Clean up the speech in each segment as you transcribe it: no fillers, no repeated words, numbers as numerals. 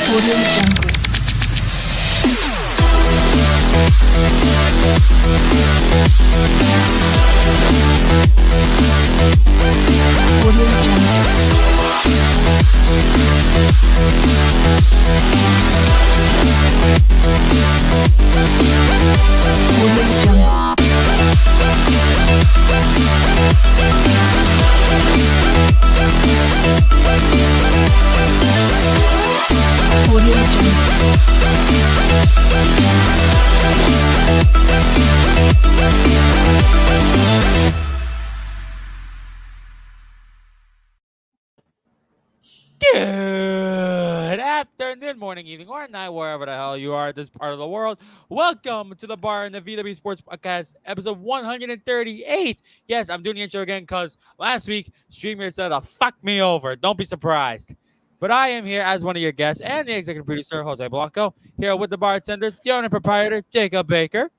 Audio Jungle. Audio Jungle. Audio Jungle. Good afternoon, morning, evening, or night, wherever the hell you are at this part of the world. Welcome to the Bar in the VWU Sports Podcast, episode 138. Yes, I'm doing the intro again because last week, Streamer said to fuck me over. Don't be surprised. But I am here as one of your guests and the executive producer, Jose Blanco, here with the bartender, the owner and proprietor, Jacob Baker.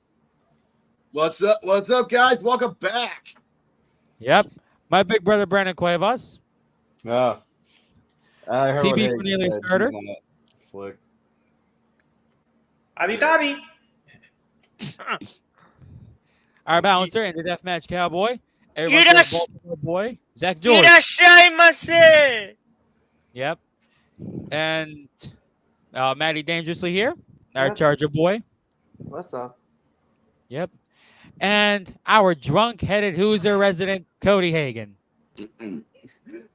What's up? What's up, guys? Welcome back. Yep. My big brother, Brandon Cuevas. No. I heard CB what Cornelius said. Carter. He's not slick. Adi. Our balancer and the deathmatch cowboy, boy, Zach George. Yep. And Maddie Dangerously here, our Yep. Charger boy. What's up? Yep. And our drunk-headed Hoosier resident, Cody Hagan.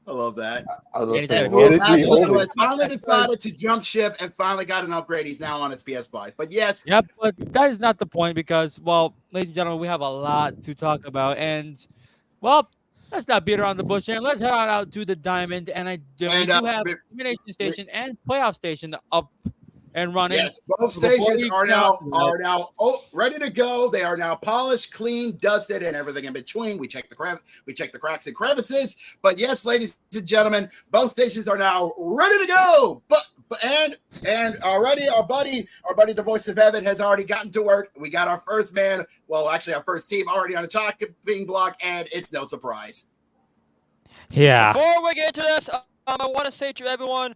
I love that. I was gonna And say, it's what Well, did you actually, hold? has finally decided to jump ship and finally got an upgrade. He's now on his PS5. But yes, Yep, but that is not the point because, well, ladies and gentlemen, we have a lot to talk about. And, well, let's not beat around the bush and let's head on out to the Diamond. And we do have Elimination Station and Playoff Station up and running. yes, both So before stations we are go- now ready to go. They are now polished, clean, dusted, and everything in between. We check the cracks and crevices. But yes, ladies and gentlemen, both stations are now ready to go. And already our buddy, the voice of heaven, has already gotten to work. We got our first man, well, actually our first team already on the chopping block, and it's no surprise. Yeah. Before we get into this, I want to say to everyone,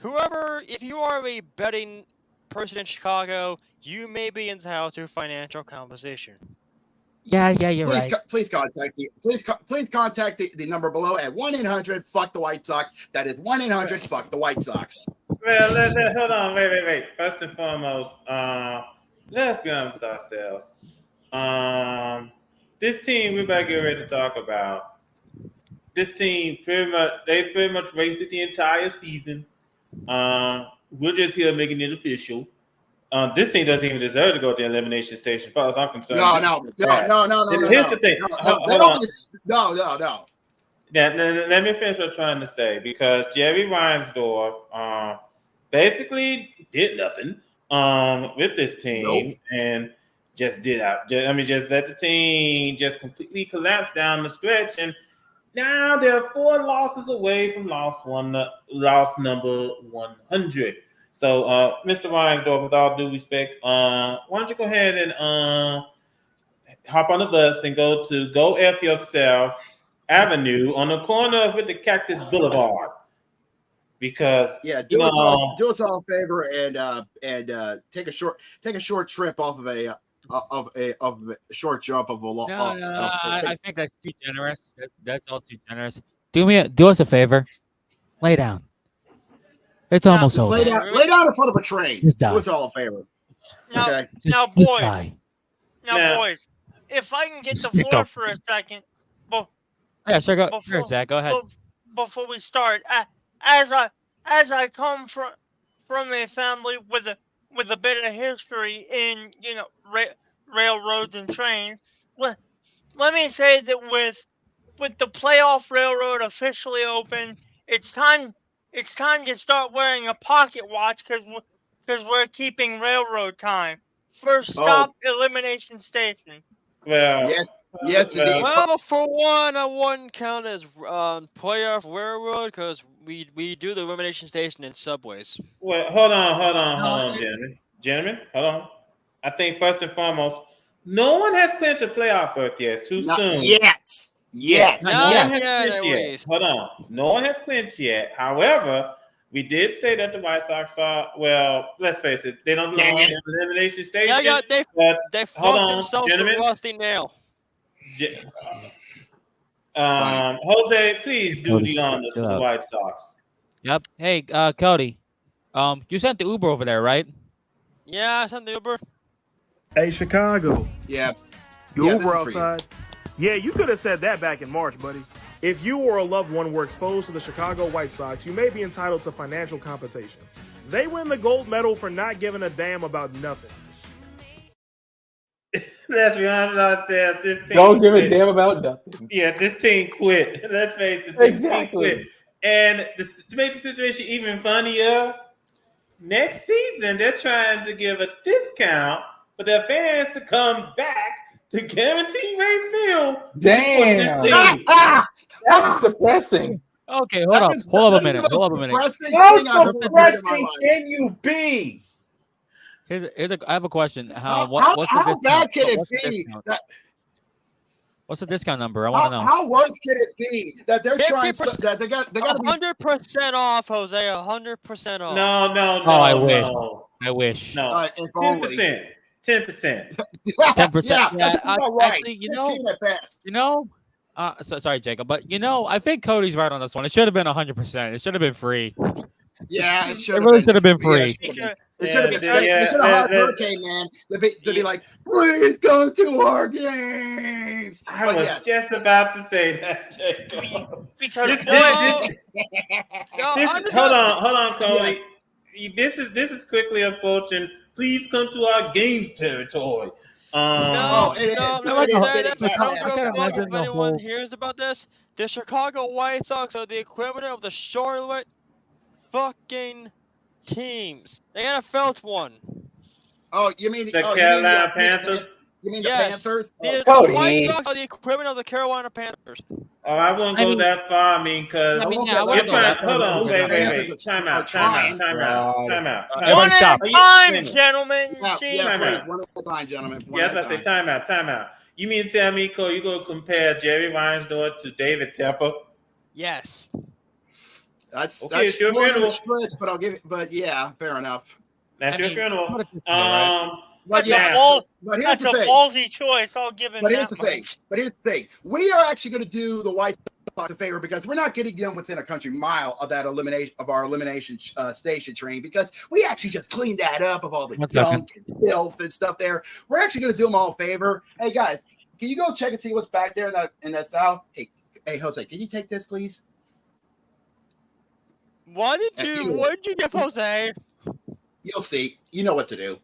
if you are a betting person in Chicago, you may be entitled to financial compensation. Yeah, you're right. Please contact the number below at 1-800-FUCK the White Sox. That is 1-800-FUCK the White Sox. Well, hold on. Wait. First and foremost, let's be honest with ourselves. This team we're about to get ready to talk about. This team pretty much wasted the entire season. We're just here making it official. This team doesn't even deserve to go to the elimination station, as far as I'm concerned. No. Here's the thing. No. Yeah, let me finish what I'm trying to say, because Jerry Reinsdorf basically did nothing with this team and just let the team just completely collapse down the stretch, and now they're 4 losses away from loss number 100. So, Mr. Reinsdorf, with all due respect, why don't you go ahead and hop on the bus and go to Go F Yourself Avenue on the corner with the Cactus Boulevard, because do us all a favor and take a short trip off of a short jump of a long. I think that's too generous. That's all too generous. Do us a favor. Lay down. It's almost over. Lay down in front of a train. Just die. Do us all a favor. Now, Okay. now, Just boys. die. Now, boys. If I can get the Stick floor up. for a second, Yeah, sure. Go. Before- Sure, Zach. Go ahead. before we start, as I come from a family with a bit of history in railroads and trains, let me say that with the playoff railroad officially open, it's time to start wearing a pocket watch because we're keeping railroad time. First stop, Elimination Station. well, Yes, indeed. Well, for one, I wouldn't count as playoff railroad because we do the elimination station in subways. well, hold on, gentlemen, hold on. I think first and foremost, no one has clinched a playoff berth yet. It's too Not soon. yet. No one has yet, clinched at yet. least. Hold on. No one has clinched yet. However, We did say that the White Sox are, well, let's face it, they don't belong in the elimination station. Yeah, but they hold fucked on, themselves gentlemen. with Rusty Nail. Jose, please do Cody, the honors chill for the out. White Sox. Yep. Hey, Cody. You sent the Uber over there, right? Yeah, I sent the Uber. Hey, Chicago. Yeah. You Yeah, this Uber is for you. outside? Yeah, you could have said that back in March, buddy. If you or a loved one were exposed to the Chicago White Sox, you may be entitled to financial compensation. They win the gold medal for not giving a damn about nothing. Let's be honest ourselves. This team Don't give a quit. damn about nothing. Yeah, this team quit. Let's face it, this team Exactly. quit. And to make the situation even funnier, next season they're trying to give a discount for their fans to come back to guarantee Rayfield for this Damn. team. That's depressing. Okay, hold up. Hold up a minute. Hold up a minute. How depressing can you be? I have a question. How What's the discount? bad can it What's the be? discount? What's the discount number? I want to know. How worse can it be that they're trying 50%. that they got to be 100% off, Jose. 100% off. No. Oh, I wish. No. I wish. No. if only. 10%. 10%. 10%. Yeah, Yeah, that's about right. actually, 15 at best. Sorry, Jacob, but I think Cody's right on this one. It should have been 100%. It should have been free. Yeah, it should It really should have been free. It should have been. Yeah, They should have hired Hurricane Man to be like, please come to our games. I But was yeah, just about to say that, Jacob. Because Hold on, Cody. Yes. This is quickly approaching. Please come to our games territory. Oh, it is. No, It is. that's It is. I don't I give can't a fuck imagine if the anyone whole- hears about this. The Chicago White Sox are the equivalent of the Charlotte fucking teams. They got a felt one. Oh, you mean The Carolina Panthers. You mean Yes. the Panthers? The Cody. White Sox are the equivalent of the Carolina Panthers. Oh, I wouldn't go that far. I mean, because I mean, Okay, yeah, I well, you're wouldn't go trying. that Hold far. on, The wait. Panthers Time are out. trying. Everybody one at stop. a Are you- time, wait a minute. gentlemen. Yeah, Jesus. please, one at a time, gentlemen. One Yeah, at a I say time. time out. You mean to tell me, Cole, you gonna compare Jerry Reinsdorf to David Tepper? Yes. That's Okay, it's your more than a funeral. stretch, but I'll give it. But yeah, fair enough. That's your funeral. put it this way, right? But That's yeah, a ball, but here's that's the a thing. ballsy choice. I'll give him But that here's the thing. much. But here's the thing. We are actually going to do the White Sox a favor because we're not getting them within a country mile of that elimination station train because we actually just cleaned that up of all the One junk and filth and stuff there. We're actually going to do them all a favor. Hey guys, can you go check and see what's back there in that style? Hey Jose, can you take this please? What did you get, Jose? You'll see. You know what to do.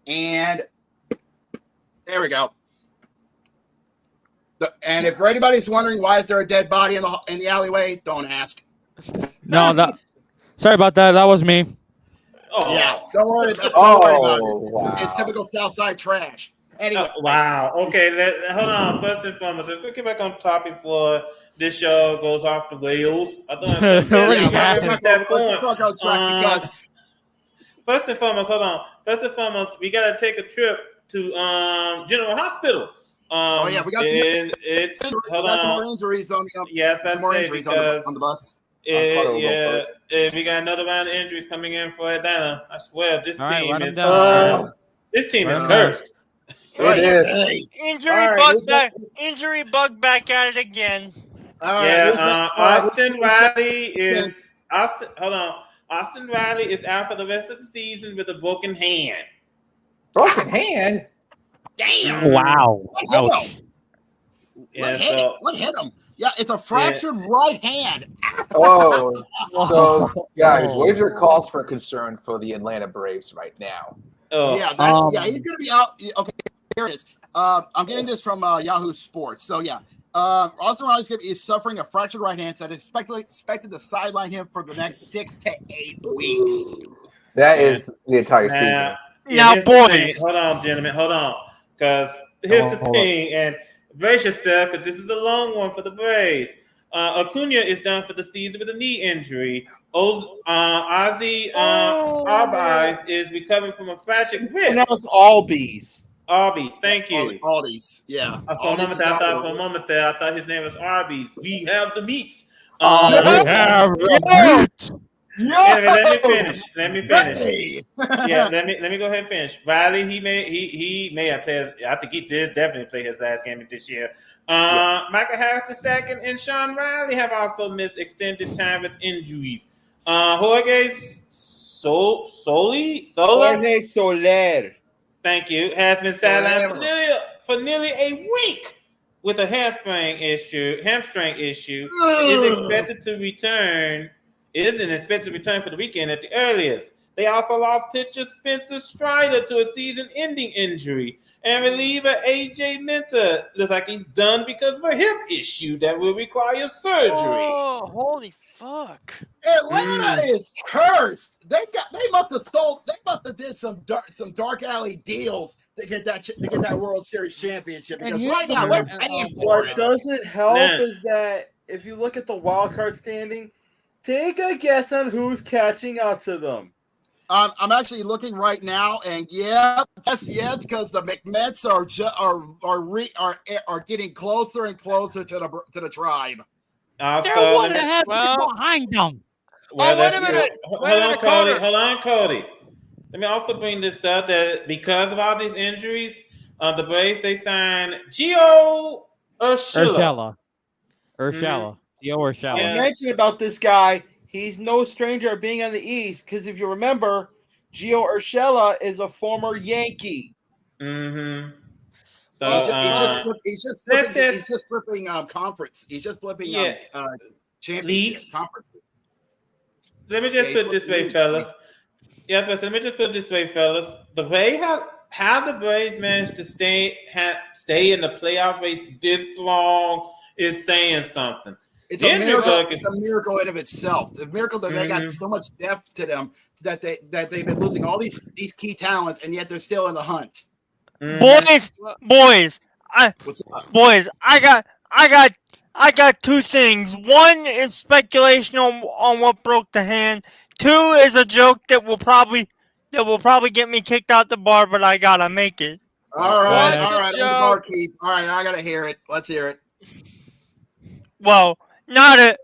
And there we go. And if anybody's wondering why is there a dead body in the alleyway, don't ask. No, sorry about that. That was me. Oh, Yeah, don't worry about it. Wow. It's typical Southside trash. Anyway, wow. Okay, hold on. First and foremost, let's get back on topic for this show goes off the rails. I thought fuck out track because First and foremost, hold on. First and foremost, we gotta take a trip to General Hospital. oh yeah, we got some more injuries on the Yes, that's more say injuries because on the bus. we got another round of injuries coming in for Atlanta. I swear, this All right, team run 'em is down. this team is Run 'em cursed. It is. Injury All right, bug who's back. Injury bug back at it again. All right, Austin Riley is Austin. Hold on, Austin Riley is out for the rest of the season with a broken hand. Broken hand? Damn. Wow. What hit Ouch. him? Yeah, What hit him? Yeah, it's a fractured right hand. Oh, so guys, what is your cause for concern for the Atlanta Braves right now? Yeah, he's gonna be out. Okay, here it is. I'm getting this from Yahoo Sports. So yeah, Austin Riley is suffering a fractured right hand, so it's expected to sideline him for the next 6 to 8 weeks. That is the entire season. Now, boys. Hold on, gentlemen. Hold on, because here's the thing, and brace yourself, because this is a long one for the Braves. Acuna is done for the season with a knee injury. Ozzy Albies is recovering from a fractured wrist. Pronounce all bees. Arby's. Thank you. Aldi's. Yeah. For a Aldi's is moment there, I thought his name was Arby's. We have the meats. We have meat. Anyway, let me finish. Hey. Yeah, let me go ahead and finish. Riley, he may have played. I think he did definitely play his last game this year. Michael Harris II and Sean Riley have also missed extended time with injuries. Jorge Soler. Thank you. Has been sidelined for nearly a week with a hamstring issue. Is expected to return. Isn't expected to return for the weekend at the earliest. They also lost pitcher Spencer Strider to a season-ending injury. And reliever AJ Minter looks like he's done because of a hip issue that will require surgery. Oh, holy fuck! Atlanta is cursed. They must have did some dark alley deals to get that World Series championship. Because right now they're paying for What it. doesn't help is that if you look at the wild card standing, take a guess on who's catching up to them. I'm actually looking right now, and because the McMets are getting closer and closer to the Tribe. They're 1.5 behind them. Well, wait a minute. Hold on, Cody. Let me also bring this up that because of all these injuries, the Braves they signed Gio Urshela. Urshela. Gio Urshela. Yeah. I mentioned about this guy. He's no stranger of being on the East because if you remember, Gio Urshela is a former Yankee. Mm-hmm. So he's just flipping conference. He's just flipping championship leagues. Conference. Let me just put it this way, fellas. Yes, but let me just put it this way, fellas. The way how the Braves managed to stay in the playoff race this long is saying something. It's a miracle. It's a miracle in of itself. The miracle that they got so much depth to them that they've been losing all these key talents, and yet they're still in the hunt. Boys, What's up? I got two things. One is speculation on what broke the hand. Two is a joke that will probably get me kicked out the bar, but I gotta make it. All right. joke? All right, I gotta hear it. Let's hear it. Well, not a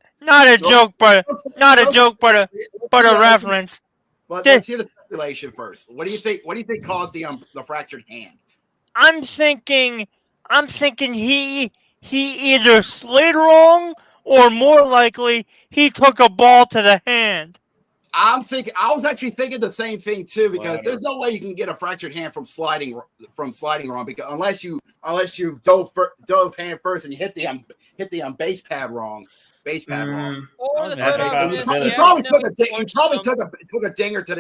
joke, but a reference. But let's hear the speculation first. What do you think? What do you think caused the fractured hand? I'm thinking he either slid wrong or more likely he took a ball to the hand. I was actually thinking the same thing too, because there's no way you can get a fractured hand from sliding wrong, because unless you dove hand first and you hit the base pad wrong. Or the He probably took a dinger to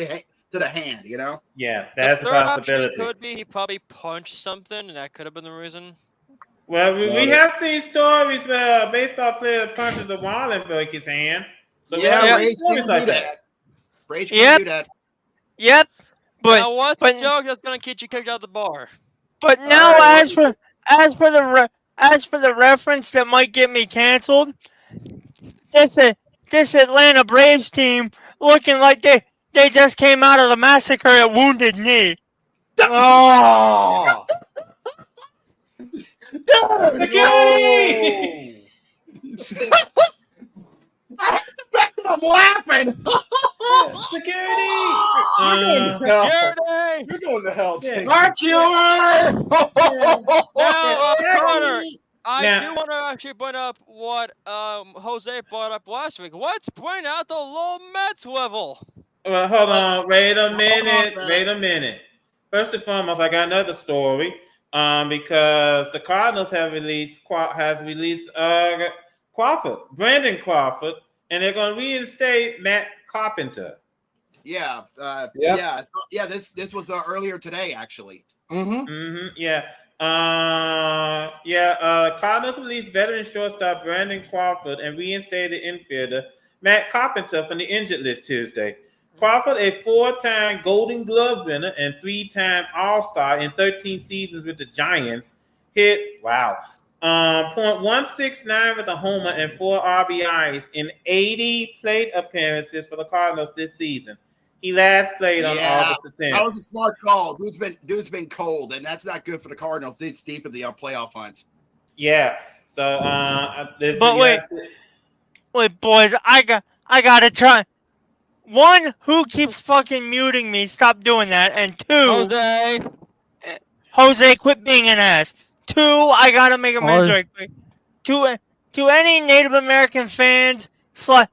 the hand, you know? Yeah, that's a possibility. Could be he probably punched something, and that could have been the reason. Well, we have seen stories where a baseball player punches the wall and breaks his hand. So Rage can't do that. Rage can't do that. Yep. But Now, what's the joke that's gonna get you kicked out the bar? But now, as for the reference that might get me canceled, this Atlanta Braves team looking like they just came out of the massacre at Wounded Knee. Oh! Security! I'm laughing. Security! You're going to hell. Archie! Now, Connor, I do want to actually bring up what Jose brought up last week. Let's bring out the low Mets level. Well, hold on. Wait a minute. First and foremost, I got another story. Because the Cardinals has released Brandon Crawford, and they're going to reinstate Matt Carpenter. Yeah. This was earlier today, actually. Cardinals released veteran shortstop Brandon Crawford and reinstated infielder Matt Carpenter from the injured list Tuesday. Crawford, a 4-time Golden Glove winner and 3-time All-Star in 13 seasons with the Giants, hit .169 with a homer and 4 RBIs in 80 plate appearances for the Cardinals this season. He last played on Yeah, August the that 10th. was a smart call. Dude's been cold, and that's not good for the Cardinals. It's deep in the playoff hunt. Yeah. So this But you have wait, boys, I gotta try. One, who keeps fucking muting me? Stop doing that. And two, Jose. Jose, quit being an ass. Two, I gotta make a mention right quick. To any Native American fans slash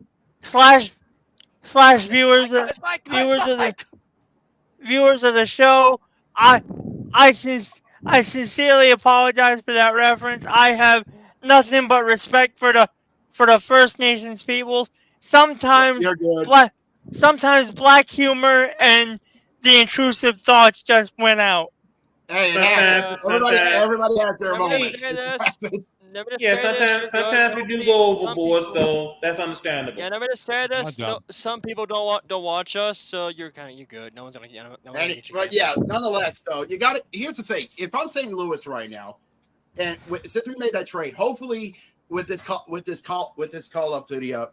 viewers It's Mike. viewers of the viewers of the show, I sincerely apologize for that reference. I have nothing but respect for the First Nations peoples. Sometimes You're good. sometimes black humor and the intrusive thoughts just went out. Hey, it happens. Sometimes- Everybody has their Let me moments. say It this. happens. Let me just Yeah, say this, sometimes we do go overboard, so that's understandable. Yeah, let me just say My this. job. Some people don't watch us, so you're good. No one's gonna get you. But yeah, nonetheless, though, you got it. Here's the thing: if I'm St. Louis right now, and since we made that trade, hopefully with this call up to the other,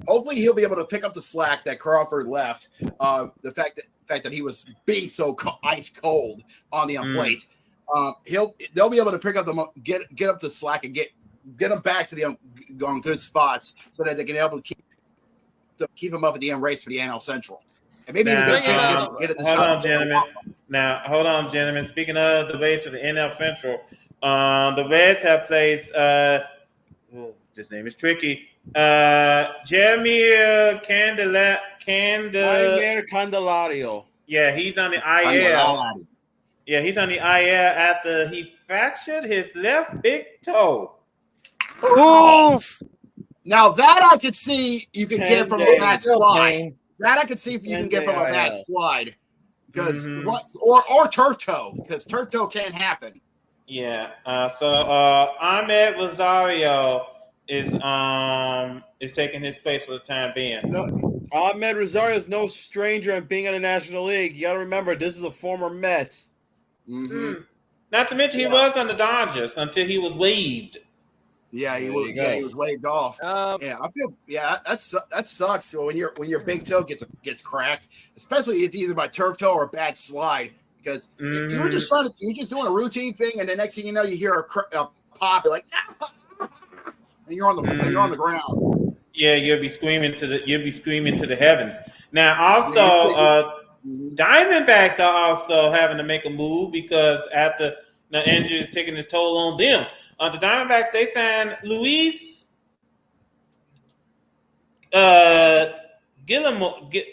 hopefully he'll be able to pick up the slack that Crawford left. The fact that he was being so ice cold on the plate, they'll be able to pick up get up the slack and get them back to the on good spots so that they can be able to keep him up at the end race for the NL Central. And maybe even get a chance to get it. Hold on, gentlemen. Speaking of the way to the NL Central, the Reds have placed. This name is tricky. Jeremy Candelario. Yeah, he's on the IL. Yeah, he's on the IL after he fractured his left big toe. Oof. Now that I could see you could get from a bad slide. Pain. That I could see if you can get from a bad slide. Because Mm-hmm. or turf toe, because turf toe can't happen. Yeah. So Ahmed Rosario is taking his place for the time being. No, Ahmed Rosario is no stranger in being in the National League. You got to remember, this is a former Met. Mm-hmm. Not to mention he was on the Dodgers until he was waived. Yeah, he was waved off. Yeah, I feel that sucks. So when your big toe gets cracked, especially it's either by turf toe or a bad slide, because you were just doing a routine thing, and the next thing you know, you hear a pop, you're like, and you're on the ground. Yeah, you'll be screaming to the heavens. Now, also, Diamondbacks are also having to make a move because after the injury is taking its toll on them. The Diamondbacks, they signed Luis Guillermo. The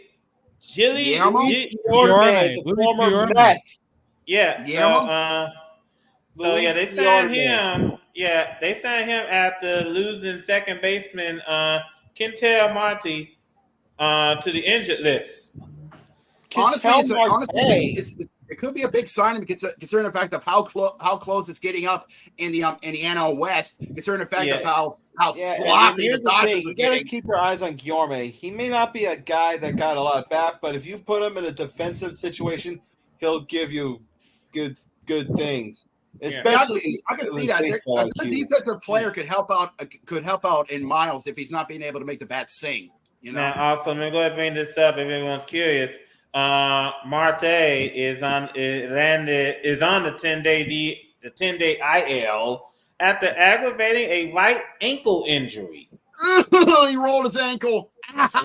former Met. Yeah. So yeah, they signed him. Yeah, they signed him after losing second baseman Quintel Marte to the injured list. Honestly, it could be a big signing because considering the fact of how close it's getting up in the NL West, considering the fact of how sloppy the Dodgers are you gotta keep your eyes on Guillorme. He may not be a guy that got a lot of bat, but if you put him in a defensive situation, he'll give you good things. Especially, I can see that. A good defensive player could help out in Miles if he's not being able to make the bat sing. You know. Now, also, let me go ahead and bring this up if everyone's curious. Marte is on the 10-day IL after aggravating a right ankle injury. He rolled his ankle. Okay.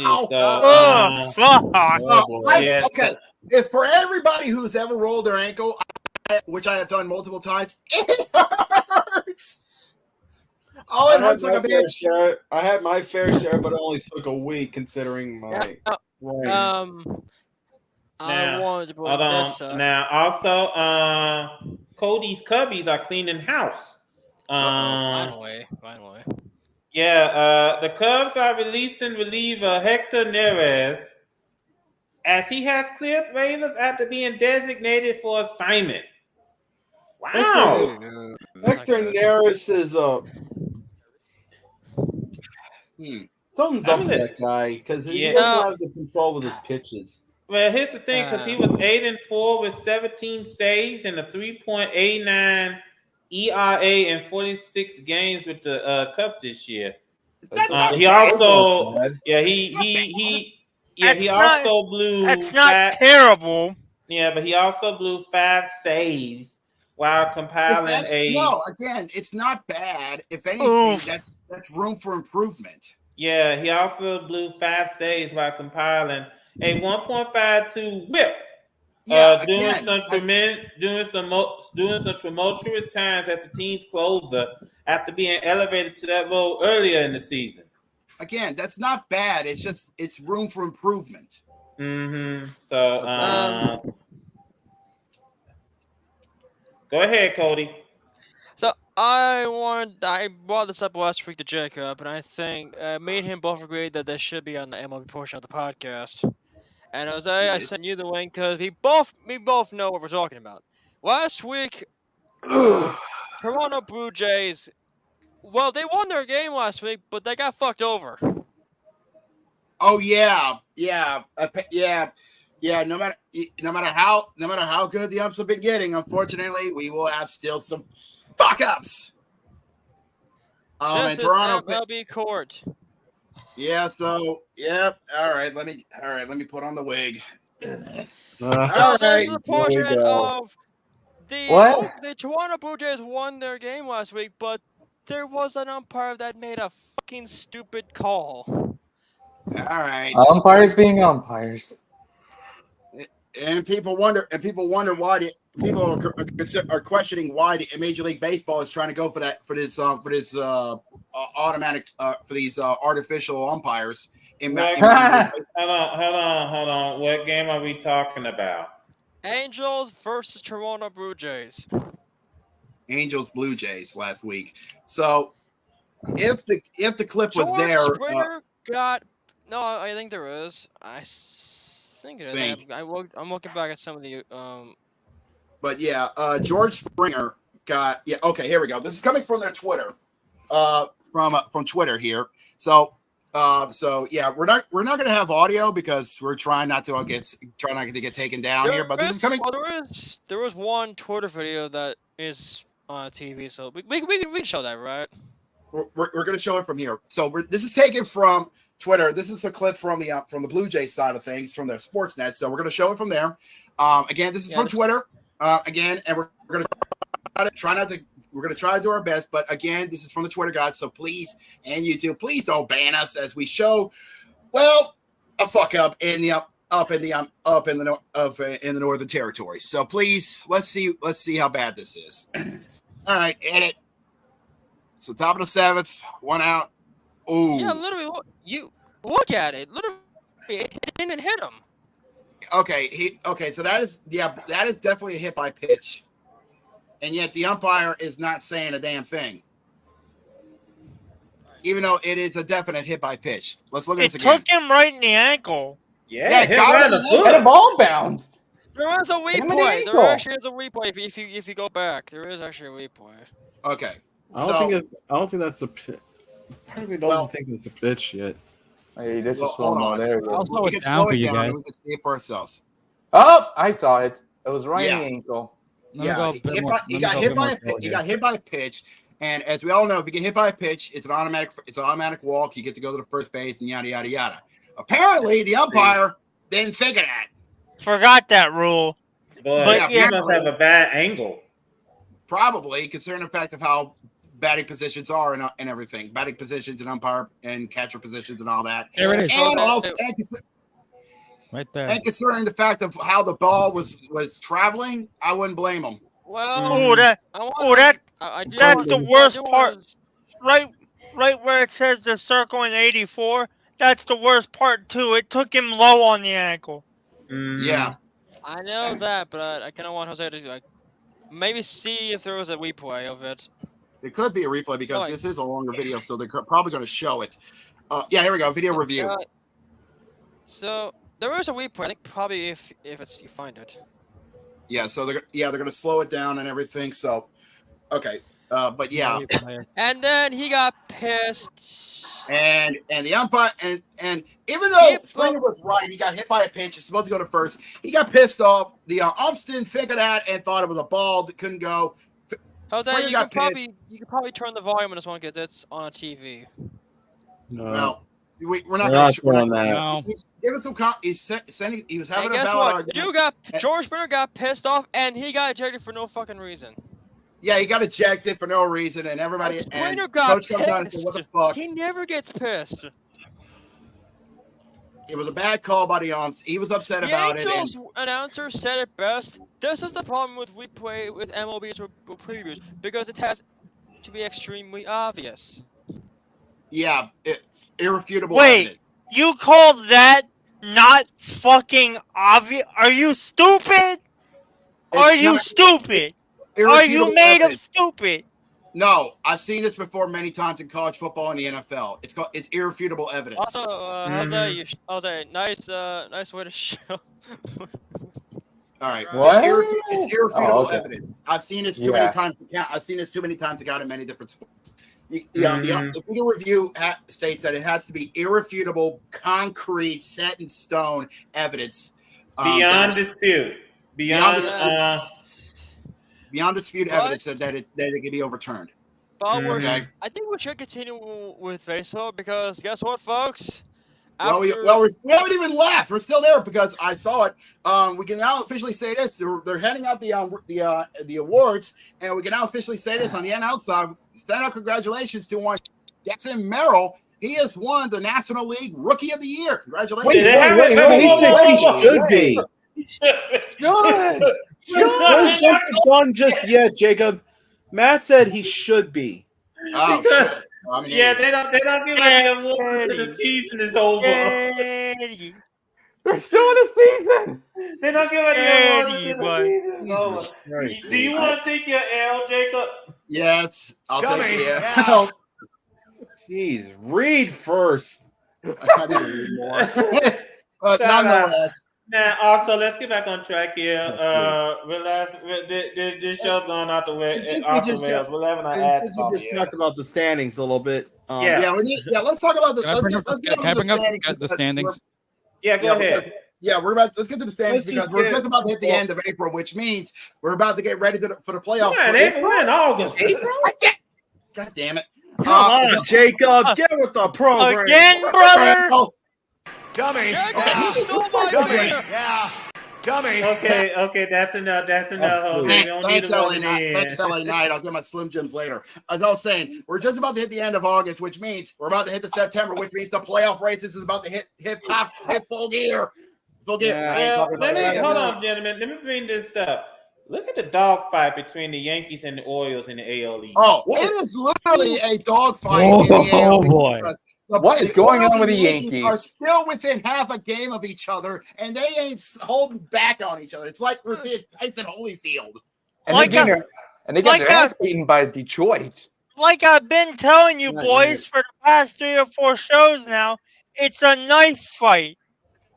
If for everybody who's ever rolled their ankle, which I have done multiple times, it hurts. Oh, it hurts like a bitch. I had my fair share, but it only took a week considering my I wanted to hold on. this up. Now, also, Cody's Cubbies are cleaning house. Finally. Yeah, the Cubs are releasing reliever Hector Neves as he has cleared waivers after being designated for assignment. Wow. Hector Neris is something's up with that guy because he doesn't have the control with his pitches. Well, here's the thing, because he was 8-4 with 17 saves and a 3.89 ERA in 46 games with the Cubs this year. That's not He bad. also, he also blew. That's not terrible. Yeah, but he also blew 5 saves while compiling again, it's not bad. If anything, that's room for improvement. Yeah, he also blew 5 saves while compiling a 1.52 whip. Doing some tumultuous times as the team's closer after being elevated to that role earlier in the season. Again, that's not bad. It's room for improvement. Mm-hmm. So go ahead, Cody. So I brought this up last week to Jacob, and I think me and him both agreed that this should be on the MLB portion of the podcast. And Jose, I sent you the link because we both know what we're talking about. Last week, Toronto Blue Jays. Well, they won their game last week, but they got fucked over. Oh yeah. No matter how good the umps have been getting, unfortunately, we will have still some fuck ups. This and is Toronto MLB court. Yeah. So All right. Let me put on the wig. So All this right. is a portion of the Toronto Blue Jays won their game last week, but there was an umpire that made a fucking stupid call. All right. Umpires being umpires. And people wonder why people are questioning why Major League Baseball is trying to go for this automatic for these artificial umpires. Hold on. What game are we talking about? Angels versus Toronto Blue Jays. Angels Blue Jays last week. So if the clip was there, Springer I think there is. I think it is. I'm looking back at some of the But yeah, George Springer got okay, here we go. This is coming from their Twitter. From Twitter here. So yeah, we're not gonna have audio because we're trying not to get taken down here. But this is coming. Well, there was one Twitter video that is on TV, so we can show that, right? We're gonna show it from here. So this is taken from Twitter. This is a clip from the Blue Jays side of things from their Sportsnet. So we're gonna show it from there. Again, this is from Twitter. Again, and we're gonna try to do our best. But again, this is from the Twitter gods. So please, and YouTube, please don't ban us as we show, well, a fuck up in the Northern Territory. So please, let's see how bad this is. All right, edit. So top of the 7th, 1 out. Oh, yeah, literally. You look at it. Literally, it didn't hit him. Okay, so that is definitely a hit by pitch, and yet the umpire is not saying a damn thing, even though it is a definite hit by pitch. Let's look at this again. It took him right in the ankle. Yeah, the ball bounced. There was a replay. There actually is a replay. If you go back, there is actually a replay. Okay. I don't think that's a pitch. Part of me doesn't think it's a pitch yet. Hey, this is slow mo. There we go. I'll slow it down for you guys. We can see it for ourselves. Oh, I saw it. It was right in the ankle. He got hit by a pitch, and as we all know, if you get hit by a pitch, it's an automatic walk. You get to go to the first base, and yada yada yada. Apparently, the umpire didn't think of that. Forgot that rule. But he must have a bad angle. Probably, considering the fact of how batting positions are and everything, batting positions and umpire and catcher positions and all that. There it is. And also, right there. And considering the fact of how the ball was traveling, I wouldn't blame him. Well, that's the worst part. Right where it says the circle in 84. That's the worst part too. It took him low on the ankle. Yeah, I know that, but I kind of want Jose to maybe see if there was a replay of it. It could be a replay because this is a longer video, so they're probably going to show it. Yeah, here we go. Video review. So there is a replay. I think probably if you find it. Yeah. So they're going to slow it down and everything. So, okay. But yeah. And then he got pissed. And the umpire and even though Springer was right, he got hit by a pitch. It's supposed to go to first. He got pissed off. The umps didn't think of that and thought it was a ball that couldn't go. Jose, you could probably turn the volume on this one because it's on a TV. No. Well, we're We're not not going doing that. No. Give us some. He was having And a guess valid what? argument. George Springer got pissed off, and he got ejected for no fucking reason. Yeah, he got ejected for no reason, and everybody And and Springer got coach comes out and says, "What the pissed. fuck?" He never gets pissed. It was a bad call by the umps. He was upset The about it. Angels announcer said it best. This is the problem with replay with MLB's previews because it has to be extremely obvious. Yeah, irrefutable Wait, evidence. you called that not fucking obvious? Are you stupid? Are you stupid? Are you Irrefutable made of evidence. stupid? No, I've seen this before many times in college football and the NFL. It's irrefutable evidence. Also, how's that? Nice way to show. All right. What? It's irrefutable Oh, okay. evidence. I've seen this too many times to count. I've seen this too many times to count in many different sports. The video review states that it has to be irrefutable, concrete, set in stone evidence. Beyond dispute. Beyond dispute evidence that it can be overturned. But I think we should continue with baseball because guess what, folks? Well, we haven't even left. We're still there because I saw it. We can now officially say this: they're handing out the awards, and we can now officially say this on the NL side. Stand up, congratulations to one Jackson Merrill. He has won the National League Rookie of the Year. Congratulations! Wait, he says he should be. Don't jump the gun just yet, Jacob. Matt said he should be. Oh, shit. Yeah, they don't give any award until the season is over. They're still in the season. They don't give any awards until the season is over. Do you want to take your L, Jacob? Yes, I'll take it. Yeah. Jeez, read first. I need to read more. But nonetheless. Now, also, let's get back on track here. This show's going out the way. Since we just talked about the standings a little bit. Let's talk about the. Can the standings? Yeah, go ahead. Let's get to the standings because we're just about to hit the end of April, which means we're about to get ready for the playoff. Yeah, we're in August. God damn it! Come on, Jacob, get with the program again, brother. Dummy. Dummy. Okay, that's enough. Thanks, LA Knight. I'll get my Slim Jims later. As I was saying, we're just about to hit the end of August, which means we're about to hit the September, which means the playoff races is about to hit full gear. Full gear. Hold on, gentlemen. Let me bring this up. Look at the dogfight between the Yankees and the Orioles in the AL East. Oh, it is literally a dogfight in the AL East. Boy. What is going on with the Yankees? Are still within half a game of each other, and they ain't holding back on each other. It's like we're seeing Tyson Holyfield. And they got their ass beaten by Detroit. Like I've been telling you boys for the past 3 or 4 shows now, it's a knife fight.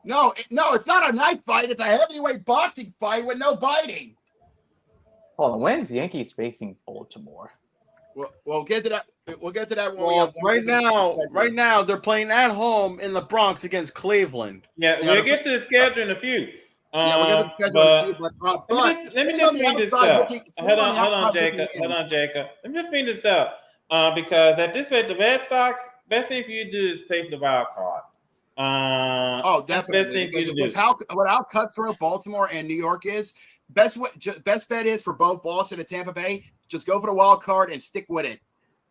No, it's not a knife fight. It's a heavyweight boxing fight with no biting. Hold on, when's the Yankees facing Baltimore? We'll get to that. We'll get to that one. Right now, they're playing at home in the Bronx against Cleveland. Yeah, we'll get to the schedule in a few. We'll get to the schedule in a few. But let me just bring this up. Hold on, Jacob. Let me just bring this up because at this rate, the Red Sox, best thing for you to do is play for the wild card. Definitely. Best thing for you to do. What how cutthroat Baltimore and New York is, best bet is for both Boston and Tampa Bay. Just go for the wild card and stick with it.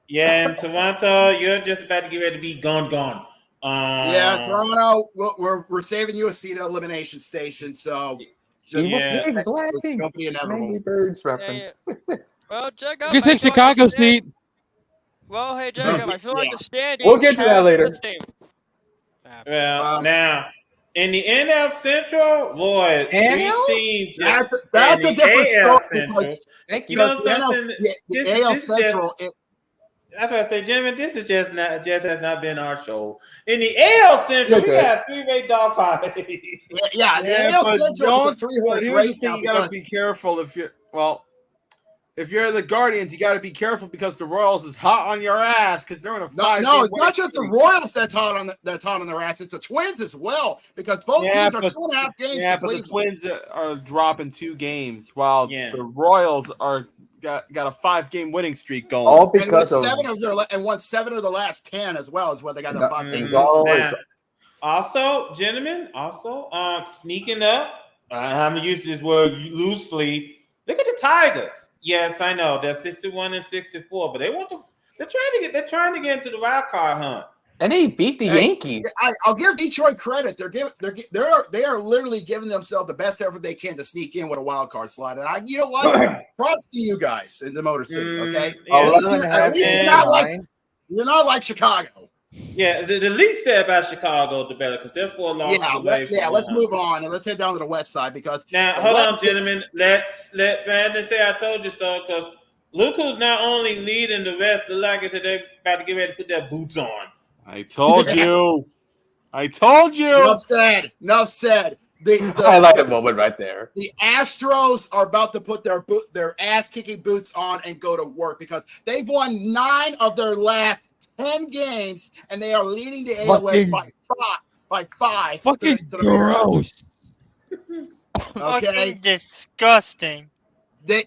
Yeah, and Toronto, you're just about to get ready to be gone. Toronto, we're saving you a seat at elimination station. So, Angry Birds reference. Well, Jacob, You can take Chicago seat. Well, hey, Jacob, I feel like the standings. We'll get to that later. Well, now in the NL Central, boy, 3 teams. That's a different story because the AL Central. That's why I say, gentlemen, this is just has not been our show. In the AL Central, we got 3-way dog fight. The AL Central is a 3-horse race now. You gotta be careful if you're the Guardians, you got to be careful because the Royals is hot on your ass because they're in a 5-game. No, it's not just the Royals that's hot on their ass. It's the Twins as well because both teams are 2.5 games. Yeah, but the Twins are dropping 2 games while the Royals are got a 5-game winning streak going. All And won because of won 7 of the last 10 as well, is what they got in No, 5 games. it's all- Now, also, gentlemen, sneaking up. I'm gonna use this word loosely. Look at the Tigers. Yes, I know they're 61 and 64, but they're trying to get into the wild card hunt. and they beat the Yankees. I'll give Detroit credit. They are literally giving themselves the best effort they can to sneak in with a wild card slot. And you know what? Props to you guys in the Motor City. Okay, at least you're not like Chicago. Yeah, the least said about Chicago, the better, because they're 4 losses away. Let's move on and let's head down to the West side because now hold on, gentlemen. Let's let Brandon say I told you so, because look who's not only leading the West, but like I said, they're about to get ready to put their boots on. I told you. I told you. Enough said. Enough said. I like that moment right there. The Astros are about to put their ass-kicking boots on and go to work because they've won 9 of their last 10 games, and they are leading the AL West by 5. Fucking gross. Okay, disgusting. They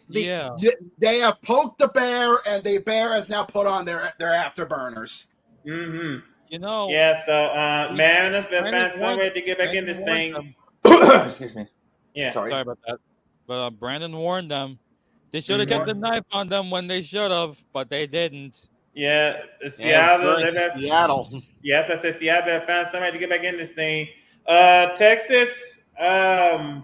have poked the bear, and the bear has now put on their afterburners. Mm-hmm. You know. Yeah. So Mariners better find some way to get back in this thing. Excuse me. Yeah. Sorry about that. But Brandon warned them. They should have kept the knife on them when they should have, but they didn't. Yeah, Seattle. Seattle. Yeah, I was gonna say Seattle better find somebody to get back in this thing. Texas. Are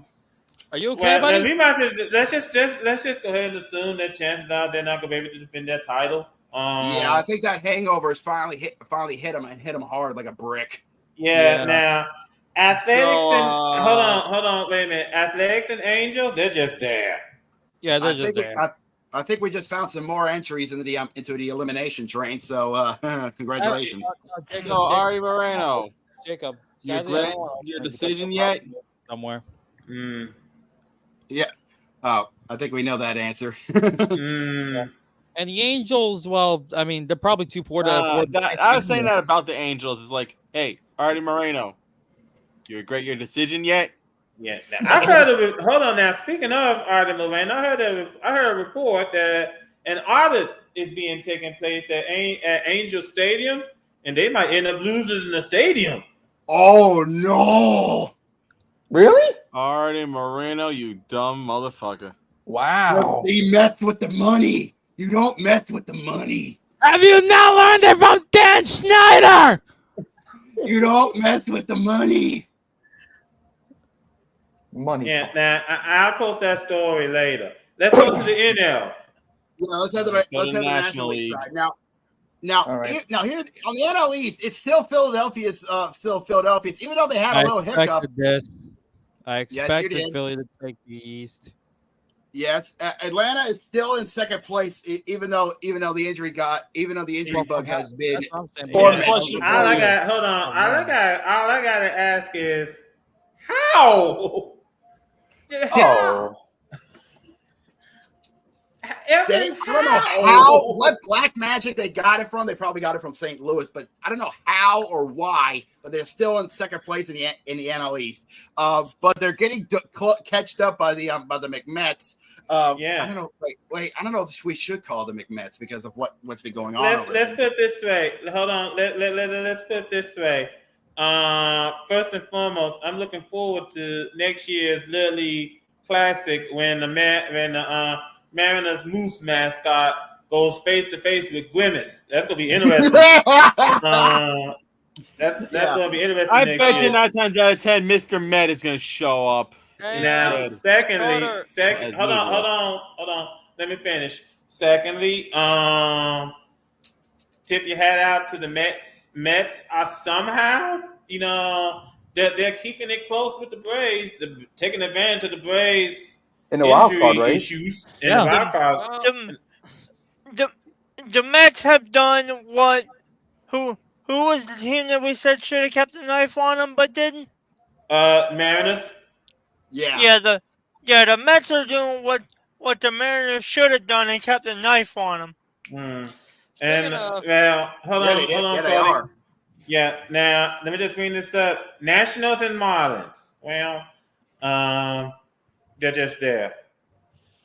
you okay, buddy? We might let's just go ahead and assume that chances are they're not gonna be able to defend their title. Yeah, I think that hangover has finally hit them and hit them hard like a brick. Yeah. Now, Athletics and hold on, wait a minute. Athletics and Angels, they're just there. Yeah, they're just there. I think we just found some more entries into the elimination train. So congratulations. No, Artie Moreno. Jacob, your decision yet? Somewhere. Yeah. Oh, I think we know that answer. Yeah. And the Angels, well, I mean, they're probably too poor to afford. I was saying that about the Angels. It's like, hey, Artie Moreno, you regret your decision yet? Yeah. Now, I heard hold on now. Speaking of Artie Moreno, I heard a report that an audit is being taken place at Angel Stadium, and they might end up losing the stadium. Oh no! Really? Artie Moreno, you dumb motherfucker. Wow. He messed with the money. You don't mess with the money. Have you not learned it from Dan Schneider? You don't mess with the money. Money. Yeah. Now I'll post that story later. Let's go to the NL. Yeah, let's have the National League side now. Here on the NL East, it's still Philadelphia's. Even though they had a little hiccup. I expected Philly to take the East. Yes, Atlanta is still in second place, even though the injury bug has been. All I gotta ask is how. Oh. I don't know what black magic they got it from. They probably got it from St. Louis, but I don't know how or why. But they're still in second place in the NL East. But they're getting catched up by the McMets. I don't know. Wait. I don't know if we should call the McMets because of what's been going on. Let's put it this way. Hold on. Let's put it this way. First and foremost, I'm looking forward to next year's Little League Classic when the Mariners Moose mascot goes face to face with Grimace. That's gonna be interesting. That's gonna be interesting. I bet you 9 times out of 10, Mr. Met is gonna show up. Now, hold on. Let me finish. Secondly, tip your hat out to the Mets. Mets are somehow, they're keeping it close with the Braves, taking advantage of the Braves. In the wild card race. Issues in the wild card. The Mets have done what? Who was the team that we said should have kept the knife on them but didn't? Mariners. Yeah. The Mets are doing what the Mariners should have done and kept the knife on them. And hold on, Cody. Yeah. Now let me just bring this up. Nationals and Marlins. Well, they're just there.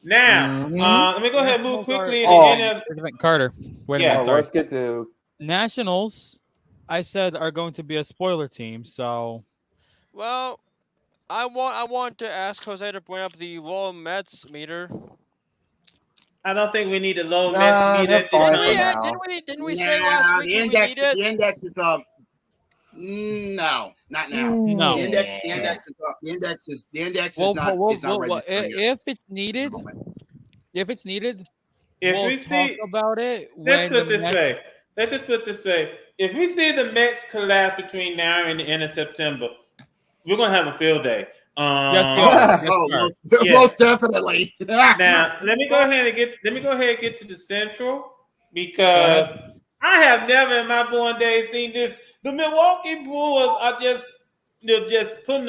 Now, Mhm. let me go ahead and move quickly. Oh. And then Wait a minute, Carter. Wait a Yeah. minute. Sorry. Let's get to. Nationals, I said, are going to be a spoiler team. So Well, I want to ask Jose to bring up the low Mets meter. I don't think we need a low Nah, Mets meter they're at this fine Didn't we? for time. now. Didn't we say last week the we index, need it? the index is no, not now. No. The index is up. The index well, is not registering. if it's needed, If we'll we talk see, about it let's when put the it this way. Let's just put it this way. If we see the Mets collapse between now and the end of September, we're gonna have a field day. Yes, we are. Yes, we are. Most definitely. Now let me go ahead and get to the Central because I have never in my born days seen this. The Milwaukee Brewers are just putting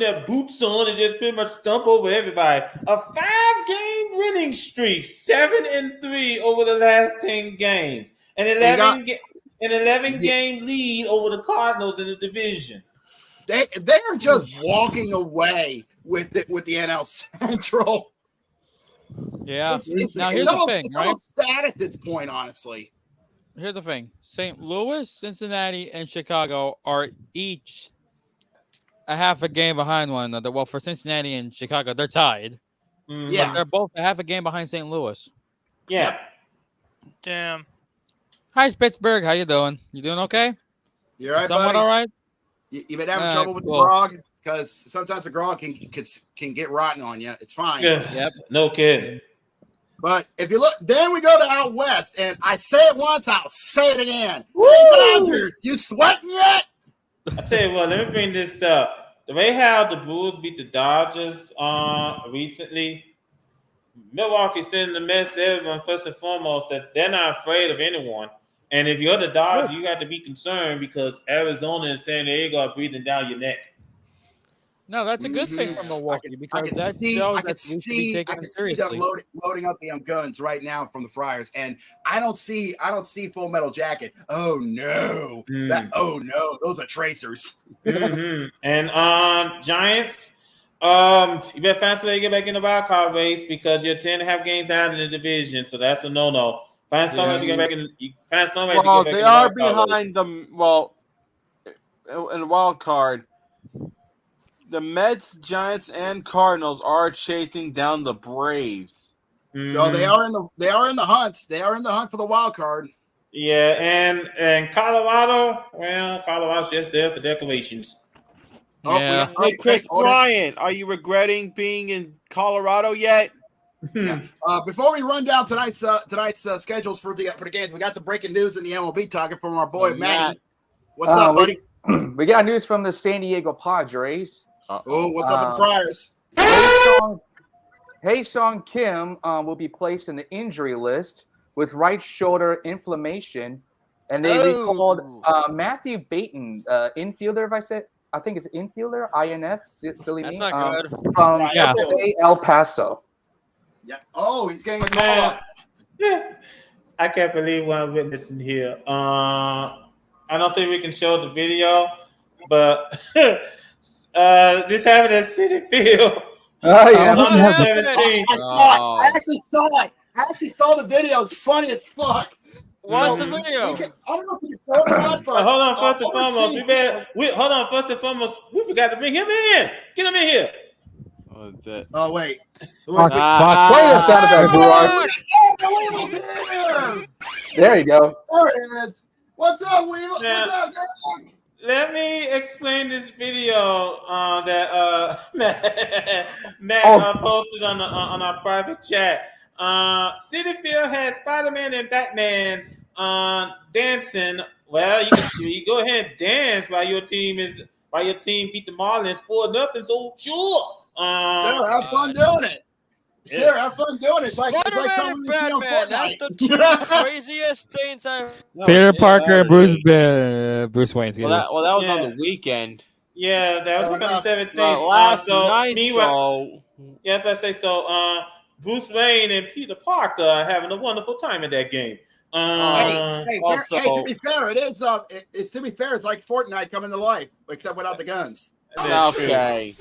their boots on and just pretty much stump over everybody. A 5-game winning streak, 7-3 over the last 10 games, an 11-game lead over the Cardinals in the division. They are just walking away with the NL Central. Yeah. It's Now here's the almost, thing, it's right? almost sad at this point, honestly. Here's the thing: St. Louis, Cincinnati, and Chicago are each a half a game behind one another. Well, for Cincinnati and Chicago, they're tied. Yeah. But they're both a half a game behind St. Louis. Yeah. Damn. Hi, Pittsburgh. How you doing? You doing okay? You all right, Somewhat buddy? all right? You been having trouble with cool. the grog? Because sometimes the grog can get rotten on you. It's fine. Yep. No kidding. But if you look, then we go to out west, and I say it once, I'll say it again. Hey, Dodgers, you sweating yet? I tell you what, let me bring this up. The way how the Brewers beat the Dodgers recently, Milwaukee sending the message to everyone first and foremost that they're not afraid of anyone. And if you're the Dodgers, you got to be concerned because Arizona and San Diego are breathing down your neck. No, that's a good thing for Milwaukee because that shows that you should be taking them seriously. Them loading up the guns right now from the Friars, and I don't see Full Metal Jacket. Oh no, those are tracers. Mm-hmm. And Giants, you better find some way to get back in the wild card race because you're 10.5 games out in the division, so that's a no. Find some way to get back in. Find some way to get back in the wild card race. They are behind them. Well, in the wild card. The Mets, Giants, and Cardinals are chasing down the Braves. So they are in the hunt. They are in the hunt for the wild card. Yeah, and Colorado, well, Colorado's just there for decorations. Yeah. Hey, Chris Bryant, are you regretting being in Colorado yet? Yeah. Before we run down tonight's schedules for the games, we got some breaking news in the MLB talking from our boy Matty. What's up, buddy? We got news from the San Diego Padres. Oh, what's up with the Friars? Hae-Sung Kim will be placed in the injury list with right shoulder inflammation, and they recalled Matthew Baton, infielder. I think it's infielder, INF. Silly That's me. not good. From El Paso. Yeah. Oh, he's getting Yeah. I can't believe what I'm witnessing here. I don't think we can show the video, but this happened at Citi Field. Oh yeah. I actually saw it. I actually saw the video. It's funny as fuck. What's the video? I don't know if we can show it or not, but Hold on, first and foremost, we forgot to bring him in. Get him in here. Oh wait. Play the sound effect, There you go. There it is. What's up, Weaver? What's up, girl? Let me explain this video that Matt posted on our private chat. Citi Field has Spider-Man and Batman dancing. Well, you go ahead and dance while your team beat the Marlins 4-0. So sure, have fun doing it. Sure, have fun doing it. It's like something you see on Fortnite. That's the two craziest things I've. Peter Parker, Bruce Wayne. Well, that was on the weekend. Yeah, that was on the 17th. Last night, yeah, if I say so. Bruce Wayne and Peter Parker are having a wonderful time at that game. To be fair, it's like Fortnite coming to life, except without the guns. Okay.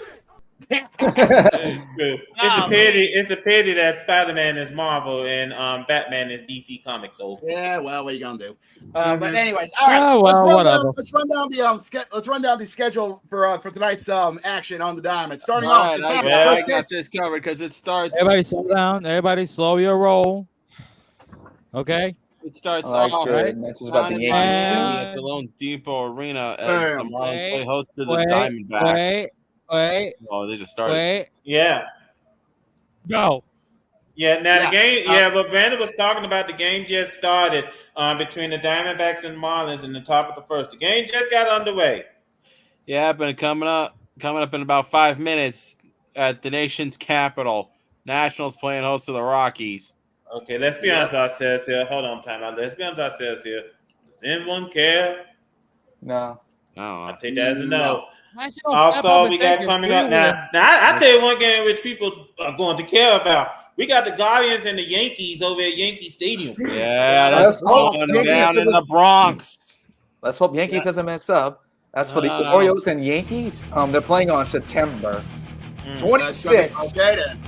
It's a pity. It's a pity that Spider-Man is Marvel and Batman is DC Comics. So Yeah, well, what are you gonna do? Mhm. But anyways, all right. Oh, let's well, run whatever. down. Let's run down the schedule for tonight's action on the diamond. Starting All off, right, in I fact, got, I first got pitch. this covered because it starts. Everybody slow down. Everybody slow your roll. Okay. It starts I like off the message about the down in Yankees. Miami at the Lone Depot Arena as the Bam. Marlins play host to the Wait, Diamondbacks. wait, Oh, they just started. wait. yeah, Go. yeah. Now Yeah, the game. But Brandon was talking about the game just started between the Diamondbacks and Marlins in the top of the first. The game just got underway. Yeah, but coming up in about 5 minutes at the nation's capital, Nationals playing host to the Rockies. Okay, let's be honest with ourselves here. Hold on, time out. Let's be honest with ourselves here. Does anyone care? No. I take that as a no. National Also, Pep-Up we and got Thank You. coming We up will. now. I tell you one game which people are going to care about. We got the Guardians and the Yankees over at Yankee Stadium. Yeah, Let's that's going hope down Yankees in the Bronx. Let's hope Yankees doesn't mess up. As for the Orioles and Yankees, they're playing on September 26th, Okay, then.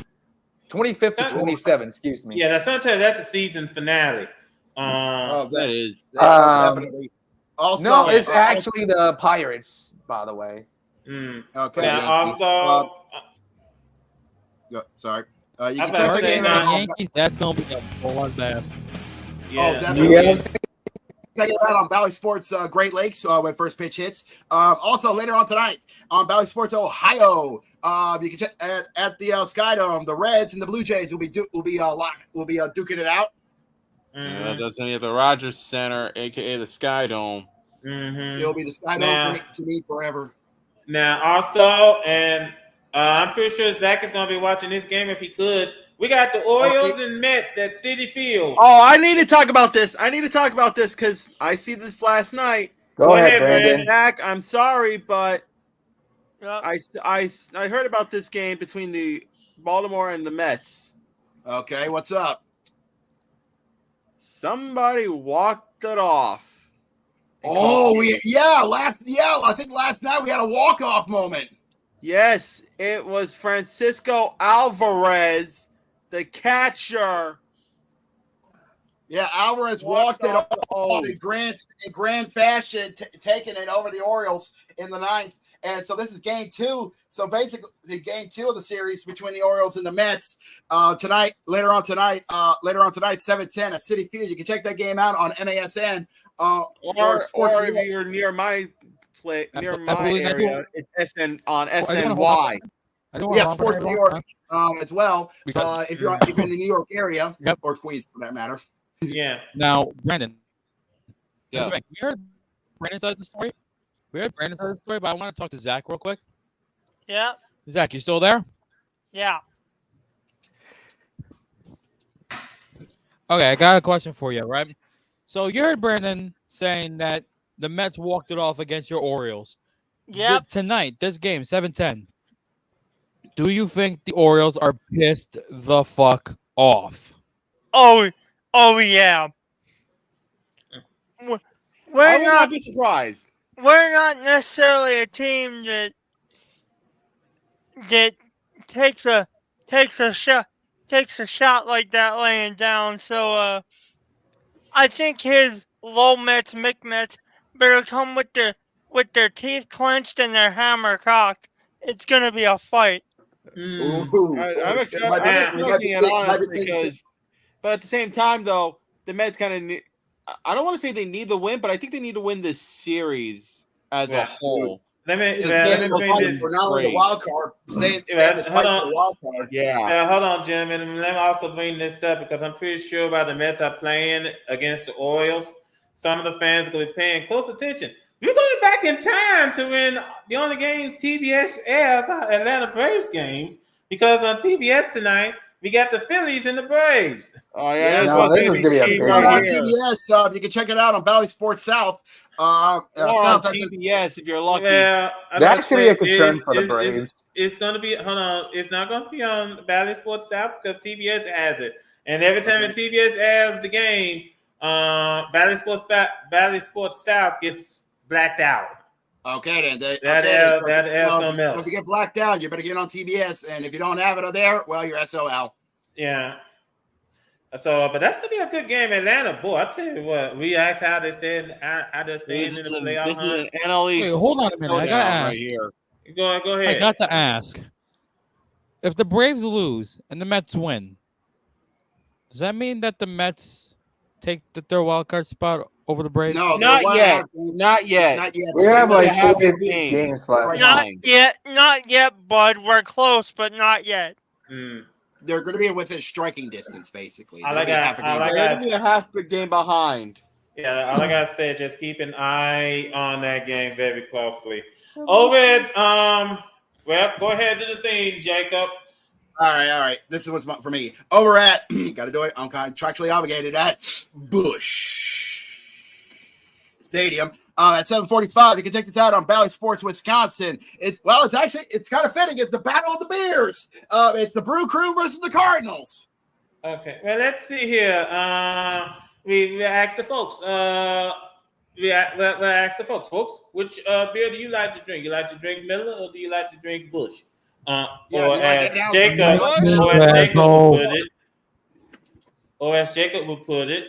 25th to 27th. Excuse me. Yeah, that's sometimes that's the season finale. That is. Definitely. Also, No, it's actually the Pirates, by the way. Okay. Now, also, sorry. You I'm can about check to the say game now, out. Yankees, that's gonna be a bloodbath. yeah. Definitely. Check it out on Valley Sports Great Lakes when first pitch hits. Also, later on tonight on Valley Sports Ohio, you can check at the Skydome. The Reds and the Blue Jays will be duking it out. Yeah, that's gonna be at the Rogers Center, aka the Skydome. It'll be the Skydome to me forever. Now, also, and I'm pretty sure Zach is going to be watching this game if he could. We got the Orioles and Mets at Citi Field. Oh, I need to talk about this. Because I see this last night. Go ahead, Brandon. Zach, I'm sorry, but Yep. I heard about this game between the Baltimore and the Mets. Okay, what's up? Somebody walked it off. I think last night we had a walk-off moment. Yes, it was Francisco Alvarez, the catcher. Yeah, Alvarez walked it off in grand fashion, taking it over the Orioles in the ninth. And so this is game two. So basically, the game two of the series between the Orioles and the Mets later on tonight, 7:10 at Citi Field. You can check that game out on MASN. Or if you're near my area, it's SN on SNY. Yeah, Sports New York as well. If you're in the New York area, or Queens for that matter. Yeah. Now, Brandon. Yeah. We heard Brandon's side of the story. But I want to talk to Zach real quick. Yeah. Zach, you still there? Yeah. Okay, I got a question for you, right? So you heard Brandon saying that the Mets walked it off against your Orioles. Yep. Tonight, this game, 7:10. Do you think the Orioles are pissed the fuck off? Oh yeah. I would not be surprised. We're not necessarily a team that takes a shot like that laying down. So I think his low Mets McMets better come with their teeth clenched and their hammer cocked. It's gonna be a fight. I'm expecting it honestly but at the same time though, the Mets kind of need. I don't want to say they need the win, but I think they need to win this series as a whole. Let me for not only the wild card, hold on. The wild card. Yeah. Hold on, gentlemen. And let me also bring this up because I'm pretty sure about the Mets are playing against the Orioles. Some of the fans are going to be paying close attention. We're going back in time to when the only games TBS airs are Atlanta Braves games because on TBS tonight, we got the Phillies and the Braves. Oh, yeah. This is going to be on TBS. You can check it out on Valley Sports South. On TBS if you're lucky. Well, that should be a concern for the Braves. It's going to be, hold on, it's not going to be on Valley Sports South because TBS has it. And every time TBS airs the game, Valley Sports South gets blacked out. Okay, then. That something If else. you get blacked out, you better get on TBS. And if you don't have it there, well, you're SOL. Yeah. So, but that's gonna be a good game, Atlanta. Boy, I tell you what, we asked how they stand in the playoff. This is an NL East Wait, hold on a minute. I gotta showdown ask. right here. Go I ahead. got to ask. If the Braves lose and the Mets win, does that mean that the Mets take the third wild card spot over the Braves? No, Not yet. Not yet. We have like have 4 a game. games left. Not yet, bud. We're close, but not yet. They're going to be within striking distance, basically. I like They're gonna be a half the game behind. Yeah, like I said, just keep an eye on that game very closely. Over at well, go ahead to the thing, Jacob. All right. This is what's for me. Over at, got to do it. I'm contractually obligated at Busch Stadium. At 7:45, you can check this out on Valley Sports Wisconsin. It's kind of fitting. It's the Battle of the Beers. It's the Brew Crew versus the Cardinals. Okay, well, let's see here. We asked the folks. We asked the folks. Which beer do you like to drink? You like to drink Miller or do you like to drink Busch? Or as Jacob would put it,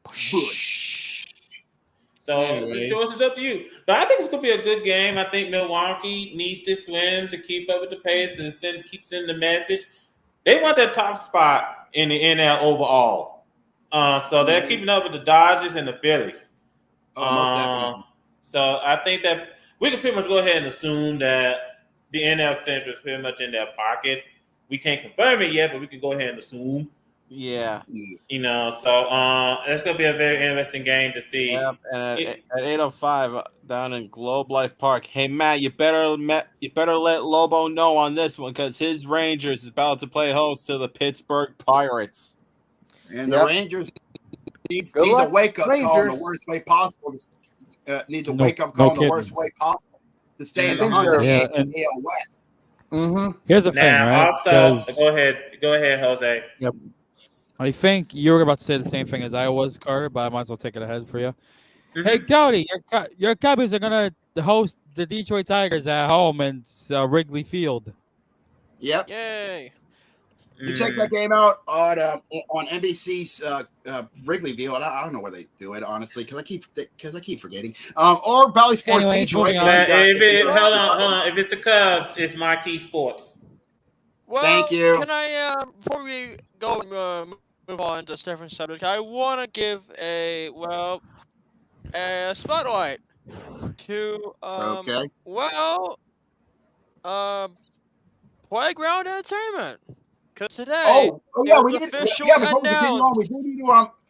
Busch. So the choice is up to you. But I think it's going to be a good game. I think Milwaukee needs this win to keep up with the pace and keep sending the message. They want that top spot in the NL overall. So they're keeping up with the Dodgers and the Phillies. Most definitely. So I think that we can pretty much go ahead and assume that the NL Central is pretty much in their pocket. We can't confirm it yet, but we can go ahead and assume. Yeah. So it's going to be a very interesting game to see. Yep. And at 8:05 down in Globe Life Park. Hey Matt, you better let Lobo know on this one because his Rangers is about to play host to the Pittsburgh Pirates. And the Rangers needs a wake-up call in the worst way possible. Needs a wake-up call in the worst way possible to stay in the hunt in the AL West. Here's the thing, right? Also, go ahead, Jose. Yep. I think you were about to say the same thing as I was, Carter, but I might as well take it ahead for you. Hey, Cody, your Cubbies are going to host the Detroit Tigers at home in Wrigley Field. Yep. Yay. You check that game out on NBC's Wrigley Field. I don't know where they do it, honestly, because I keep forgetting. Or Valley Sports Detroit. Hold on. If it's the Cubs, it's Marquee Sports. Well, thank you. Can I, before we go move on to a different subject, I want to give a spotlight to Playground Entertainment. Because today,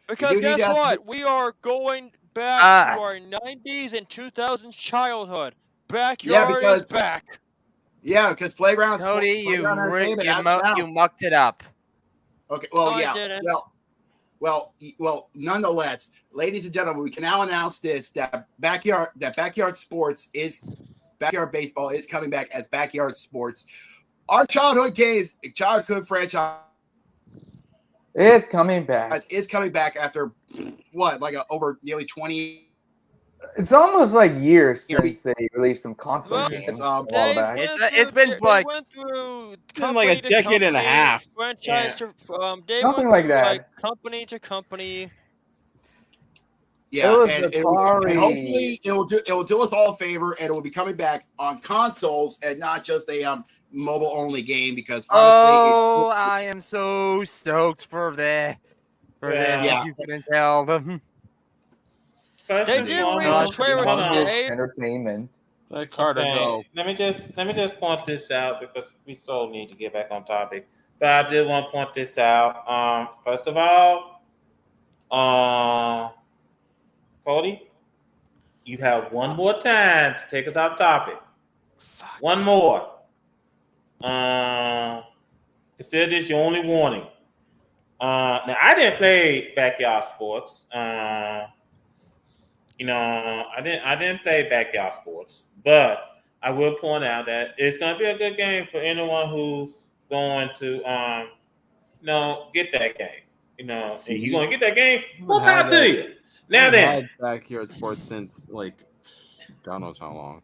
because guess what? We are going back to our 90s and 2000s childhood. Backyard is back. Yeah, because Playground Cody, Entertainment you mucked it up. Okay, well, No, yeah. I didn't. Well, nonetheless, ladies and gentlemen, we can now announce this that backyard baseball is coming back as backyard sports. Our childhood games, childhood franchise is coming back. Is coming back after over nearly 20. It's almost like years since they released some console games. It's been like a decade and a half. Franchise to something like that. Like company to company. Yeah, and hopefully it will do us all a favor, and it will be coming back on consoles and not just a mobile only game. Because honestly, I am so stoked for this. Yeah. You couldn't tell them. They did release the trailer today. Entertainment. Let Carter go. Let me just point this out because we so need to get back on topic. But I did want to point this out. First of all, Cody, you have one more time to take us off topic. One more. Consider this your only warning. Now I didn't play backyard sports. I didn't play backyard sports, but I will point out that it's going to be a good game for anyone who's going to, get that game. And you're going to get that game. More power to you. Now then, backyard sports since like God knows how long.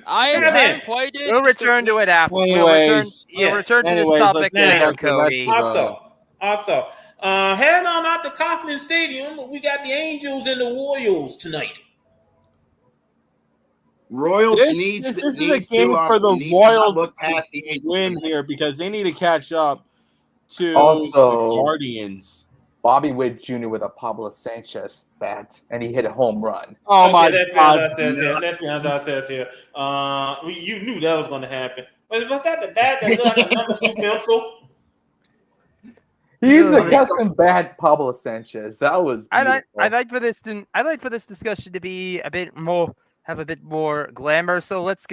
I haven't played it. We'll return to it after. Anyways, we'll return to this anyways, topic let's get later, back to the rest Cody. of the- Also, heading on out to Kauffman Stadium, we got the Angels and the Royals tonight. Royals This needs is needs a game to, for the needs to not Royals look to past the Angels. win here because they need to catch up to Also- the Guardians. Bobby Witt Jr. with a Pablo Sanchez bat, and he hit a home run. Oh my let's God! Let's be honest ourselves here. You knew that was going to happen. But was that the bat that looked like a number 2 pencil? He's a custom bat, Pablo Sanchez. That was. I'd beautiful. like for this discussion to be a bit more glamour. So let's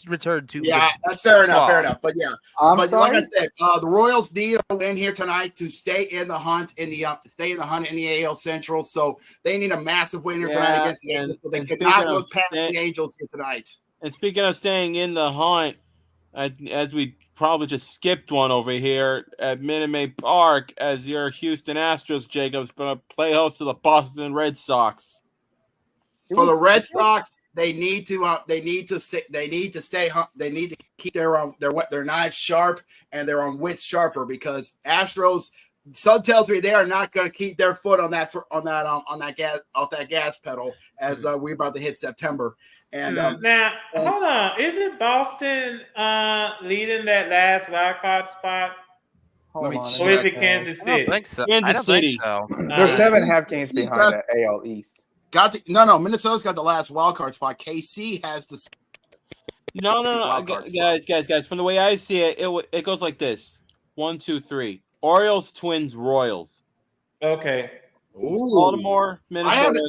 return to That's fair enough. Fair Wow. enough. But yeah, I'm but sorry? like I said, the Royals need a win here tonight to stay in the hunt in the AL Central. So they need a massive win here tonight Yeah, against the Angels. So they and could speaking not of look past stay- the Angels here tonight. And speaking of staying in the hunt, as we probably just skipped one over here at Minute Maid Park, as your Houston Astros, Jacob's going to play host to the Boston Red Sox. For the Red Sox, they need to keep their knives sharp and their wits sharper because Astros. Some tells me they are not going to keep their foot on that gas pedal as we're about to hit September. And now, hold on, is it Boston leading that last wild card spot? Let me Or is it Kansas I City? don't think so. Kansas I don't City. think so. They're seven he's- half games he's behind got- the AL East. Minnesota's got the last wild card spot. KC has the No, wild card spot. guys. From the way I see it, it goes like this: 1, 2, 3. Orioles, Twins, Royals. Okay. Baltimore, Minnesota.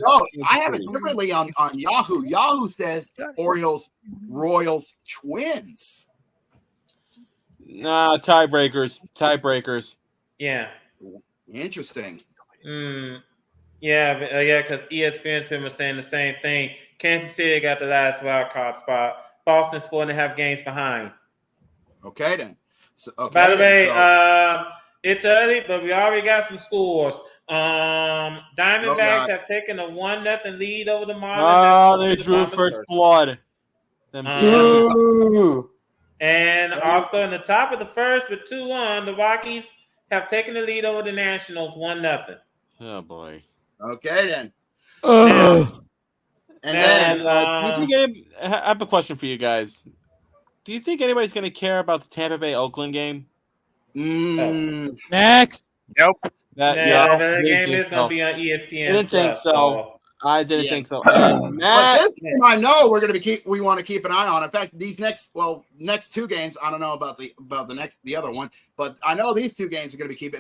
I have it differently on Yahoo. Yahoo says Orioles, Royals, Twins. Nah, tiebreakers. Yeah. Interesting. Yeah, because ESPN's been saying the same thing. Kansas City got the last wild card spot. Boston's 4.5 games behind. Okay then. So, By the way, it's early, but we already got some scores. Diamondbacks have taken a 1-0 lead over the Marlins. Oh, they drew first blood. And also in the top of the first with 2-1, the Rockies have taken the lead over the Nationals 1-0. Oh boy. Okay then. Do you think I have a question for you guys. Do you think anybody's going to care about the Tampa Bay Oakland game? Next. Nope. The game is going to be on ESPN. I didn't think so. I didn't think so. But this game, I know we're going to we want to keep an eye on. In fact, these next two games, I don't know about the other one, but I know these two games are going to be keep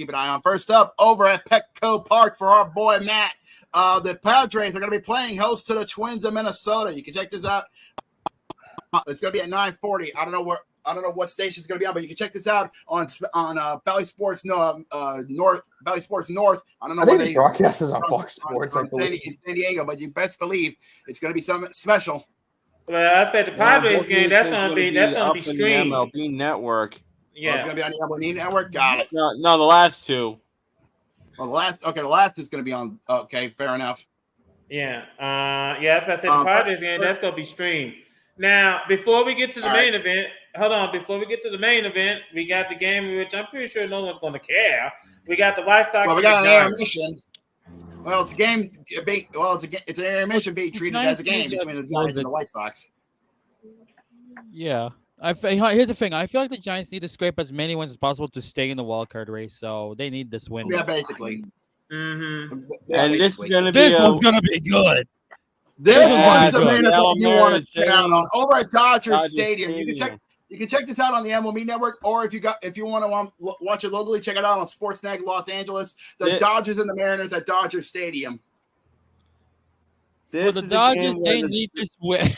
an eye on. First up, over at Petco Park for our boy Matt, the Padres are going to be playing host to the Twins of Minnesota. You can check this out. It's going to be at 9:40. I don't know what station it's going to be on, but you can check this out on Bally Sports North. Bally Sports North. I don't know where they broadcast is on Fox Sports. in San Diego, but you best believe it's going to be something special. Well, I bet the Padres game that's going to be streamed. The MLB Network. Yeah, it's going to be on the MLB Network. Got it. No, the last two. Well, the last is going to be on. Okay, fair enough. Yeah, that's what I said. The Padres game that's going to be streamed. Now, before we get to the main event, hold on. Before we get to the main event, we got the game which I'm pretty sure no one's going to care. We got the White Sox. Well, we got an intermission. Well, it's a game. It's an intermission being treated as a game between the Giants and the White Sox. Yeah. Here's the thing. I feel like the Giants need to scrape as many wins as possible to stay in the wild card race. So they need this win. Yeah, basically. Mm-hmm. Yeah, and this is going to be this one's going to be good. This one's the main event you want to stay out on. Over at Dodger Stadium. You can check this out on the MLB Network, or if you want to watch it locally, check it out on Sportsnet Los Angeles. The Dodgers and the Mariners at Dodger Stadium. For the Dodgers, they need this win.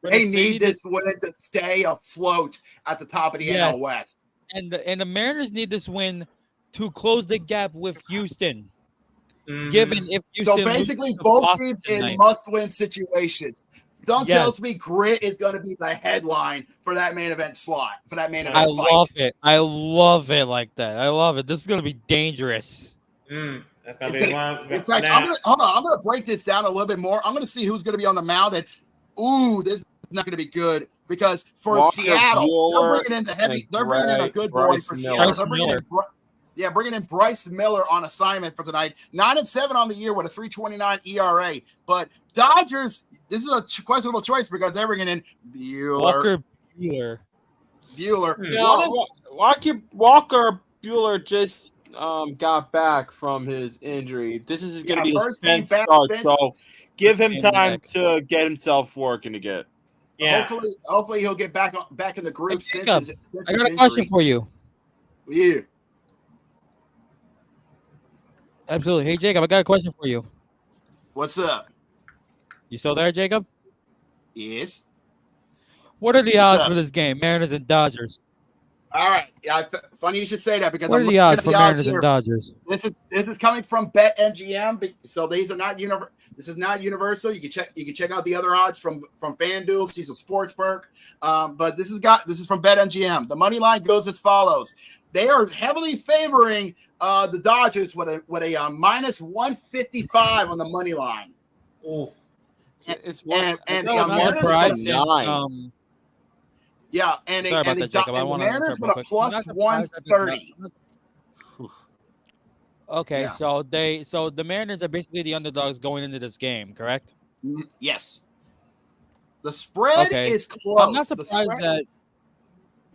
They need this win to stay afloat at the top of the NL West. And the Mariners need this win to close the gap with Houston. Mm-hmm. Given if Houston so basically both teams in must-win situations. Don't tell me Grit is going to be the headline for that main event slot. For that main event I love it. I love it like that. I love it. This is going to be dangerous. That's gonna be one. In fact, I'm gonna break this down a little bit more. I'm gonna see who's gonna be on the mound. And this is not gonna be good because for Walker Seattle, Buehler they're bringing in they're bringing in a good boy Bryce for Miller. Seattle. They're bringing in Bryce Miller on assignment for tonight. 9-7 on the year with a 3.29 ERA. But Dodgers, this is a questionable choice because they're bringing in Buehler. Walker Buehler. Walker Buehler just got back from his injury. This is going to be his 10th start, so give him time to get himself working again. Yeah. Hopefully he'll get back in the groove. Hey, Jacob, I got a question for you. Yeah. Absolutely. Hey, Jacob, I got a question for you. What's up? You still there, Jacob? Yes. What are the odds for this game, Mariners and Dodgers? All right. Yeah, funny you should say that because What are the odds for Mariners and Dodgers? This is coming from BetMGM, so these are not This is not universal. You can check out the other odds from FanDuel, Cecil Sportsbook, but this is from BetMGM. The money line goes as follows. They are heavily favoring the Dodgers with a minus 155 on the money line. Ooh. It's yeah, and the Mariners with a plus 130. Okay, Yeah. so the Mariners are basically the underdogs going into this game, correct? Yes. The spread is close. I'm not surprised that.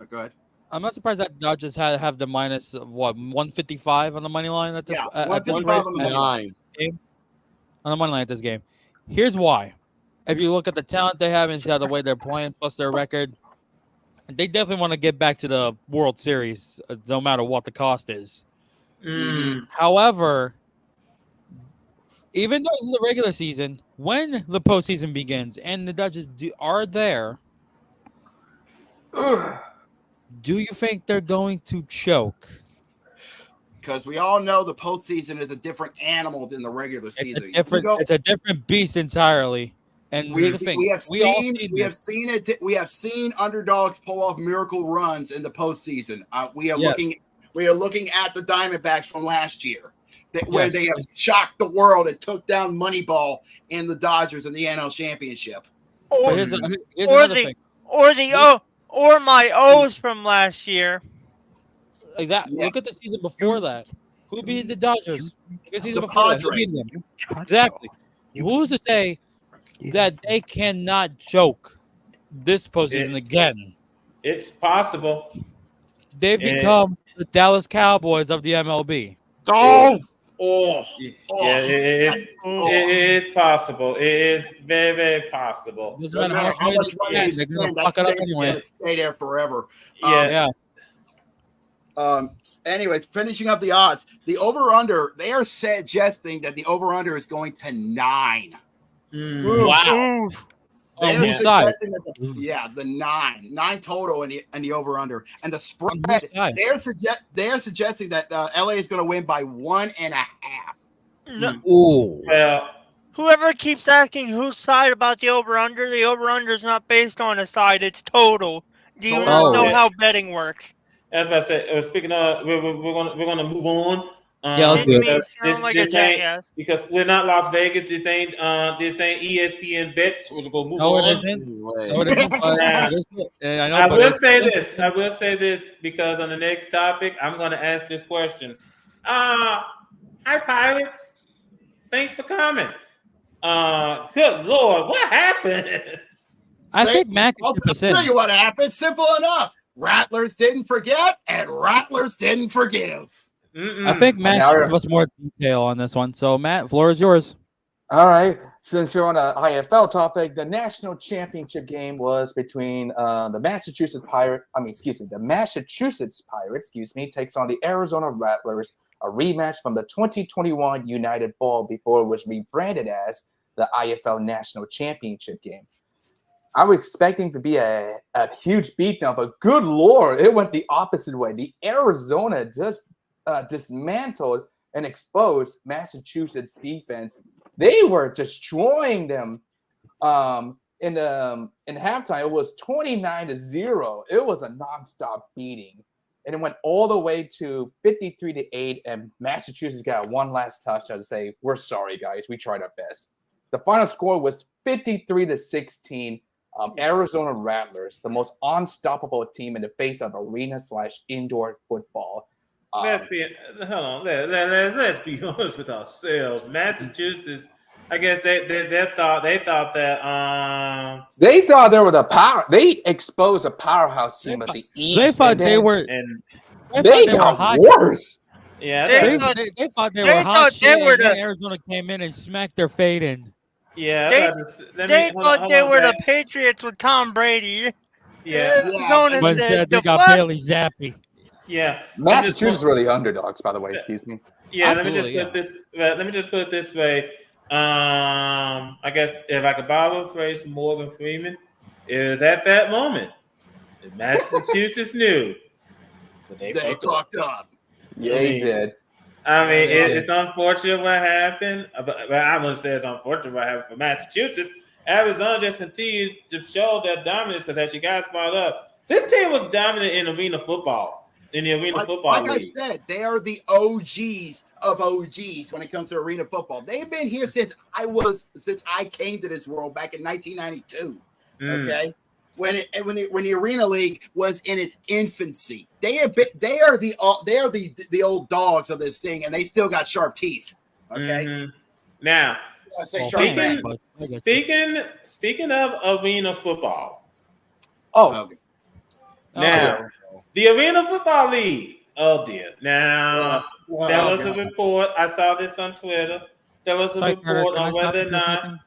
Go ahead. I'm not surprised that Dodgers have the minus 155 on the money line at this at this rate, on the money line at this game. Here's why. If you look at the talent they have and see how the way they're playing plus their record, they definitely want to get back to the World Series, no matter what the cost is. However, even though this is a regular season, when the postseason begins and the Dodgers are there, do you think they're going to choke? Because we all know the postseason is a different animal than the regular season. It's a different beast entirely. And we have seen underdogs pull off miracle runs in the postseason. We are looking at the Diamondbacks from last year, where they have shocked the world and took down Moneyball and the Dodgers in the NL Championship. Or my O's from last year. Exactly. Look at the season before that. Who beat the Dodgers? The Padres. Exactly. Who's to say that they cannot choke this postseason again? It's possible. They've become the Dallas Cowboys of the MLB. Yeah, it is possible. It is very, very possible. Doesn't matter how much money they spend, that state's going to stay there forever. Anyways, finishing up the odds, the over-under, they are suggesting that the over-under is going to 9. Wow. They are suggesting that the 9 total in the over-under. And the spread, they are suggesting that LA is going to win by 1.5. No. Well, whoever keeps asking whose side about the over-under is not based on a side, it's total. Do you not know how betting works? As I said, speaking of, we're gonna move on. Let's do it. Because we're not Las Vegas. This ain't ESPN bets. We're gonna move on. I will say this because on the next topic, I'm gonna ask this question. Hi Pirates. Thanks for coming. Good Lord, what happened? I think Mac. I'll tell you what happened. Simple enough. Rattlers didn't forget, and Rattlers didn't forgive. I think Matt can give us more detail on this one. So, Matt, floor is yours. All right. Since you're on an IFL topic, the national championship game was between the Massachusetts Pirates takes on the Arizona Rattlers, a rematch from the 2021 United Ball before it was rebranded as the IFL National Championship game. I was expecting to be a huge beatdown, but good Lord, it went the opposite way. The Arizona just dismantled and exposed Massachusetts defense. They were destroying them. In halftime, it was 29-0. It was a nonstop beating. and it went all the way to 53-8, and Massachusetts got one last touchdown to say, "We're sorry, guys. We tried our best." The final score was 53-16. Arizona Rattlers, the most unstoppable team in the face of arena/indoor football. Let's be hold on. Let's be honest with ourselves. Massachusetts, I guess they thought that they thought they were the power. They exposed a powerhouse team at the East. They thought they were. and They got worse. yeah, They They thought they they were hot thought they shit, were and then the- Arizona came in and smacked their fade in. yeah. They thought they were the Patriots with Tom Brady. Yeah. Arizona's But the they got what? Bailey Zappi. Yeah. Massachusetts were the underdogs, by the way. Excuse me. Yeah, Absolutely, let me just put it this way. I guess if I could borrow a phrase from Morgan Freeman, it was at that moment that Massachusetts knew that they fucked up. Yeah, he did. I mean, it's unfortunate what happened, but I wouldn't say it's unfortunate what happened for Massachusetts. Arizona just continued to show their dominance because, as you guys brought up, this team was dominant in arena football. In the arena football like I league. said, they are the OGs of OGs when it comes to arena football. They've been here since I came to this world back in 1992. Okay, when the arena league was in its infancy, they are the old dogs of this thing, and they still got sharp teeth. Okay, Now speaking of arena football. Now, the Arena Football League. Oh dear. Now, there was a report. I saw this on Twitter. There was a report on whether or not.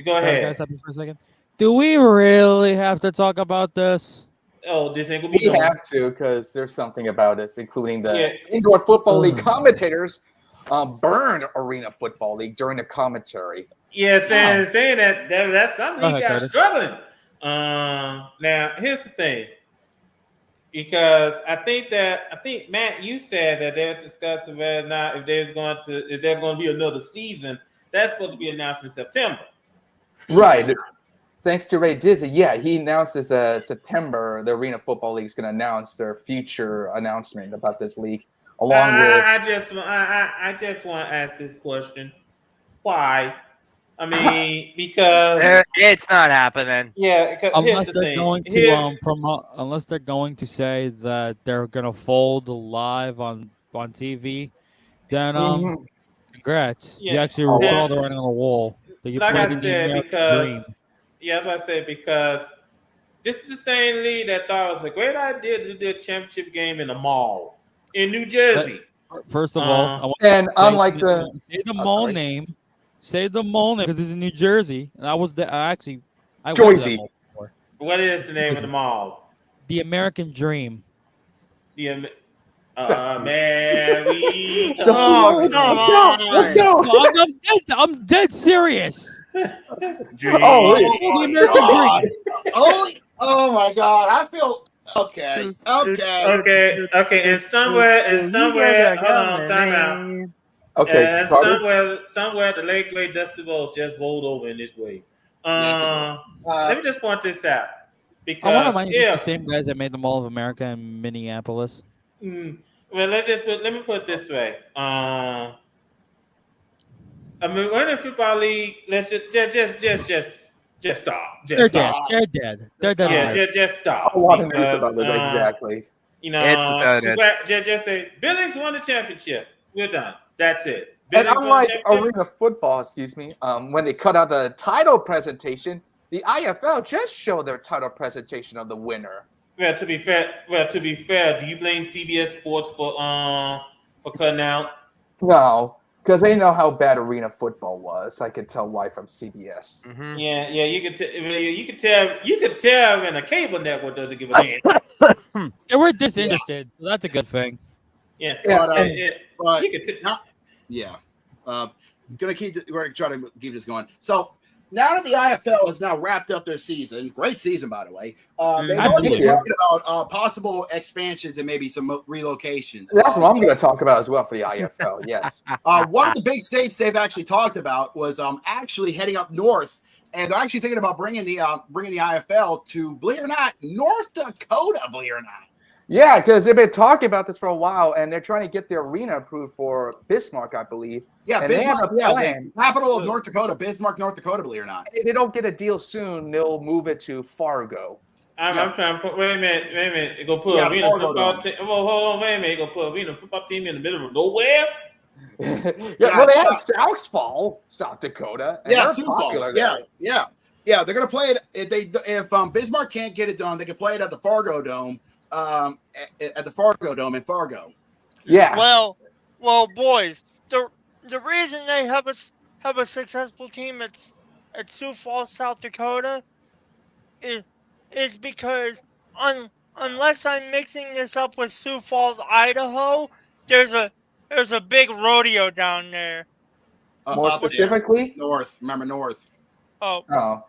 Go ahead. Can I stop you for a second? Do we really have to talk about this? Oh, this ain't gonna be. We have to because there's something about this, including the Yeah. Indoor Football League commentators burned Arena Football League during the commentary. Yeah, saying that's something Go he's ahead, struggling. Now here's the thing. Because I think Matt, you said that they were discussing whether or not if there's going to be another season. That's supposed to be announced in September. Right. Thanks to Ray Dizzy. Yeah, he announced this September. The Arena Football League is going to announce their future announcement about this league. Along with, I just want to ask this question: why? I mean, because it's not happening. Yeah, unless they're going to promote, unless they're going to say that they're gonna fold live on TV, then congrats. You actually saw the writing on the wall. That you like played I in the said, American because dream. that's what I said, because this is the same league that thought it was a great idea to do a championship game in a mall in New Jersey. First of all, I want and to say, unlike say the mall name. Say the mall name because it's in New Jersey, and I was there. I went to that Jersey. mall before. What is the name of the mall? The American Dream. The Oh, come on. No, I'm dead serious. Oh my God! I feel okay. And somewhere. Hold on, time out. Okay, somewhere the late great Dusty Rhodes just rolled over in this way. Let me just point this out because I want to remind you, the same guys that made the Mall of America in Minneapolis. Well, let me put it this way. I mean, when the football league, let's just stop. They're dead. They're dead. Yeah, just stop. A lot of news about this, exactly. You know, just say Billings won the championship. We're done. That's it. And unlike Arena Football, when they cut out the title presentation, the IFL just showed their title presentation of the winner. Well, to be fair, do you blame CBS Sports for cutting out? No, because they know how bad Arena Football was. I could tell why from CBS. Mm-hmm. Yeah, you could tell when a cable network doesn't give a damn. They were disinterested, so that's a good thing. Yeah, but you could we're gonna try to keep this going. So now that the IFL has now wrapped up their season, great season by the way. They've already been talking about possible expansions and maybe some relocations. That's what I'm going to talk about as well for the IFL. Yes. One of the big states they've actually talked about was actually heading up north, and they're actually thinking about bringing the IFL to, believe it or not, North Dakota. Believe it or not. Yeah, because they've been talking about this for a while, and they're trying to get the arena approved for Bismarck, I believe. Yeah, and Bismarck. they have a Yeah, plan. the capital of North Dakota, Bismarck, North Dakota. Believe it or not. If they don't get a deal soon, they'll move it to Fargo. I'm trying to put. Wait a minute. You gonna put Yeah, arena Fargo football Dome. team? Well, hold on. Wait a minute. You gonna put arena football team in the middle of nowhere? Well, they have South Falls, South Dakota. And Yeah, they're Sioux popular Falls. there. Yeah. They're gonna play it if Bismarck can't get it done, they can play it at the Fargo Dome. At the Fargo Dome in Fargo. Yeah. Well, boys, the reason they have a successful team at Sioux Falls, South Dakota, is because unless I'm mixing this up with Sioux Falls, Idaho, there's a big rodeo down there. More specifically, North. Remember North. Oh.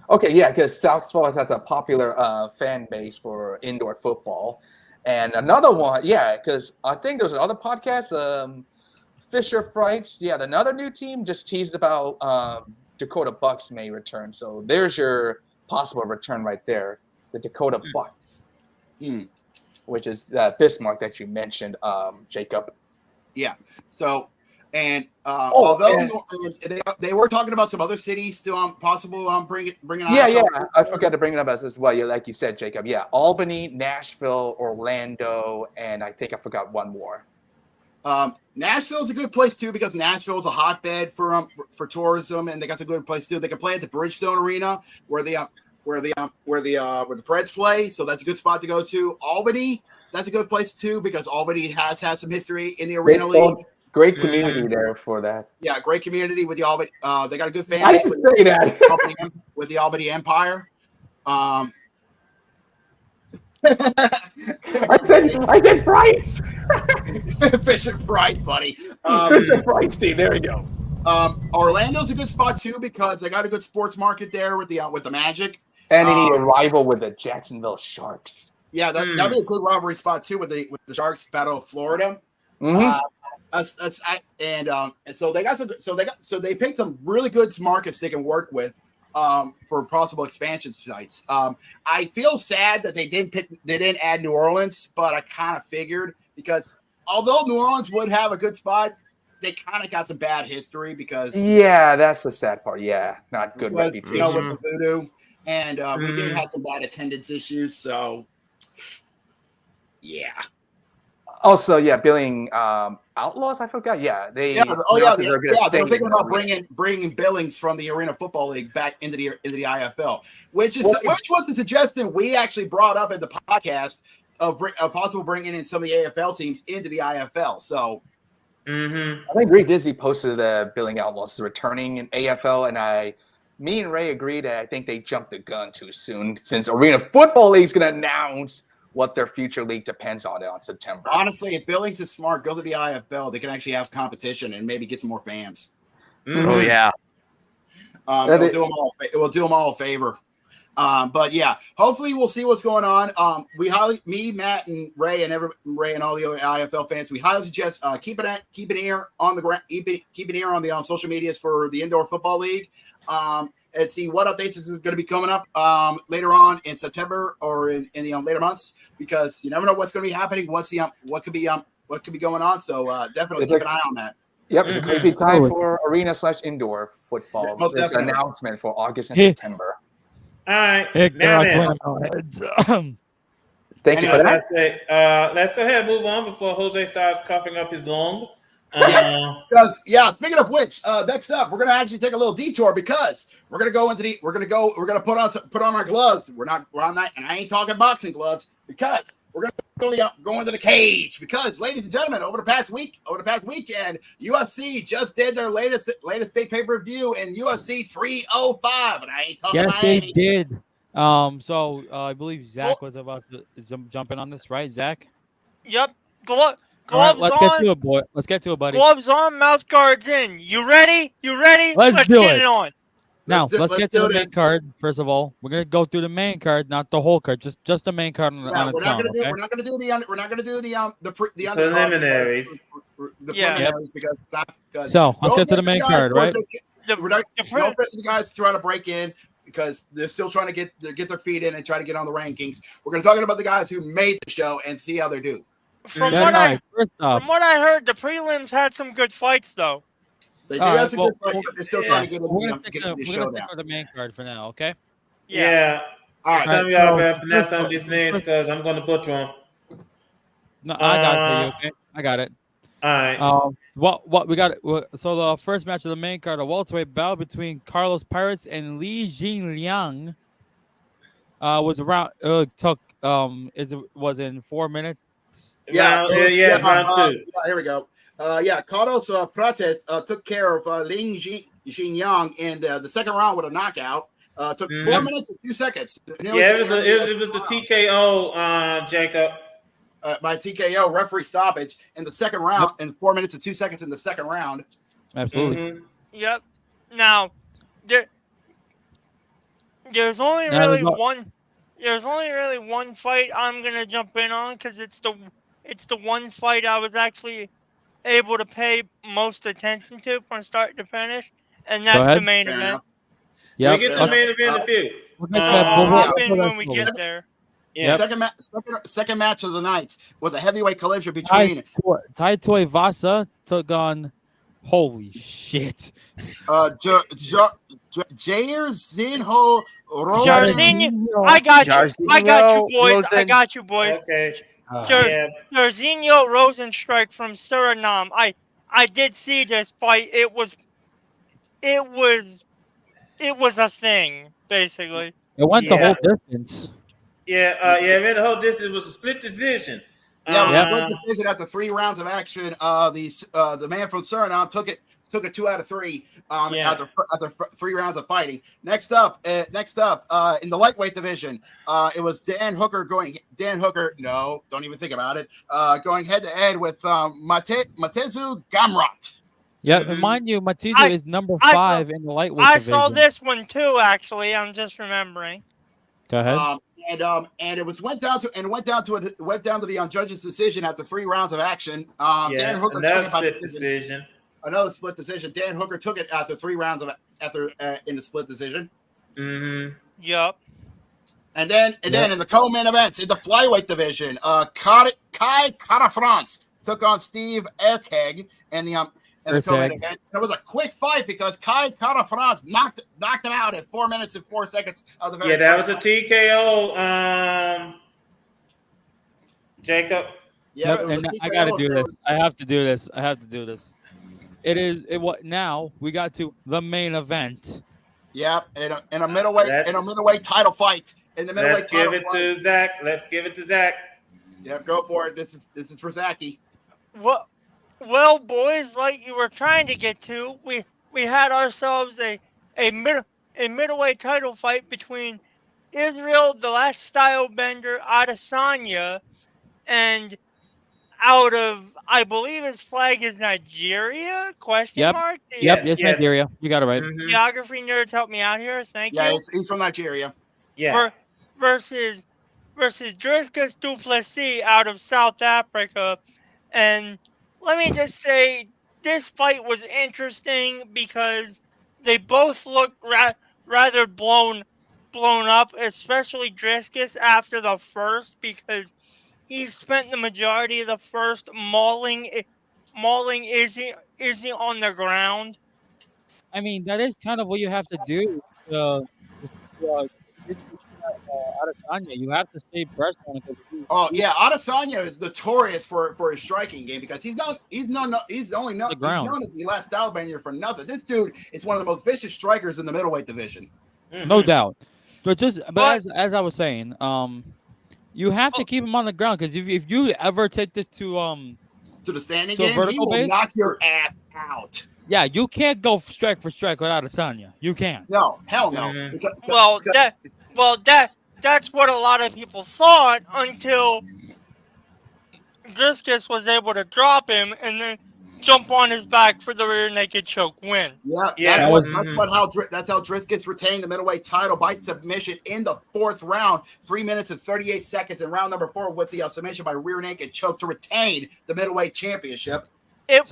Okay, yeah, because South Falls has a popular fan base for indoor football. And another one, yeah, because I think there's another podcast, Fisher Frights. Yeah, another new team just teased about Dakota Bucks may return. So there's your possible return right there, the Dakota Bucks, which is Bismarck that you mentioned, Jacob. Yeah. So, and although they were talking about some other cities to possible bringing on. Yeah, I forgot to bring it up as well. Yeah, like you said, Jacob. Yeah, Albany, Nashville, Orlando, and I think I forgot one more. Nashville's a good place too because Nashville's a hotbed for tourism, and they got a good place too. They can play at the Bridgestone Arena where the Preds play, so that's a good spot to go to. Albany, that's a good place too because Albany has had some history in the Arena League. Great community there for that. Yeah, great community with the Albany. They got a good fan I base didn't say that. with the Albany Empire. I said Price. Fisher Price, buddy. Fisher Price team. There you go. Orlando's a good spot too because they got a good sports market there with the Magic. And they need a rival with the Jacksonville Sharks. Yeah, that'd be a good rivalry spot too with the Sharks battle of Florida. Mm-hmm. So they picked some really good markets they can work with for possible expansion sites. I feel sad that they didn't add New Orleans, but I kind of figured because although New Orleans would have a good spot, they kind of got some bad history because that's the sad part. Yeah, not good reputation. With the voodoo, and we did have some bad attendance issues. So yeah. Also, Billing Outlaws. I forgot. Yeah, they. They were thinking about bringing Billings from the Arena Football League back into the IFL, which was the suggestion we actually brought up in the podcast of possible bringing in some of the AFL teams into the IFL. So, I think Greg Disney posted the Billing Outlaws returning in AFL, and me and Ray agreed that I think they jumped the gun too soon since Arena Football League is going to announce what their future league depends on September. Honestly, if Billings is smart, go to the IFL. They can actually have competition and maybe get some more fans. Oh yeah. It will do them all a favor. But yeah, hopefully we'll see what's going on. Me, Matt, and Ray, and all the other IFL fans, we highly suggest keep an ear on the social medias for the Indoor Football League. And see what updates is going to be coming up later on in September or in the later months, because you never know what's going to be happening. What could be going on. So definitely keep an eye on that. Yep, it's a crazy time for arena/indoor football. Yeah, most There's an definitely. announcement for August and September. All right. Thank Now you then, Thank you for that. let's go ahead and move on before Jose starts coughing up his lung. Because speaking of which, next up we're gonna actually take a little detour because we're gonna put on our gloves. We're on that, and I ain't talking boxing gloves because we're gonna go into the cage because, ladies and gentlemen, over the past weekend, UFC just did their latest big pay-per-view in UFC 305, and I ain't talking Yes, Miami. they did. So I believe Zach was about to jump in on this, right, Zach? Yep. All right, let's get to it, boy. Let's get to it, buddy. Gloves on, mouth guards in. You ready? Let's do get it. it on. Now, let's get to do the main this. card. First of all, we're gonna go through the main card, not the whole card, just the main card on its own. We're not gonna do the preliminaries. The Yeah. preliminaries because it's not. So let's get to the main card, right? No offense to the guys trying to break in. because they're still trying to get their feet in and try to get on the rankings. We're going to talk about the guys who made the show and see how they do. From what I heard, the prelims had some good fights though. They did have some good fights, but they're still trying to get We're into gonna the stick showdown. with the main card for now, okay? Yeah. All right. Some of y'all better pronounce some of these names because I'm going to butcher them. No, I got it for you. Okay, I got it. All right. What we got? So the first match of the main card, a welterweight battle between Carlos Pirates and Li Jingliang, was around. Was in 4 minutes. Yeah, round 2. Here we go. Carlos Prates took care of Ling Xingyang in the second round with a knockout. Took 4 minutes and 2 seconds. It was a TKO, Jacob. By TKO referee stoppage in the second round, in 4 minutes and 2 seconds in the second round. Absolutely. Yep. Now, there's only really one. There's only really one fight I'm gonna jump in on because it's the one fight I was actually able to pay most attention to from start to finish, and that's the main event. Yeah, we get to the main event in a few. I'll hop in when we get there. Yeah. Second match of the night was a heavyweight collision between Tai Tuivasa took on. Holy shit! Jair Zinho Jarzinho, I got you, boys. I got you, boys. Okay. Jarzinho Rosenstrike from Suriname. I did see this fight. It was a thing, basically. It went the whole distance. Man, the whole distance was a split decision. Yeah, it was a split decision after 3 rounds of action. The man from Suriname took it 2 out of 3 after 3 rounds of fighting. Next up, in the lightweight division, it was Dan Hooker. No, don't even think about it. Going head to head with Matezu Gamrot. Yeah, and mind you, Matezu is number 5 in the lightweight division. I saw this one too. Actually, I'm just remembering. Go ahead. And it went down to the judge's decision after 3 rounds of action. Dan Hooker took it by decision. Another split decision. Dan Hooker took it after 3 rounds in the split decision. Mm-hmm. Yep. And then in the co-main events in the flyweight division, Kai Kara-France took on Steve Erkeg in the co-main event. It was a quick fight because Kai Kara-France knocked him out at 4 minutes and 4 seconds of the very that was a TKO, Jacob. Yeah, and I gotta do this. I have to do this. Now we got to the main event. Yep, in a middleweight title fight. Let's give it to Zach. Yep, go for it. This is for Zachy. Well, boys, like you were trying to get to, we had ourselves a middleweight title fight between Israel, the last style bender, Adesanya, and out of, I believe his flag is Nigeria? Question mark? Yep, it's Nigeria. You got it right. Mm-hmm. Geography nerds, help me out here. Thank you. Yeah, he's from Nigeria. Yeah. Versus Dricus du Plessis out of South Africa. And let me just say, this fight was interesting because they both looked rather blown up, especially Dricus after the first, because he spent the majority of the first mauling Izzy on the ground. I mean, that is kind of what you have to do. Adesanya, you have to stay pressed on it. Adesanya is notorious for his striking game because he's known as the last style bender for nothing. This dude is one of the most vicious strikers in the middleweight division. Mm-hmm. No doubt. But as I was saying, you have to keep him on the ground because if you ever take this to the standing game, he will knock your ass out. Yeah, you can't go strike for strike without Adesanya. You can't. No, hell no. Mm-hmm. That's what a lot of people thought until Dricus was able to drop him and then jump on his back for the rear naked choke win. That's how Dricus retained the middleweight title by submission in the 4th round, 3 minutes and 38 seconds in round number 4 with the submission by rear naked choke to retain the middleweight championship.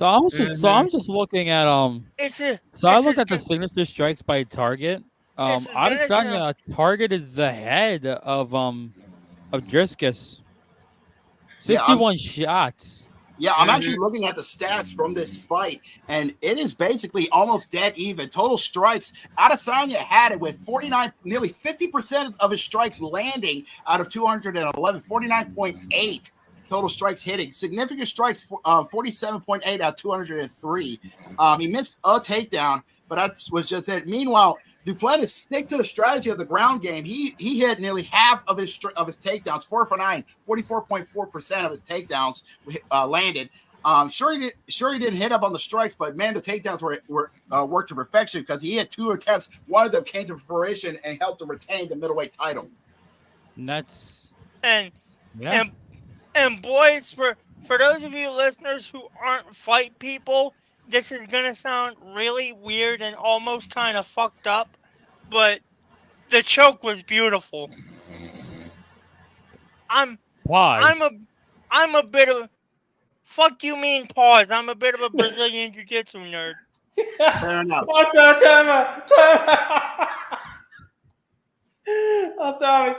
I'm just looking at I looked at the signature strikes by target. This is gonna Adesanya targeted the head of Driscus. 61 shots. Yeah, I'm actually looking at the stats from this fight, and it is basically almost dead even. Total strikes, Adesanya had it with 49, nearly 50% of his strikes landing out of 211, 49.8 total strikes hitting. Significant strikes, 47.8 out of 203. He missed a takedown, but that was just it. Meanwhile, Duplantis stick to the strategy of the ground game. He hit nearly half of his takedowns, 4 for 9, 44.4% of his takedowns landed. Sure he didn't hit up on the strikes, but man, the takedowns were worked to perfection because he had 2 attempts. One of them came to fruition and helped to retain the middleweight title. Nuts. And boys, for those of you listeners who aren't fight people, this is gonna sound really weird and almost kind of fucked up, but the choke was beautiful. I'm a bit of fuck you mean pause. I'm a bit of a Brazilian jiu-jitsu nerd. Fair enough. Time out. I'm sorry.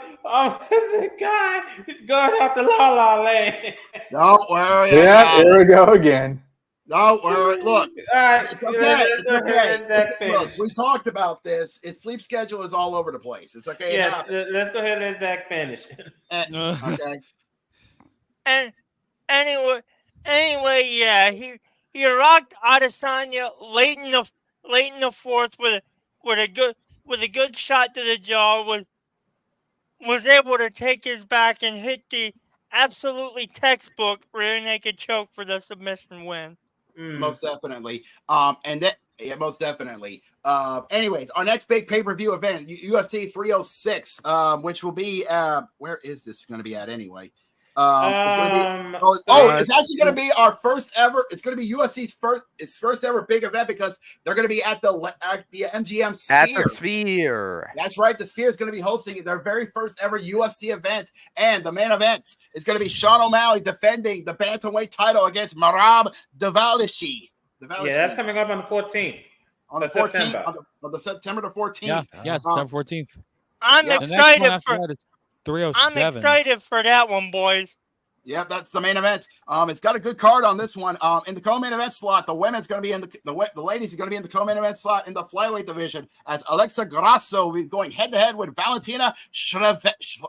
This guy is going out to La La Land. Don't worry. Yeah, here we go again. Don't worry. Look, it's okay. It's okay. Look, we finish. talked about this. His sleep schedule is all over the place. It's okay. Yes, let's go ahead and let Zach finish. Okay. And anyway, yeah, he rocked Adesanya late in the fourth with a good shot to the jaw. Was able to take his back and hit the absolutely textbook rear naked choke for the submission win. Most definitely. Most definitely. Anyways, our next big pay-per-view event, UFC 306, which will be where is this going to be at anyway? It's going to be it's actually going to be our first ever. It's going to be UFC's first ever big event because they're going to be at the MGM Sphere. At the Sphere. That's right. The Sphere is going to be hosting their very first ever UFC event, and the main event is going to be Sean O'Malley defending the bantamweight title against Merab Dvalishvili. Yeah, that's coming up on the 14th. On the 14th, on the September the 14th. Yeah, September 14th. I'm excited for. 307. I'm excited for that one, boys. Yep, that's the main event. It's got a good card on this one. In the co-main event slot, the women's going to be in the ladies are going to be in the co-main event slot in the flyweight division as Alexa Grasso will be going head-to-head with Valentina Shevchenko.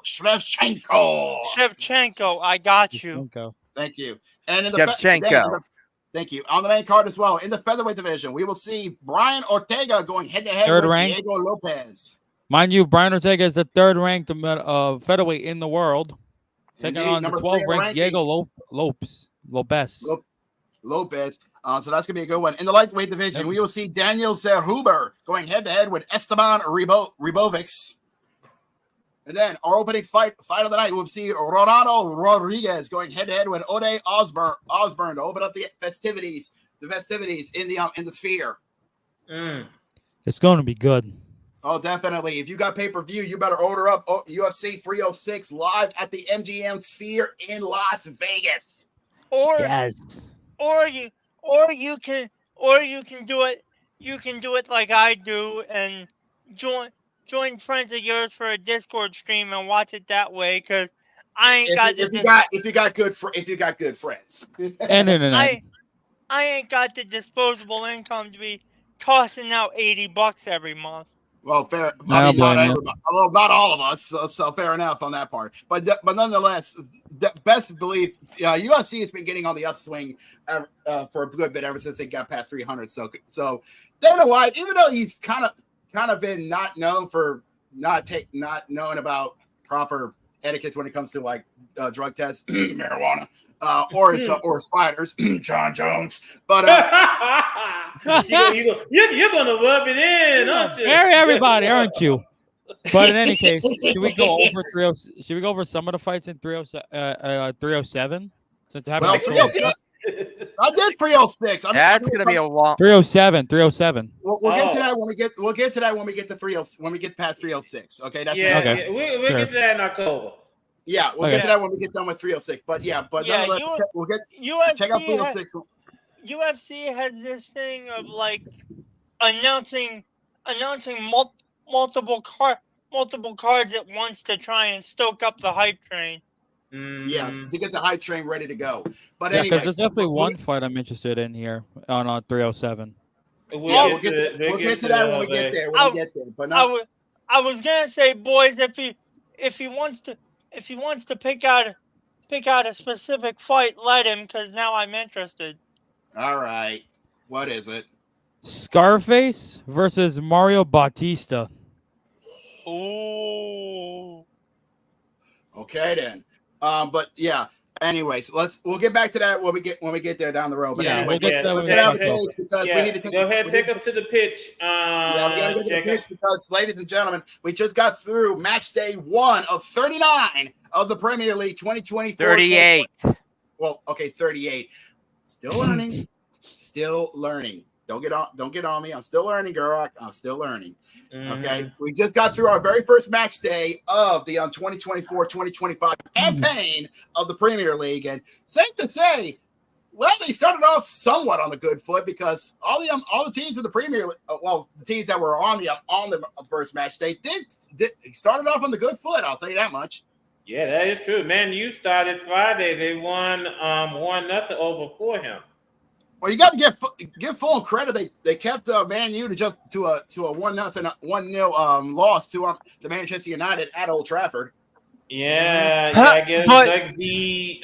I got you. Thank you. And in Shevchenko. Thank you. On the main card as well, in the featherweight division, we will see Brian Ortega going head-to-head with Diego Lopez. Mind you, Brian Ortega is the third ranked featherweight in the world. Taking on the 12th ranked Diego Lopez. So that's going to be a good one. In the lightweight division, we will see Daniel Zerhuber going head-to-head with Esteban Ribovics. And then our opening fight of the night, we'll see Ronaldo Rodriguez going head-to-head with Ode Osborne to open up the festivities in the Sphere. It's going to be good. Oh, definitely. If you got pay-per-view, you better order up UFC 306 live at the MGM Sphere in Las Vegas. Or you can do it. You can do it like I do and join friends of yours for a Discord stream and watch it that way. Because I ain't if you got good friends and internet. I ain't got the disposable income to be tossing out $80 every month. Well, fair. I mean, not all of us, so fair enough on that part. But nonetheless, best believe UFC has been getting on the upswing for a good bit ever since they got past 300. So Dana White, even though he's kind of been not known for not knowing about proper etiquette when it comes to like drug tests, marijuana, or his fighters, John Jones. But you're gonna rub it in, aren't you? Marry everybody, aren't you? But in any case, should we go over some of the fights in 307? Since I did 306. That's gonna be a long 307. We'll get to that when we get. We'll get to that when we get to 30. When we get past 306. Okay, that's okay. We'll get to that in October. Yeah, we'll get to that when we get done with 306. But we'll get check out 306. UFC has this thing of like announcing multiple cards at once to try and stoke up the hype train. Yes, to get the hype train ready to go. But Yeah, anyway, because there's definitely one fight I'm interested in here on 307. We'll get to that when we get there. But I was gonna say, boys, if he wants to pick out a specific fight, let him, because now I'm interested. All right, what is it? Scarface versus Mario Bautista. Ooh. Okay then. But yeah. Anyways, we'll get back to that when we get there down the road. But anyways, let's get out of the cage because we need to go ahead. Take us to the pitch. Yeah, we gotta get to the pitch because, ladies and gentlemen, we just got through match day 1 of 39 of the Premier League 2024. 38. Well, okay, 38. Still learning. Still learning. Don't get on me. I'm still learning, girl. I'm still learning. Okay. We just got through our very first match day of the 2024-2025 campaign of the Premier League. And safe to say, well, they started off somewhat on the good foot because all the teams in the Premier League, the teams that were on the first match day did started off on the good foot. I'll tell you that much. Yeah, that is true. Man, you started Friday. They won 1-0 over Fulham. Well, you got to give full credit. They kept Man U to a 1-0 loss to Manchester United at Old Trafford. Yeah, I guess Bugsy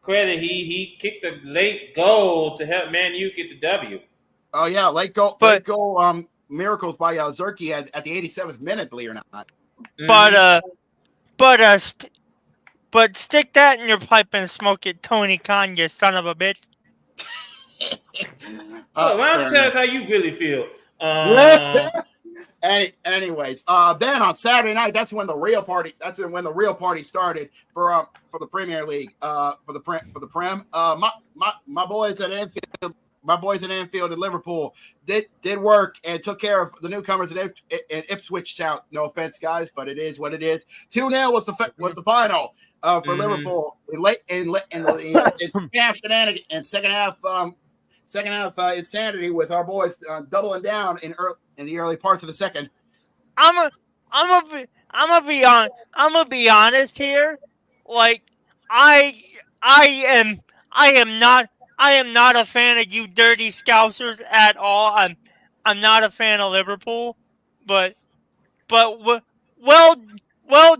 credit. He kicked a late goal to help Man U get the W. Oh yeah, late goal miracles by Zerke at the 87th minute, believe it or not. But stick that in your pipe and smoke it, Tony Khan, you son of a bitch. Why don't you tell us how you really feel? Anyways, then on Saturday night, that's when the real party started for the Premier League. For the Prem. My boys at Anfield and Liverpool did work and took care of the newcomers at Ipswich Town. No offense, guys, but it is what it is. 2-0 was the final for Liverpool in second half insanity with our boys doubling down in the early parts of the second. I'm gonna be honest here. Like I am not a fan of you dirty Scousers at all. I'm not a fan of Liverpool, but well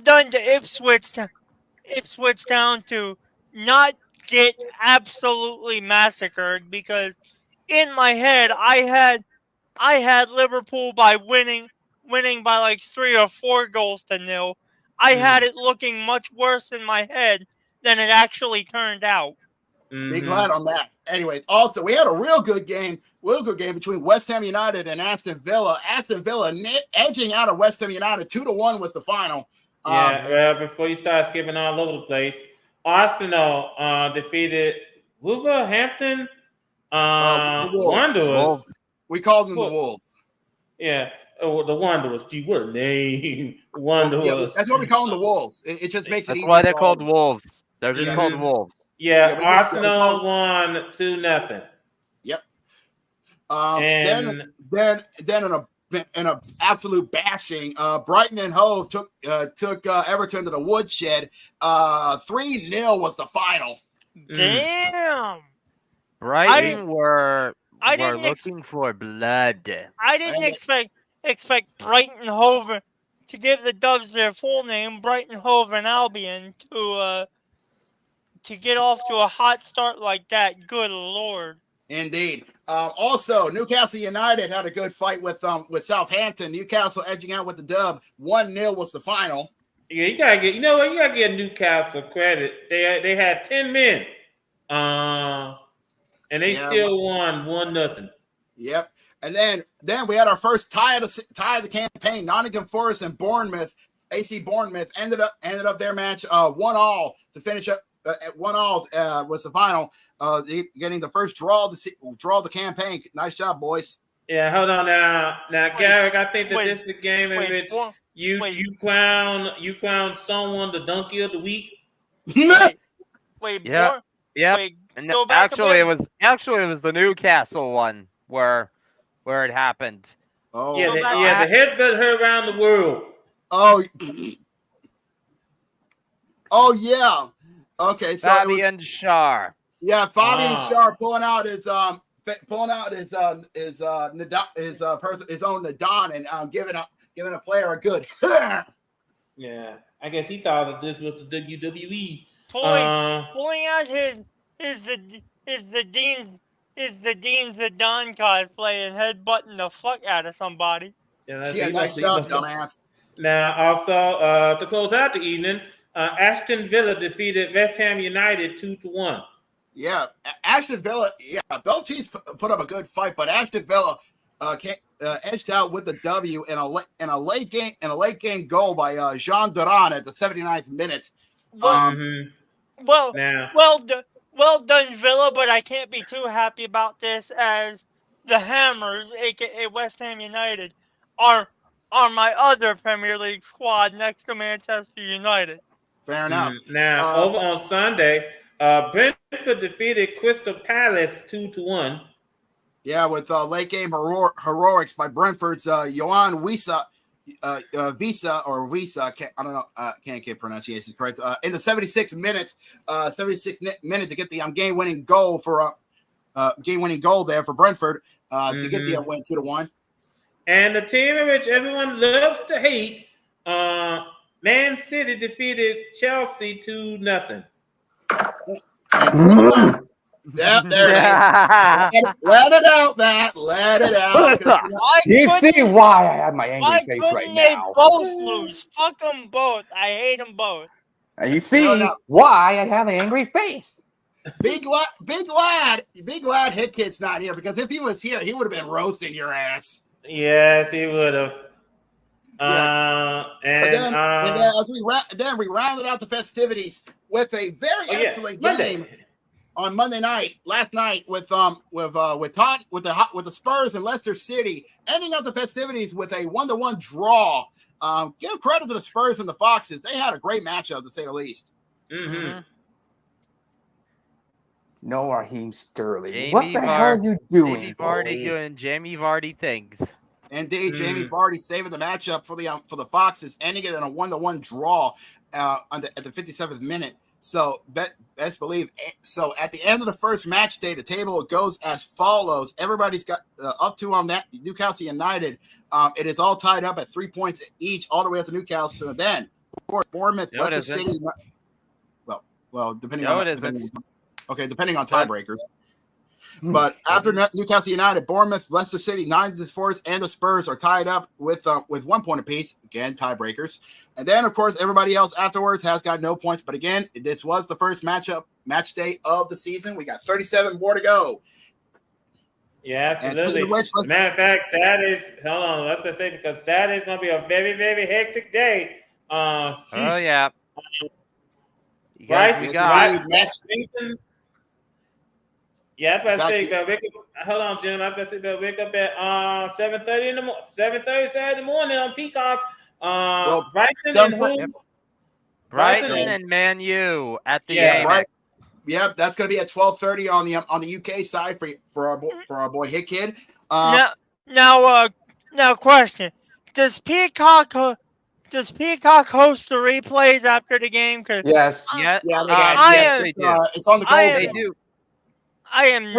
done to Ipswich Town to not get absolutely massacred, because in my head I had Liverpool by winning by like 3 or 4 goals to 0. I had it looking much worse in my head than it actually turned out. Be glad on that. Anyway, also we had a real good game between West Ham United and Aston Villa. Aston Villa edging out of West Ham United 2-1 was the final. Well, before you start skipping all over the place, Arsenal defeated Wolverhampton Wanderers. We called them the Wolves. Yeah, the Wanderers. Gee, what a name, Wanderers. Yeah, that's what we call them, the Wolves. It just makes it easy. That's why they're called Wolves. They're just called Wolves. Yeah, Arsenal won 2-0. Yep. Then in a absolute bashing, Brighton and Hove took Everton to the woodshed. 3-0 was the final. Damn. Brighton were looking for blood. I didn't expect Brighton and Hove to give the Doves their full name, Brighton Hove and Albion, to get off to a hot start like that. Good Lord. Indeed. Also, Newcastle United had a good fight with Southampton. Newcastle edging out with the dub. 1-0 was the final. Yeah, you gotta give Newcastle credit. They had 10 men, and they still won 1-0. Yep. And then we had our first tie of the campaign. Nottingham Forest and Bournemouth. AC Bournemouth ended up their match 1-1 to finish up. At 1-1 was the final. Getting the first draw the campaign. Nice job, boys. Yeah, hold on now. Now, Garrick, I think that this is the game in which you crown someone the donkey of the week. Yeah. And actually, it was the Newcastle one where it happened. Oh, Yeah, So the that's- headbutt her around the world. oh, oh yeah. Okay, so it was, Fabian Shar. yeah, Fabian Ah. Sharp pulling out his own Nadon and giving a player a good. Yeah, I guess he thought that this was the WWE. pulling out the Dean Zidane cosplay and headbutting the fuck out of somebody. Yeah, Yeah, nice job, dumbass. Now, also to close out the evening, Aston Villa defeated West Ham United 2-1. Yeah, Ashton Villa. Yeah, both teams put up a good fight, but Ashton Villa edged out with the W in a late game goal by Jean Duran at the 79th minute. Well, Now, well done, Villa, but I can't be too happy about this as the Hammers, aka West Ham United, are my other Premier League squad next to Manchester United. Fair enough. Now, over on Sunday, Brentford defeated Crystal Palace 2-1. Yeah, with late game heroics by Brentford's Yohan Wissa, I don't know, can't get pronunciations correct. In the 76th minute, to get the game-winning goal there for Brentford to get the win 2-1. And the team in which everyone loves to hate, Man City defeated Chelsea 2-0. Yeah, there it is. Let it out, Matt. Let it out. You see why I have my angry Why face right couldn't they now. both lose? Fuck them both. I hate them both. And you see why I have an angry face. Big lad, Hit Kid's not here because if he was here, he would have been roasting your ass. Yes, he would have. But then, as we rounded out the festivities with a very excellent game on Monday night, last night with the Spurs and Leicester City, ending up the festivities with a 1-1 draw. Give credit to the Spurs and the Foxes; they had a great matchup to say the least. Mm-hmm. No, Raheem Sterling. What the hell are you doing? Jamie Vardy doing Jamie Vardy things. Indeed, Jamie Vardy saving the matchup for the Foxes, ending it in a 1-1 draw at the 57th minute. So best believe. So at the end of the first match day, the table goes as follows. Everybody's got up to on that Newcastle United. It is all tied up at 3 points each, all the way up to Newcastle. And then, of course, Bournemouth, Leicester City. Well, depending on tiebreakers. But after Newcastle United, Bournemouth, Leicester City, Nottingham Forest, and the Spurs are tied up with 1 point apiece. Again, tiebreakers. And then, of course, everybody else afterwards has got no points. But again, this was the first match day of the season. We got 37 more to go. Yeah, absolutely. Matter of fact, Saturday's because Saturday's going to be a very, very hectic day. Yeah. You guys, we got Yeah, I was about to say, hold on, Jim. I was about to say, wake up at 7:30 in the morning, 7:30 Saturday morning on Peacock. Brighton and Man U at the right. Yep, that's going to be at 12:30 on the UK side for our boy Hit Kid. Now, question: Does Peacock host the replays after the game? Yes. It's on the goal. They do. I am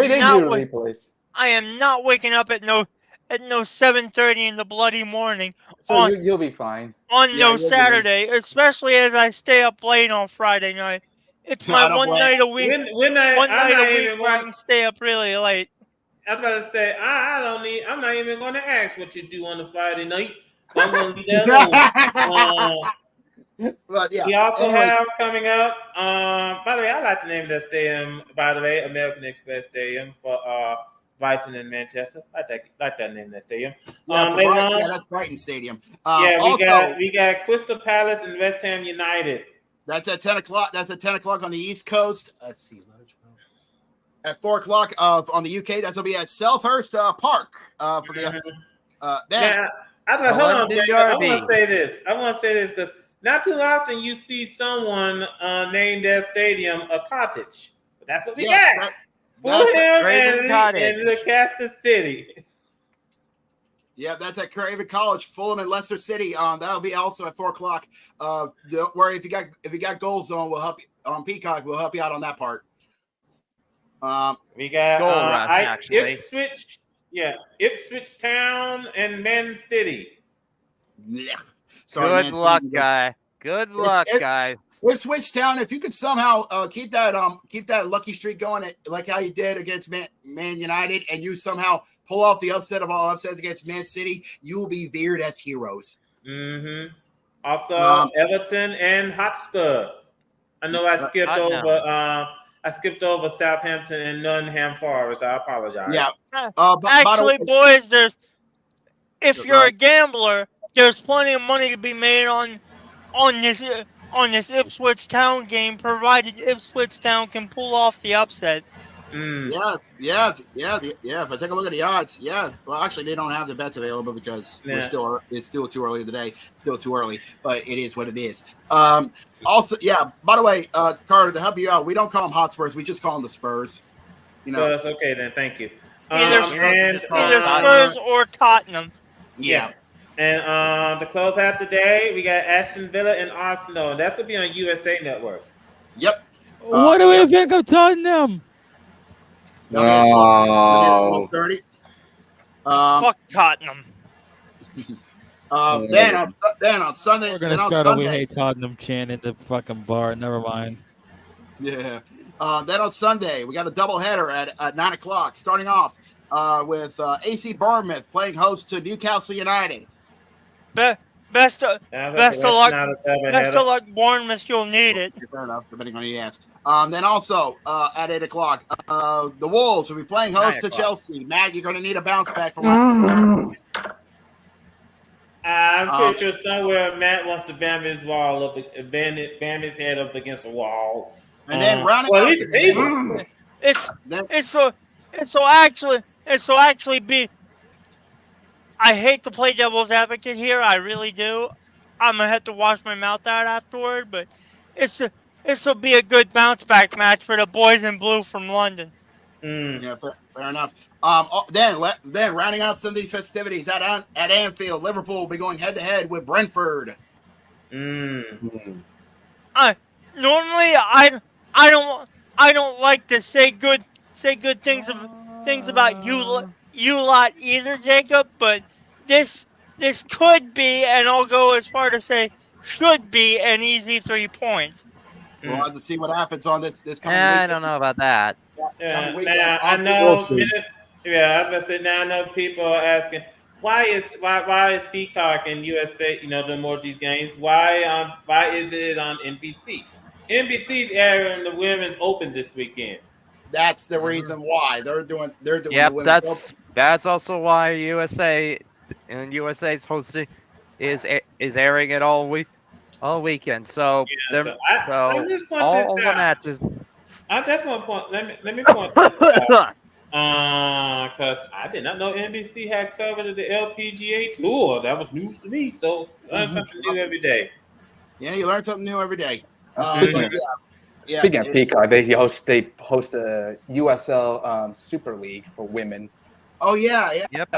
not waking up at no 7:30 in the bloody morning. So you'll be fine. On Saturday, especially as I stay up late on Friday night. It's my one night a week. One night a week where I can stay up really late. I was about to say I'm not even going to ask what you do on the Friday night. I'm going to leave that alone. But yeah, we also have coming up. By the way, I like to name that stadium. By the way, American Express Stadium for Brighton and Manchester. I like that name, that stadium. That's Brighton Stadium. We got Crystal Palace and West Ham United. That's at 10 o'clock. That's at 10 o'clock on the East Coast. Let's see. At 4 o'clock on the UK, that's gonna be at Selhurst Park for the. Hold on, Jacob. I want to say this because not too often you see someone name their stadium a cottage. But that's what we got. Fulham and Leicester City. Yeah, that's at Craven College, Fulham and Leicester City. That'll be also at 4:00. Don't worry, if you got Goal Zone, we'll help you on Peacock. We'll help you out on that part. We got Goal rush, actually. Ipswich Town and Man City. Yeah. Sorry, Good Man luck, City. guy. Good luck, guys. Ipswich Town, if you could somehow keep that lucky streak going, like how you did against Man United, and you somehow pull off the upset of all upsets against Man City, you will be veered as heroes. Mm-hmm. Also, Everton and Hotspur. I know I skipped over Southampton and Nottingham Forest. I apologize. Yeah. Actually, boys, if you're a gambler, there's plenty of money to be made on this Ipswich Town game, provided Ipswich Town can pull off the upset. Yeah. If I take a look at the odds, well, actually, they don't have the bets available because it's still too early today. Still too early, but it is what it is. Also, by the way, Carter, to help you out, we don't call them Hotspurs. We just call them the Spurs. Spurs, okay, then thank you. Either Spurs or Tottenham. Yeah. And to close out the day, we got Aston Villa and Arsenal. And that's going to be on USA Network. Yep. What do we think of Tottenham? No. 30. Fuck Tottenham. Then on Sunday, We're gonna start a "We Hate Tottenham" chant in the fucking bar. Never mind. Yeah. Then on Sunday, we got a doubleheader at 9:00. Starting off with AC Bournemouth playing host to Newcastle United. Best of luck, Bournemouth. You'll need it. Fair enough, depending on who you ask. Then also at 8:00, the Wolves will be playing host to Chelsea. Matt, you're going to need a bounce back from last. I'm pretty sure somewhere Matt wants to bam his head up against a wall. And then rounding out the table. It's actually be. I hate to play devil's advocate here. I really do. I'm gonna have to wash my mouth out afterward, but this will be a good bounce back match for the boys in blue from London. Yeah, fair enough. Then rounding out Sunday's festivities at Anfield, Liverpool will be going head to head with Brentford. Normally, I don't like to say good things about you lot either, Jacob, but this could be, and I'll go as far to say should be, an easy 3 points. We'll have to see what happens on this coming week. I don't know about that. Now I know. I was gonna say. Now I know people are asking why is Peacock and USA doing more of these games? Why is it on NBC? NBC's airing the Women's Open this weekend. That's the reason why they're doing. Yep, the Women's Open. That's also why USA's hosting is airing it all weekend. So all the matches. I just want to point. Let me point this out. Because I did not know NBC had covered the LPGA tour. That was news to me. So learn something new every day. Yeah, you learn something new every day. Speaking of Peacock, they host a USL Super League for women. Oh yeah. Yep.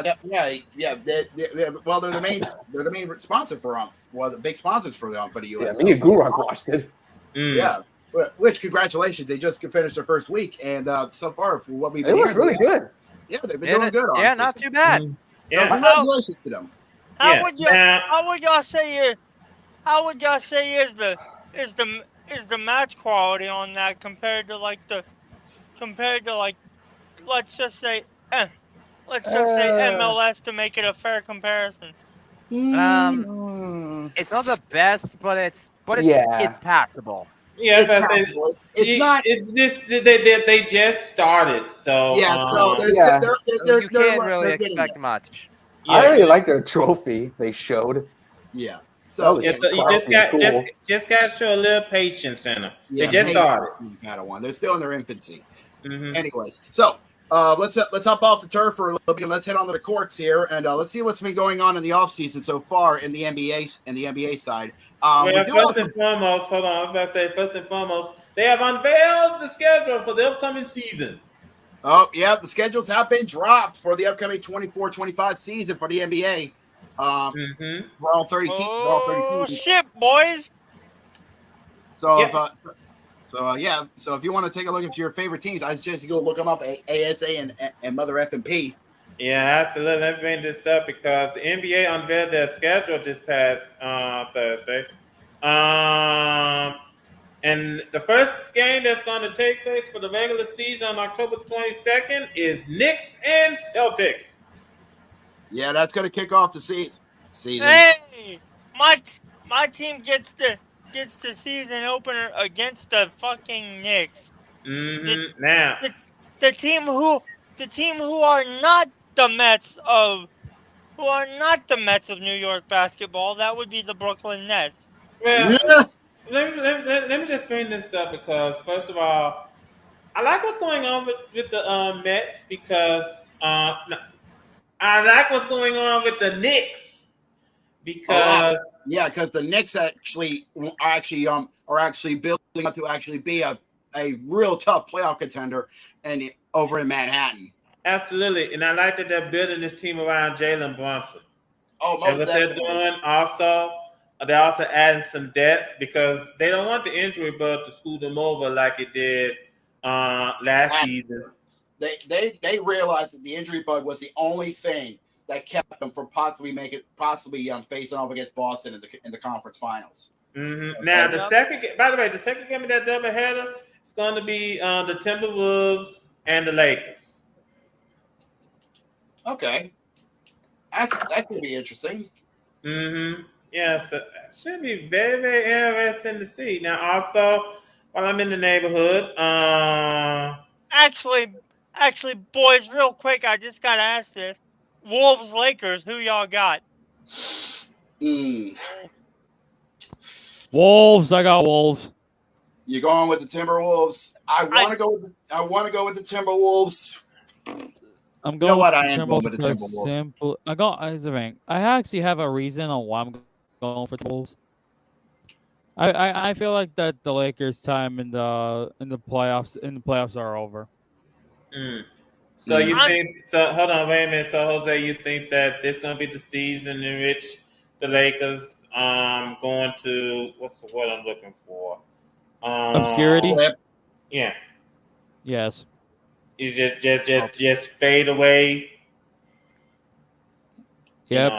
Well, they're the main sponsor for them. Well, the big sponsors for the USL. Yeah, me and Guruk watched it. Yeah. Which congratulations, they just finished their first week, and so far for what we've been it was really good. Yeah, they've been doing good. Yeah, not too bad. So congratulations to them. How would y'all say is the match quality on that compared to let's just say MLS to make it a fair comparison? It's not the best, but it's passable. Yeah, it's not. They just started, so yeah. So you can't really expect much. Yeah. I really like their trophy they showed. Yeah. So you just got to show a little patience in them. Yeah, they just started. They're still in their infancy. Mm-hmm. Anyways, so let's hop off the turf for a little bit and let's head on to the courts here and let's see what's been going on in the offseason so far in the NBA side. First and foremost, they have unveiled the schedule for the upcoming season. Oh, yeah, the schedules have been dropped for the upcoming 24-25 season for the NBA. For all 30 teams. For all 30 Oh teams. shit, boys! So, Yeah. So if you want to take a look at your favorite teams, I suggest you go look them up, ASA and Mother F&P. Yeah, absolutely. Let me bring this up because the NBA unveiled their schedule this past Thursday. And the first game that's going to take place for the regular season on October 22nd is Knicks and Celtics. Yeah, that's going to kick off the season. Hey, my team gets the season opener against the fucking Knicks. Now, The team who are not the Mets of New York basketball. That would be the Brooklyn Nets. well, let me just bring this up because, first of all, I like what's going on with the Mets because I like what's going on with the Knicks because because the Knicks are actually building up to actually be a real tough playoff contender and over in Manhattan. Absolutely, and I like that they're building this team around Jalen Brunson. Oh, and what they're doing also, they're also adding some depth because they don't want the injury bug to screw them over like it did last season. They realized that the injury bug was the only thing that kept them from possibly facing off against Boston in the conference finals. Mm-hmm. Now the second game of that doubleheader is going to be the Timberwolves and the Lakers. Okay, that's going to be interesting. Mm-hmm. Yes, it should be very, very interesting to see. Now, also, while I'm in the neighborhood, Actually, boys, real quick, I just gotta ask this: Wolves, Lakers, who y'all got? Wolves. I got Wolves. You're going with the Timberwolves. I want to go with the Timberwolves. I'm going. You know what? With I am going with the Timberwolves. I actually have a reason on why I'm going for the Wolves. I feel like that the Lakers' time in the playoffs are over. So you think? So hold on, wait a minute. So Jose, you think that this going to be the season in which the Lakers going to what's the word I'm looking for? Obscurity. Yeah. Yes. You just fade away. Yep.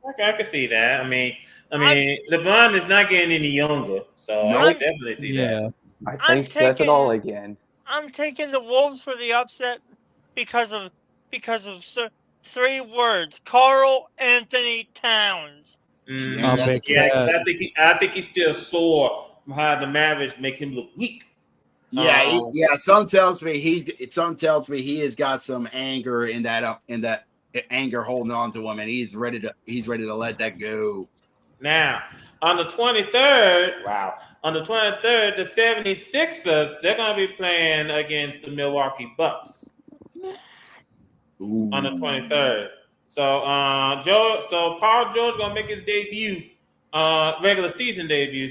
Okay, I can see that. I mean, LeBron is not getting any younger, so I can definitely see that. I think says it all again. I'm taking the Wolves for the upset because of three words: Carl Anthony Towns. I think he's still sore from how the Mavericks make him look weak. Some tells me he has got some anger in that anger holding on to him, and he's ready to let that go. Now, on the 23rd, the 76ers, they're going to be playing against the Milwaukee Bucks. On the 23rd. So Paul George going to make his regular season debut,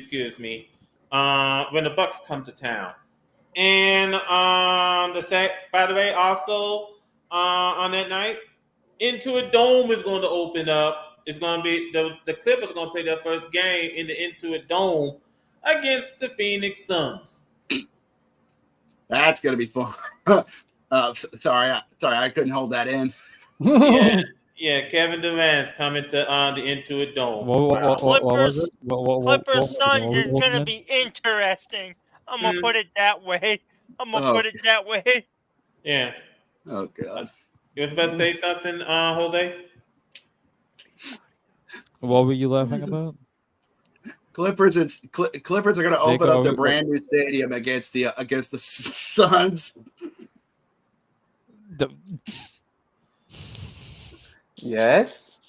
when the Bucks come to town. And by the way, also on that night, Intuit Dome is going to open up. It's going to be the Clippers are going to play their first game in the Intuit Dome against the Phoenix Suns. That's going to be fun. Sorry, I couldn't hold that in. Yeah, Kevin Durant's coming to the Intuit Dome. Clippers Suns is going to be interesting. I'm going to put it that way. Yeah. Oh, God. You was about to say something, Jose? What were you laughing about? Clippers are going to open up the brand new stadium against the Suns. Yes.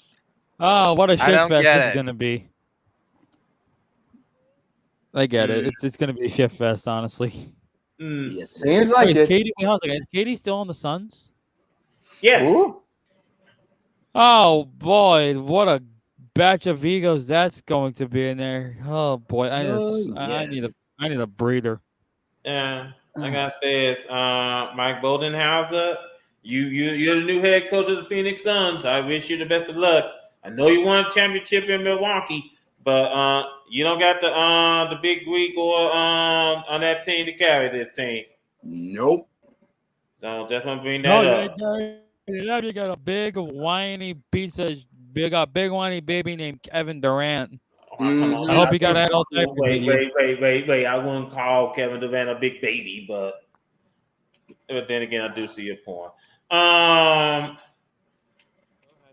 Oh, what a shit fest this is going to be. I get it. It's going to be a shit fest, honestly. Yes, seems like is it. Is Katie still on the Suns? Yes. Ooh. Oh boy, what a batch of egos that's going to be in there. Oh boy, I need a breather. Yeah. Like I said, Mike Bodenhauser, you're the new head coach of the Phoenix Suns. I wish you the best of luck. I know you won a championship in Milwaukee, but you don't got the big Greek or on that team to carry this team. Nope. So just want to bring that up. You got a big whiny big whiny baby named Kevin Durant. Oh, come on, I hope he got adult diapers with you. Wait. I wouldn't call Kevin Durant a big baby, but then again, I do see your point.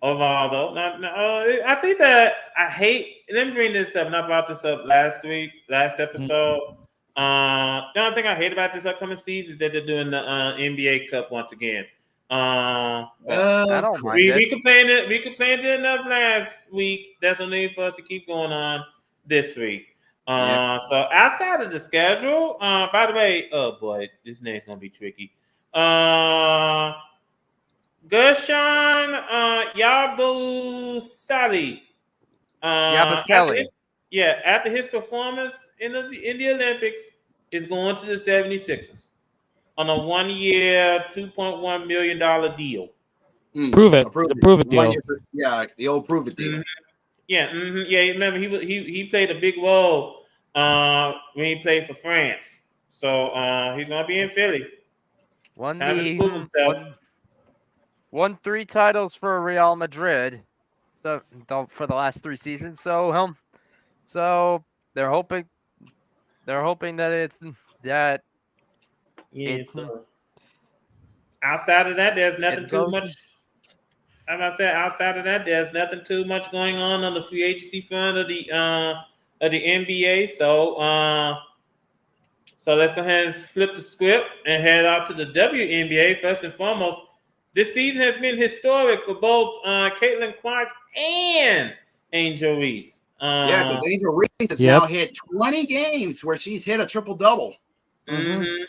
Overall, though, I think that I hate. Let me bring this up. And I brought this up last episode. The only thing I hate about this upcoming season is that they're doing the NBA Cup once again. I don't mind it. We complained it enough last week. That's no need for us to keep going on this week. So outside of the schedule, by the way, oh boy, this name's gonna be tricky. Gershon Yabusele. After his performance in the Olympics, is going to the 76ers on a 1-year, $2.1 million deal. Prove it. It's a prove it deal. The old prove it deal. Mm-hmm. Yeah. Remember, he played a big role when he played for France. So he's gonna be in Philly. Won 3 titles for Real Madrid, so for the last 3 seasons. So they're hoping that it's that. Yeah. So outside of that, there's nothing too much. As I said, outside of that, there's nothing too much going on the free agency front of the NBA. So let's go ahead and flip the script and head out to the WNBA. First and foremost, this season has been historic for both Caitlin Clark and Angel Reese. Because Angel Reese has now hit 20 games where she's hit a triple-double. Mm-hmm.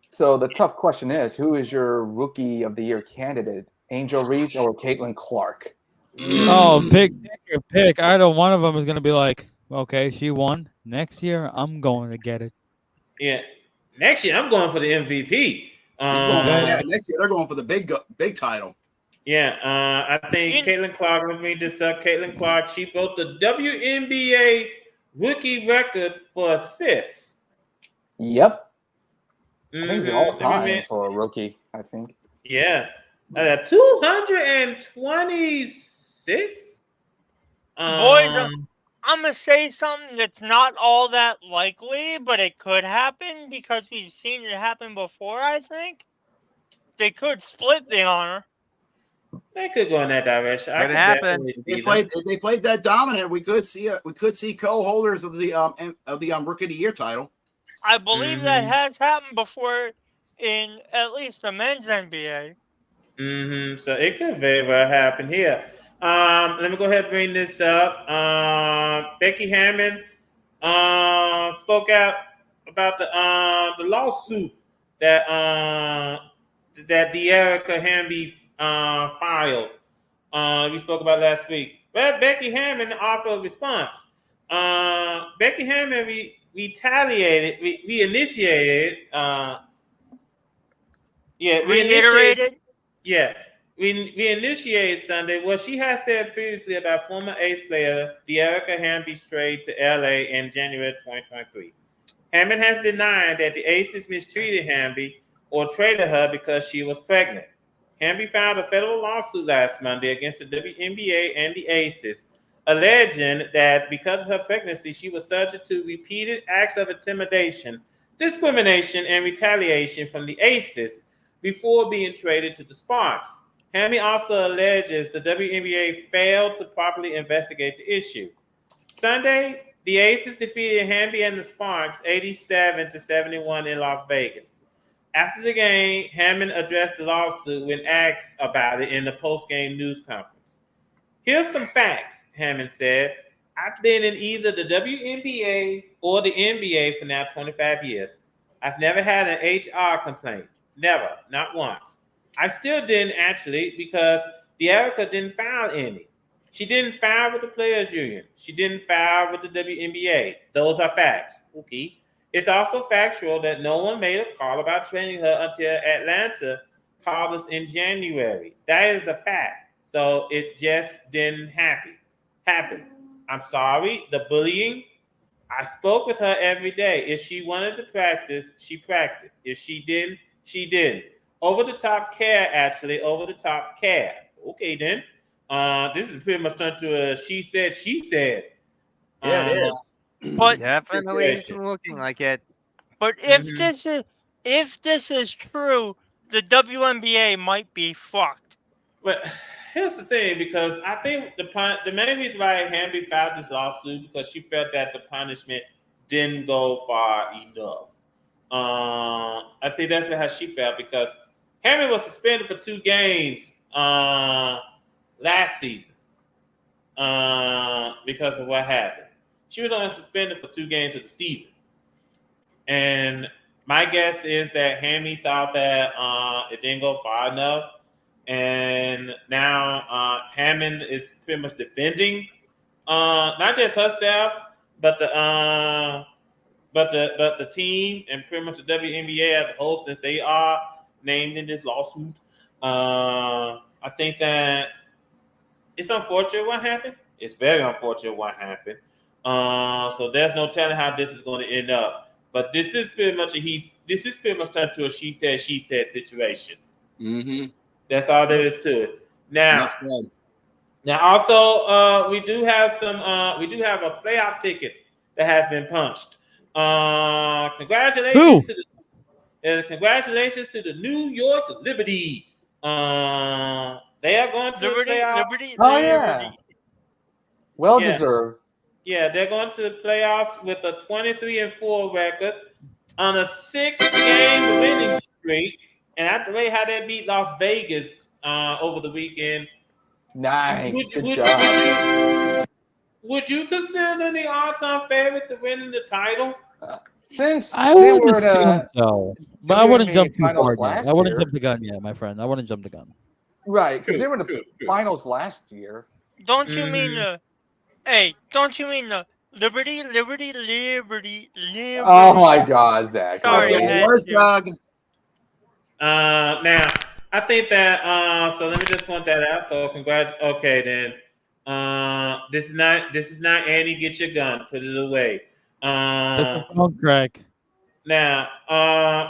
So the tough question is, who is your Rookie of the Year candidate? Angel Reese or Caitlin Clark? Oh, pick your pick. Either one of them is going to be like, okay, she won. Next year, I'm going to get it. Yeah. Next year, I'm going for the MVP. Next year, they're going for the big title. Yeah. I think Caitlin Clark, let me just up. Caitlin Clark, she broke the WNBA rookie record for assists. Yep. I think it's all time for a rookie, I think. Yeah. 226. Boys, I'm going to say something that's not all that likely, but it could happen because we've seen it happen before, I think. They could split the honor. They could go in that direction. Could happen. If they played that dominant, we could see co-holders of the Rookie of the Year title. I believe that has happened before in at least the men's NBA. Mm-hmm. So it could very well happen here. Let me go ahead and bring this up. Becky Hammond spoke out about the lawsuit that De'Erica Hamby filed. We spoke about last week. Well, Becky Hammond offered a response. Becky Hammond retaliated. We initiated. Reiterated. We initiated Sunday what she has said previously about former Ace player De'Erica Hamby's trade to LA in January 2023. Hammond has denied that the Aces mistreated Hamby or traded her because she was pregnant. Hamby filed a federal lawsuit last Monday against the WNBA and the Aces, alleging that because of her pregnancy, she was subject to repeated acts of intimidation, discrimination, and retaliation from the Aces before being traded to the Sparks. Hamby also alleges the WNBA failed to properly investigate the issue. Sunday, the Aces defeated Hamby and the Sparks 87-71 in Las Vegas. After the game, Hammond addressed the lawsuit when asked about it in the post-game news conference. Here's some facts, Hammond said. I've been in either the WNBA or the NBA for now 25 years. I've never had an HR complaint. Never, not once. I still didn't actually because De'Erica didn't file any. She didn't file with the Players Union. She didn't file with the WNBA. Those are facts. Okay. It's also factual that no one made a call about training her until Atlanta called us in January. That is a fact. So it just didn't happen. I'm sorry. The bullying, I spoke with her every day. If she wanted to practice, she practiced. If she didn't, she didn't. Over the top care, actually. Over the top care. Okay, then. This is pretty much turned to a she said. Yeah, it is. But Definitely situation. looking like it. but if this is true, the WNBA might be fucked. But here's the thing, because I think the main reason why Hamby filed this lawsuit because she felt that the punishment didn't go far enough. I think that's how she felt, because Hamby was suspended for 2 games last season because of what happened. She was only suspended for 2 games of the season, and my guess is that Hammy thought that it didn't go far enough. And now Hammond is pretty much defending not just herself, but the team and pretty much the WNBA as a whole, since they are named in this lawsuit. I think that it's unfortunate what happened. It's very unfortunate what happened. So there's no telling how this is going to end up. But this is pretty much turned to a she said situation. Mm-hmm. That's all there is to it. Now, That's right. now also we do have a playoff ticket that has been punched. Congratulations to the New York Liberty. They are going to the playoffs. Oh yeah. Well deserved. Yeah, they're going to the playoffs with a 23-4 record on a 6-game winning streak. And after how they beat Las Vegas over the weekend. Nice. Good job. Would you consider the odds-on favorite to win the title? Since I they would were assume so, but I wouldn't WNBA jump too finals far. last I wouldn't year. jump the gun yet, my friend. I wouldn't jump the gun. Right, because they were in the True. finals last year. Don't you mean don't you mean the Liberty? Oh my God, Zach! Sorry, Okay, man. where's Doug? Now I think that so let me just point that out. So okay then. This is not Annie, get your gun, put it away. That's a phone crack. Now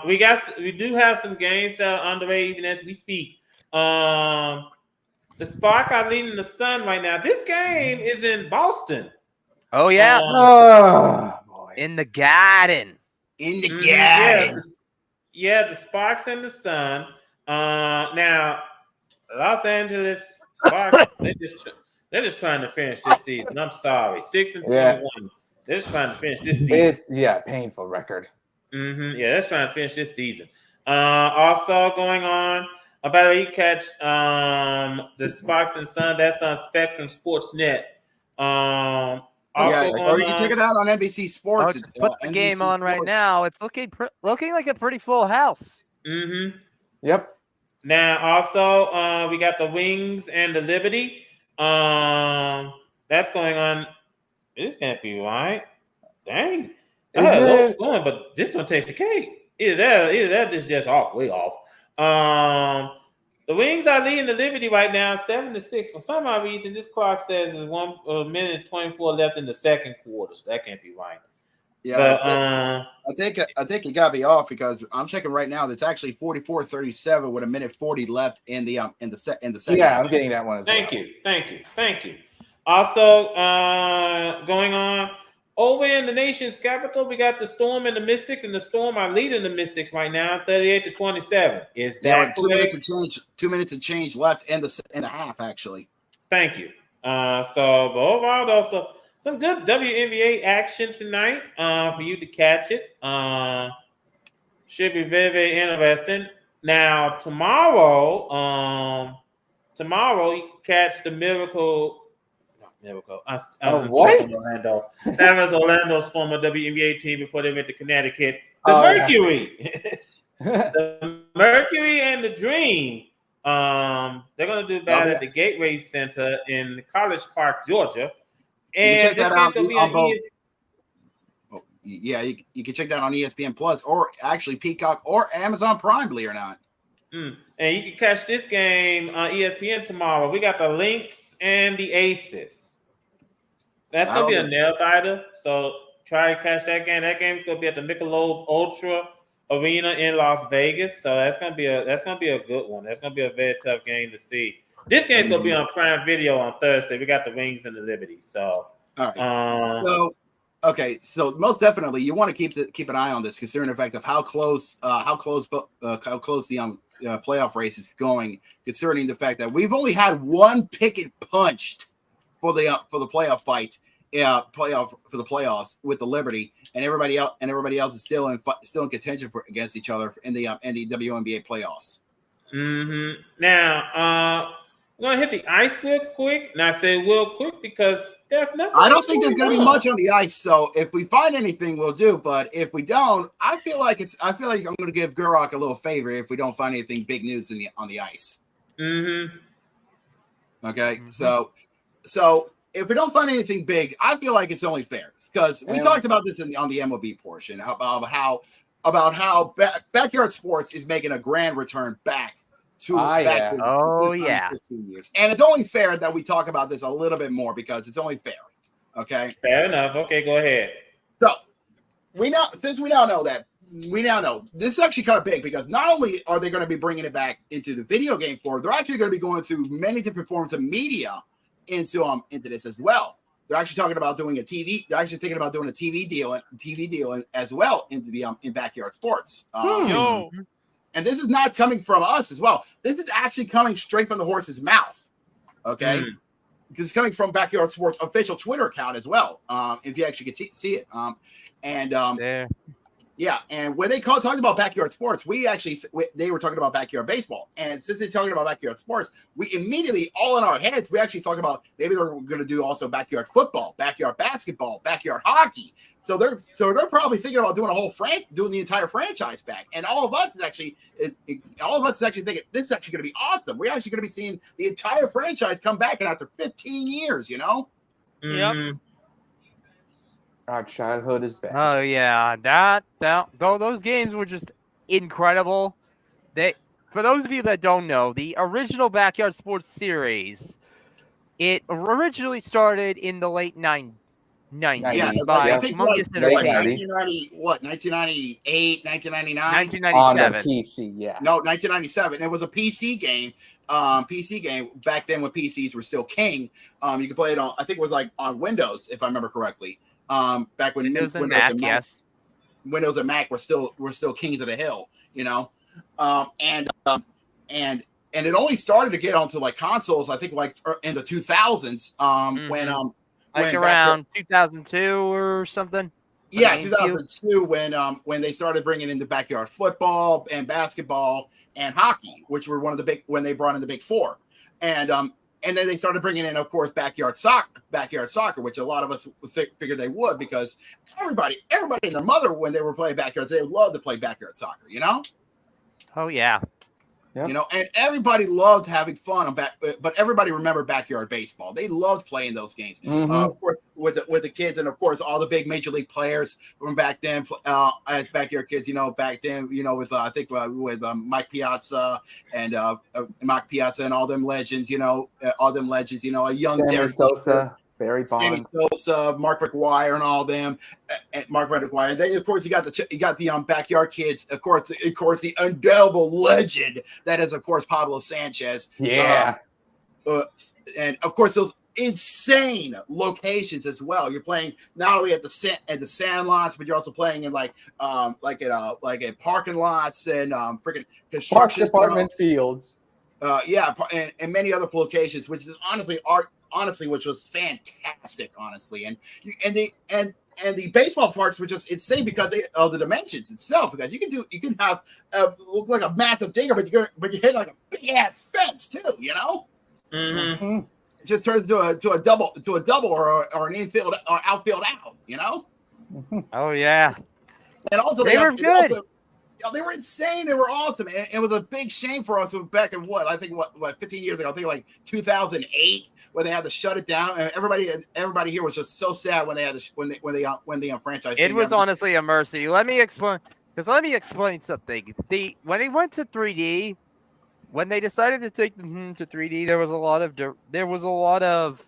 we do have some games that are underway even as we speak. The Spark are leading the Sun right now. This game is in Boston. Oh yeah. Boy. In the garden. In the garden. Yeah, the Sparks and the Sun. Now Los Angeles Sparks, they're just trying to finish this season. I'm sorry, 6-21. They're just trying to finish this season. It's painful record. Yeah, they're trying to finish this season. Also going on. By the way, you catch the Sparks and Sun. That's on Spectrum Sportsnet. Or you can check it out on NBC Sports. Put the game on right now. It's looking like a pretty full house. Mm-hmm. Yep. Now, also, we got the Wings and the Liberty. That's going on. This can't be right. Dang. I had a low scoring, but this one takes the cake. Either that is just way off. The Wings are leading the Liberty right now, 7-6. For some odd reason, this clock says there's 1 minute and 24 left in the second quarter. So that can't be right. Yeah, but, I think it gotta be off because I'm checking right now. That's actually 44-37 with 1:40 left in the second. Yeah, I'm getting that one as well. Thank you. Also, going on over in the nation's capital, we got the Storm and the Mystics, and the Storm are leading the Mystics right now, 38-27. Is that 2 minutes of change? 2 minutes of change left in the half, actually. Thank you. But overall, though, some good WNBA action tonight for you to catch it. Should be very, very interesting. Now, tomorrow you can catch the Miracle. What? Orlando. That was Orlando's former WNBA team before they went to Connecticut. The Mercury. The Mercury and the Dream. They're going to do battle at the Gateway Center in College Park, Georgia. And check that out on both. Yeah, you can check that on ESPN Plus or actually Peacock or Amazon Prime, believe it or not. And you can catch this game on ESPN tomorrow. We got the Lynx and the Aces. That's going to be a nail biter. So try to catch that game. That game's going to be at the Michelob Ultra Arena in Las Vegas. So that's going to be a good one. That's going to be a very tough game to see. This game's going to be on Prime Video on Thursday. We got the Wings and the Liberty. So, all right. So most definitely you want to keep an eye on this, considering the fact of how close the playoff race is going, concerning the fact that we've only had one picket punched for the playoff fight, for the playoffs with the Liberty, and everybody else is still in contention against each other in the WNBA playoffs. Now, we're gonna hit the ice real quick, and I say real quick because there's nothing. I don't think there's going to be much on the ice. So if we find anything, we'll do. But if we don't, I feel like I'm going to give Gurok a little favor if we don't find anything big news on the ice. Okay. So if we don't find anything big, I feel like it's only fair, because we talked about this on the MLB portion about how backyard sports is making a grand return back. To 15 years. And it's only fair that we talk about this a little bit more, because it's only fair. Okay. Fair enough. Okay, go ahead. So we now know this is actually kind of big, because not only are they going to be bringing it back into the video game form, they're actually going to be going through many different forms of media into this as well. They're actually talking about doing a TV. They're actually thinking about doing a TV deal as well into the in backyard sports. And this is not coming from us as well. This is actually coming straight from the horse's mouth. Okay. Because it's coming from Backyard Sports official Twitter account as well. If you actually can see it. Yeah. And when they talked about Backyard Sports, they were talking about Backyard Baseball. And since they're talking about Backyard Sports, we immediately, all in our heads, we actually thought about maybe they're going to do also Backyard Football, Backyard Basketball, Backyard Hockey. So they're probably thinking about doing doing the entire franchise back. And all of us is actually thinking this is actually going to be awesome. We're actually going to be seeing the entire franchise come back, and after 15 years, you know. Yep. Our childhood is back. Oh yeah, those games were just incredible. For those of you that don't know, the original Backyard Sports series, it originally started in the late 1998, 1999? On the PC, yeah. No, 1997. It was a PC game. Back then when PCs were still king. You could play it on, I think it was like on Windows, if I remember correctly. Back when Windows and Mac, Windows and Mac were still kings of the hill, you know. And it only started to get onto like consoles, I think, like in the 2000s. When around 2002 or something. Yeah, 2002 when they started bringing in the backyard football and basketball and hockey, which were when they brought in the Big Four, and then they started bringing in, of course, backyard soccer, which a lot of us figured they would, because everybody and their mother, when they were playing backyards, they would love to play backyard soccer, you know. Oh yeah. Yep. You know, and everybody loved having fun but everybody remembered backyard baseball. They loved playing those games. Of course, with the kids, and of course all the big major league players from back then, as backyard kids. You know, back then, you know, with I think with Mike Piazza and all them legends. You know, a young Derek Sosa. Barry Bonds, Sosa, Mark McGwire, and all them. And Mark McGwire. And then, of course, you got the backyard kids. Of course, the indelible legend that is, of course, Pablo Sanchez. Yeah. And of course, those insane locations as well. You're playing not only at the sand lots, but you're also playing in like at parking lots and freaking construction department fields. And many other locations, which is honestly, which was fantastic, honestly, and the baseball parks were just insane because of the dimensions itself. Because you can have look like a massive digger, but you're hitting like a big ass fence too, you know. It just turns to a double or an infield or outfield out, you know. Oh yeah, and also they were good. they were insane. They were awesome. And it was a big shame for us back in what 15 years ago. I think like 2008 when they had to shut it down. And everybody here was just so sad when they had to when they franchise. It was honestly a mercy. Let me explain something. When it went to 3D, when they decided to take them to 3D, there was a lot of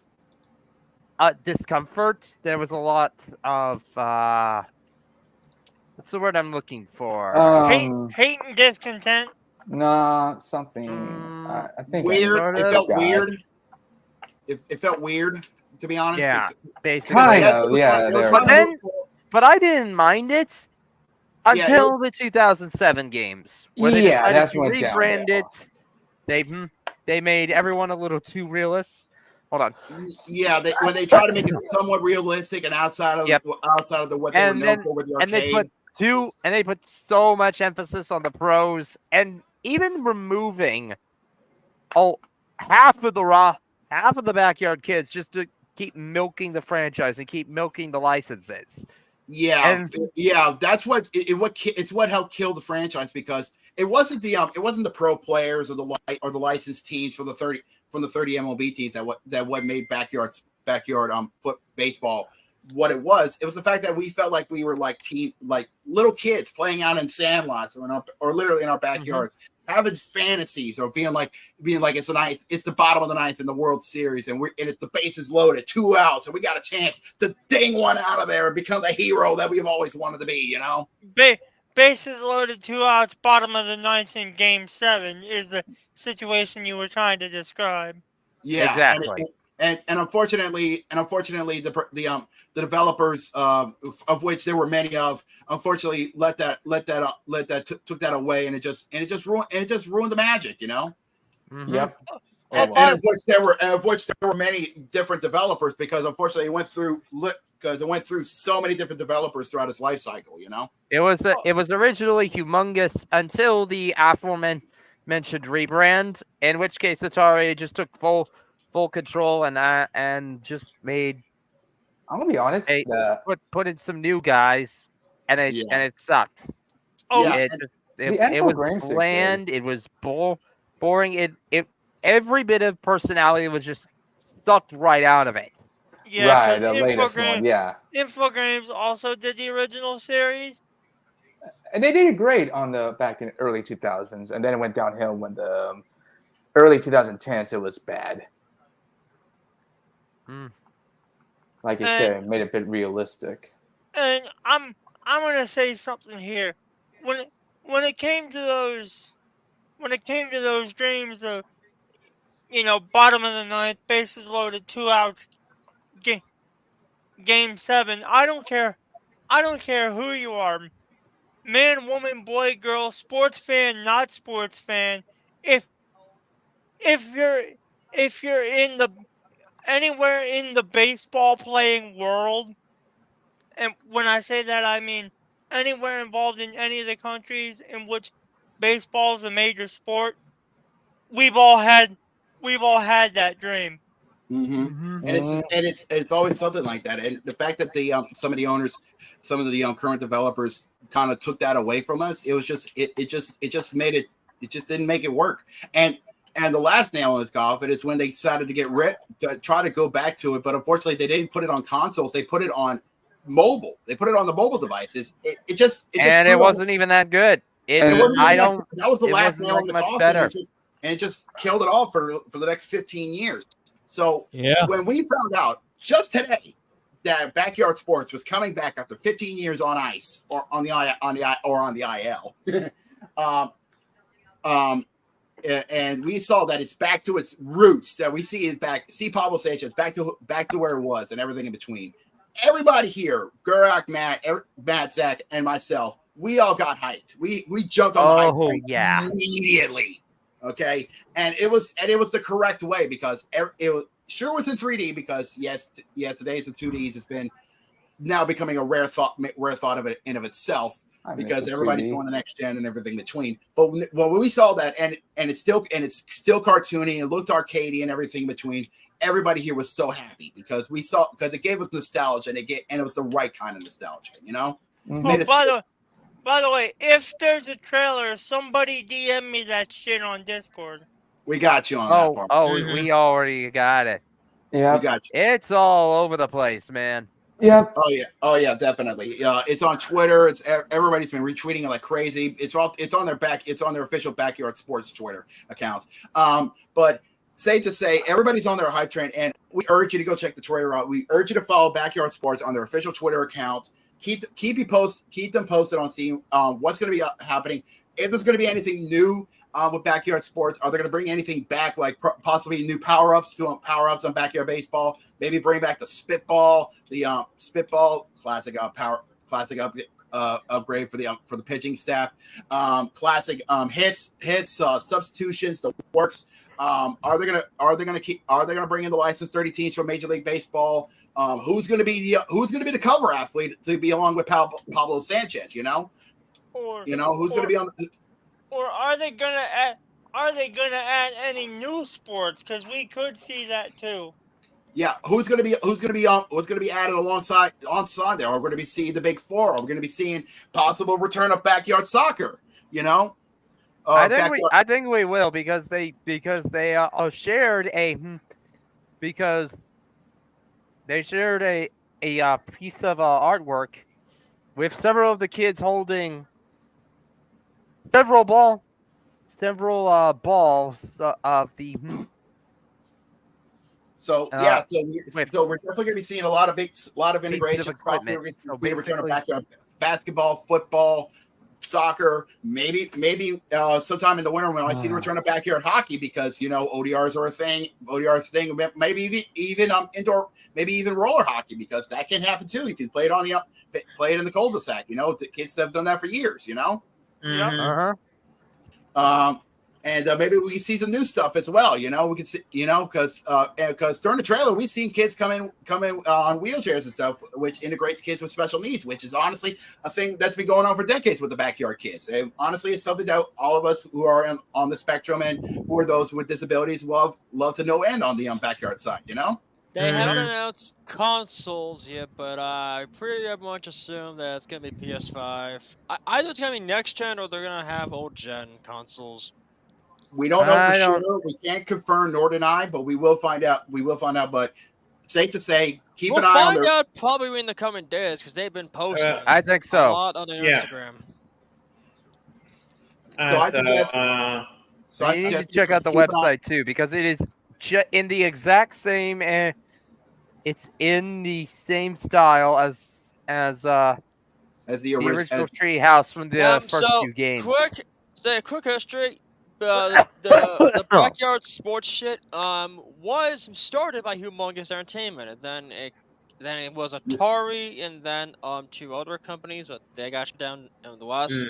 discomfort. There was a lot of what's the word I'm looking for? Hate and discontent. Nah, something. I think weird. It felt weird. It felt weird, to be honest. Yeah, basically. Kind of, yeah. But I didn't mind it until the 2007 games. Where they decided to rebrand it. They made everyone a little too realist. Hold on. Yeah, when they try to make it somewhat realistic and outside of what they were known for with the arcade. They put so much emphasis on the pros, and even removing half of the backyard kids just to keep milking the franchise and keep milking the licenses. Yeah, that's what helped kill the franchise, because it wasn't the pro players or the licensed teams from the 30 MLB teams that made backyard foot baseball what it was. It was the fact that we felt like we were like little kids playing out in sandlots or literally in our backyards, having fantasies or being like it's the bottom of the ninth in the World Series, and it's the bases loaded, 2 outs, and we got a chance to ding one out of there and become the hero that we've always wanted to be, you know? Bases loaded, 2 outs, bottom of the ninth in Game 7 is the situation you were trying to describe. Yeah, exactly. And unfortunately, the developers, of which there were many of, unfortunately took that away, and it just ruined the magic, you know. Yep. And of which there were many different developers, because unfortunately it went through so many different developers throughout its life cycle, you know. It was originally humongous until the aforementioned rebrand, in which case Atari just took full control and just made. I'm gonna be honest. Put in some new guys, and it sucked. Oh, it was bland. It was boring. It every bit of personality was just sucked right out of it. Yeah, right. The latest one. Yeah. Infogrames also did the original series, and they did great back in early 2000s, and then it went downhill when the early 2010s. It was bad. Like you said, it made it a bit realistic. And I'm gonna say something here. When it came to those dreams of, bottom of the ninth, bases loaded, 2 outs, Game 7. I don't care who you are, man, woman, boy, girl, sports fan, not sports fan. If you're anywhere in the baseball playing world, and when I say that, I mean anywhere involved in any of the countries in which baseball is a major sport, we've all had that dream. And it's always something like that. And the fact that some of the current developers kind of took that away from us, it just didn't make it work. And the last nail in the coffin is when they decided to try to go back to it, but unfortunately they didn't put it on consoles. They put it on mobile. They put it on the mobile devices. It wasn't even that good. That was the last nail in the coffin. It just killed it all for the next 15 years. So when we found out just today that Backyard Sports was coming back after 15 years on ice or on the IL, and we saw that it's back to its roots, that we see is back. See Pablo Sanchez back to where it was, and everything in between. Everybody here, Gurak, Matt, Zach, and myself, we all got hyped. We jumped on the hype train immediately. Okay, and it was the correct way, because it was in 3D, because today it's in 2Ds. It's been now becoming a rare thought of it in of itself, because everybody's going the next gen and everything between. But when we saw that, and it's still cartoony and looked arcadey and everything between, everybody here was so happy because it gave us nostalgia, and it was the right kind of nostalgia, you know. Well, By the way, if there's a trailer, somebody DM me that shit on Discord. We got you on that part. We already got it. Yeah. We got you. It's all over the place, man. Yep. Oh yeah, definitely. It's on Twitter. Everybody's been retweeting it like crazy. It's on their official Backyard Sports Twitter account. But safe to say, everybody's on their hype train, and we urge you to go check the Twitter out. We urge you to follow Backyard Sports on their official Twitter account. Keep them posted on seeing what's going to be happening. If there's going to be anything new with Backyard Sports, are they going to bring anything back, like possibly new power-ups on Backyard Baseball? Maybe bring back the Spitball, classic upgrade for the pitching staff, classic hits, substitutions, the works. Are they gonna bring in the licensed 30 teams from Major League Baseball? Who's gonna be the cover athlete to be along with Pablo Sanchez? Who's gonna be on the? Or are they gonna add any new sports? Because we could see that too. Yeah, who's gonna be added alongside on Sunday? Are we gonna be seeing the Big Four? Are we gonna be seeing possible return of backyard soccer? I think we will because they shared a piece of artwork with several of the kids holding several balls of the. So we're definitely going to be seeing a lot of integrations. Possibly return of backyard basketball, football, soccer. Maybe sometime in the winter we might see the return of backyard hockey because ODRs are a thing. Maybe even indoor, maybe even roller hockey because that can happen too. You can play it in the cul-de-sac. The kids have done that for years. And maybe we can see some new stuff as well. We can see, because during the trailer we've seen kids come in on wheelchairs and stuff, which integrates kids with special needs, which is honestly a thing that's been going on for decades with the backyard kids. And honestly, it's something that all of us who are on the spectrum and who are those with disabilities love to no end on the backyard side. They haven't announced consoles yet, but I pretty much assume that it's gonna be PS5. Either it's gonna be next gen or they're gonna have old gen consoles. We don't know for sure. We can't confirm nor deny, but we will find out. But safe to say, keep an eye on their. We'll find out probably in the coming days because they've been posting. I think so. A lot on their Instagram. So I suggest check out the website too because it is in the exact same. It's in the same style as the original tree house from the first few games. Quick history. The backyard sports shit was started by Humongous Entertainment, and then it was Atari, and then two other companies, but they got shut down in the West.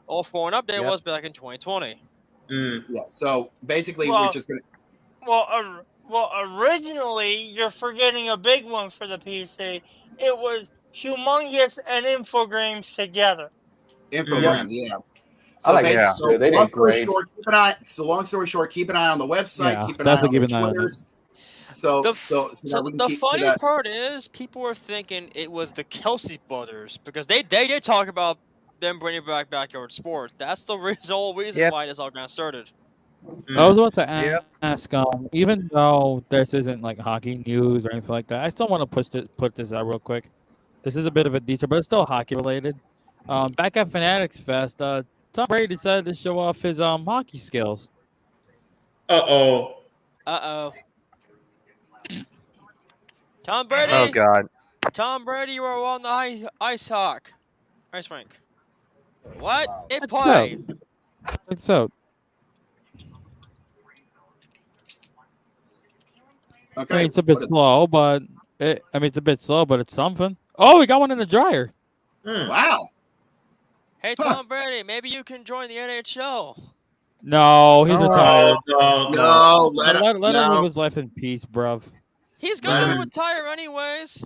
All for an update was back in 2020. Yeah. So basically, we're just gonna. Well, originally you're forgetting a big one for the PC. It was Humongous and Infogrames together. Infogrames, yeah. So they did great. Long story short, keep an eye on the website. Yeah, keep an eye on the keep an eye on Twitters. So the funny part is, people were thinking it was the Kelsey brothers because they did talk about them bringing back backyard sports. That's the whole reason why this all got started. I was about to ask, even though this isn't like hockey news or anything like that, I still want to put this out real quick. This is a bit of a detour, but it's still hockey related. Back at Fanatics Fest, Tom Brady decided to show off his hockey skills. Uh-oh. Tom Brady. Oh God. Tom Brady, you are on the ice rink. What? It play. It's out. Okay. I mean, it's a bit slow, but it's something. Oh, we got one in the dryer. Wow. Hey, Tom Brady, maybe you can join the NHL. No, he's retired. No, let him live his life in peace, bruv. He's gonna retire anyways.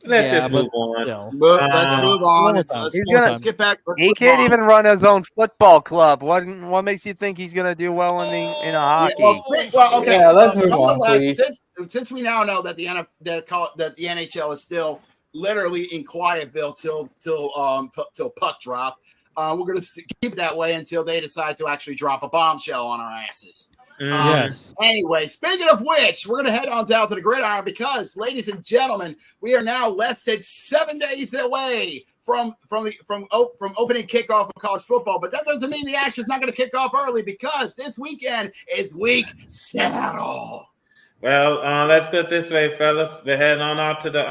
Let's just move on. Let's move on. Let's get back. He can't even run his own football club. What makes you think he's gonna do well in a hockey? Okay. Let's move on, please. Since we now know that the NHL is still literally in Quietville till puck drop. We're going to keep it that way until they decide to actually drop a bombshell on our asses. Yes. Anyway, speaking of which, we're going to head on down to the gridiron because, ladies and gentlemen, we are now less than 7 days away from opening kickoff of college football. But that doesn't mean the action is not going to kick off early because this weekend is week 7. Well, let's put it this way, fellas. We're heading on out to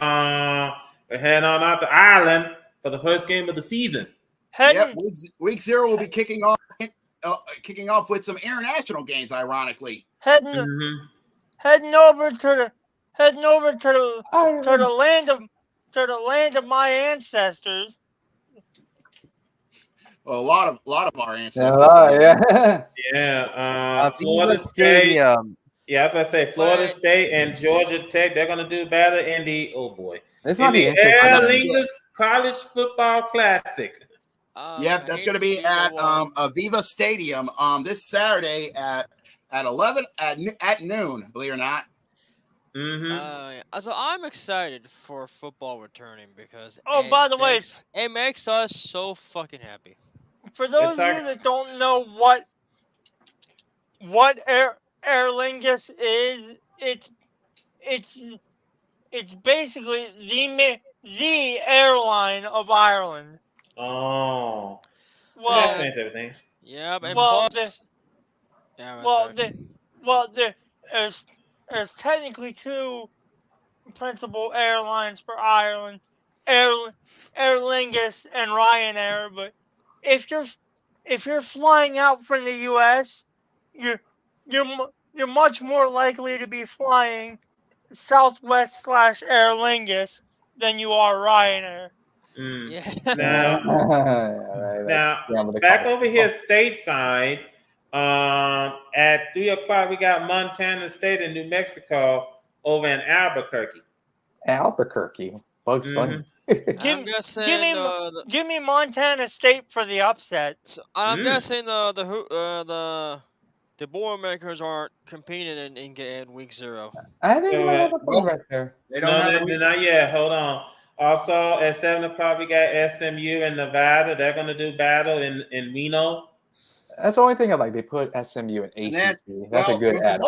Ireland for the first game of the season. Yep, week 0 will be kicking off with some international games. Ironically, heading over to the land of my ancestors. Well, a lot of our ancestors. Florida Stadium. Yeah, I was going to say Florida State and Georgia Tech. They're going to do better in the Aer Lingus College Football Classic. Yep, that's going to be at Aviva Stadium this Saturday at 11 at noon. Believe it or not. So I'm excited for football returning because by the way, it makes us so fucking happy. For those of you that don't know what Aer Lingus is, it's basically the airline of Ireland. Oh, well, that explains everything. Yeah, and there's technically 2 principal airlines for Ireland, Aer Lingus and Ryanair. But if you're flying out from the U.S., you're much more likely to be flying Southwest / Aer Lingus than you are Ryanair. Now, back over here stateside, at 3 o'clock, we got Montana State and New Mexico over in Albuquerque. Bugs Bunny. Give me Montana State for the upset. So I'm guessing the Boilermakers aren't competing in week 0. I didn't even have a point right there. Not yet. Hold on. Also, at 7 o'clock, we got SMU and Nevada. They're going to do battle in Reno. That's the only thing I like. They put SMU and ACC. That's a good add. It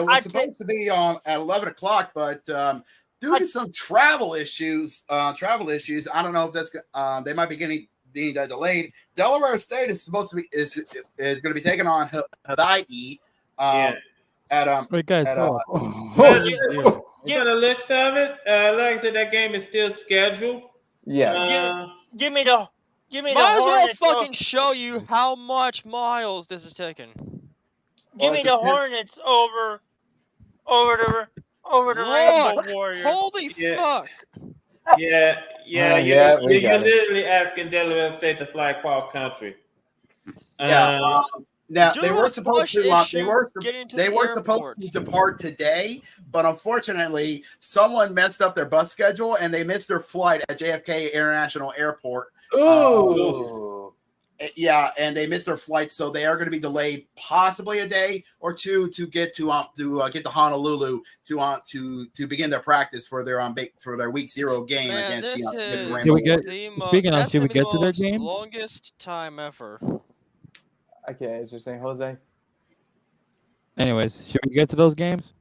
was supposed to be at 11 o'clock, but due to some travel issues, I don't know if that's they might be being delayed. Delaware State is supposed to be is going to be taking on Hawaii. Wait, guys. For the looks of it, like I said, that game is still scheduled. Yes. Give me the Might as well fucking show you how much miles this is taking. Give me the Hornets over the Rainbow Warriors. Holy fuck! You're literally asking Delaware State to fly cross country. Now they were supposed to depart today, but unfortunately, someone messed up their bus schedule and they missed their flight at JFK International Airport. And they missed their flight, so they are going to be delayed possibly a day or 2 to get to Honolulu to begin their practice for their week 0 game against the Rainbow Warriors. Should we get to their game? Longest time ever. Okay, is you're saying Jose? Anyways, should we get to those games?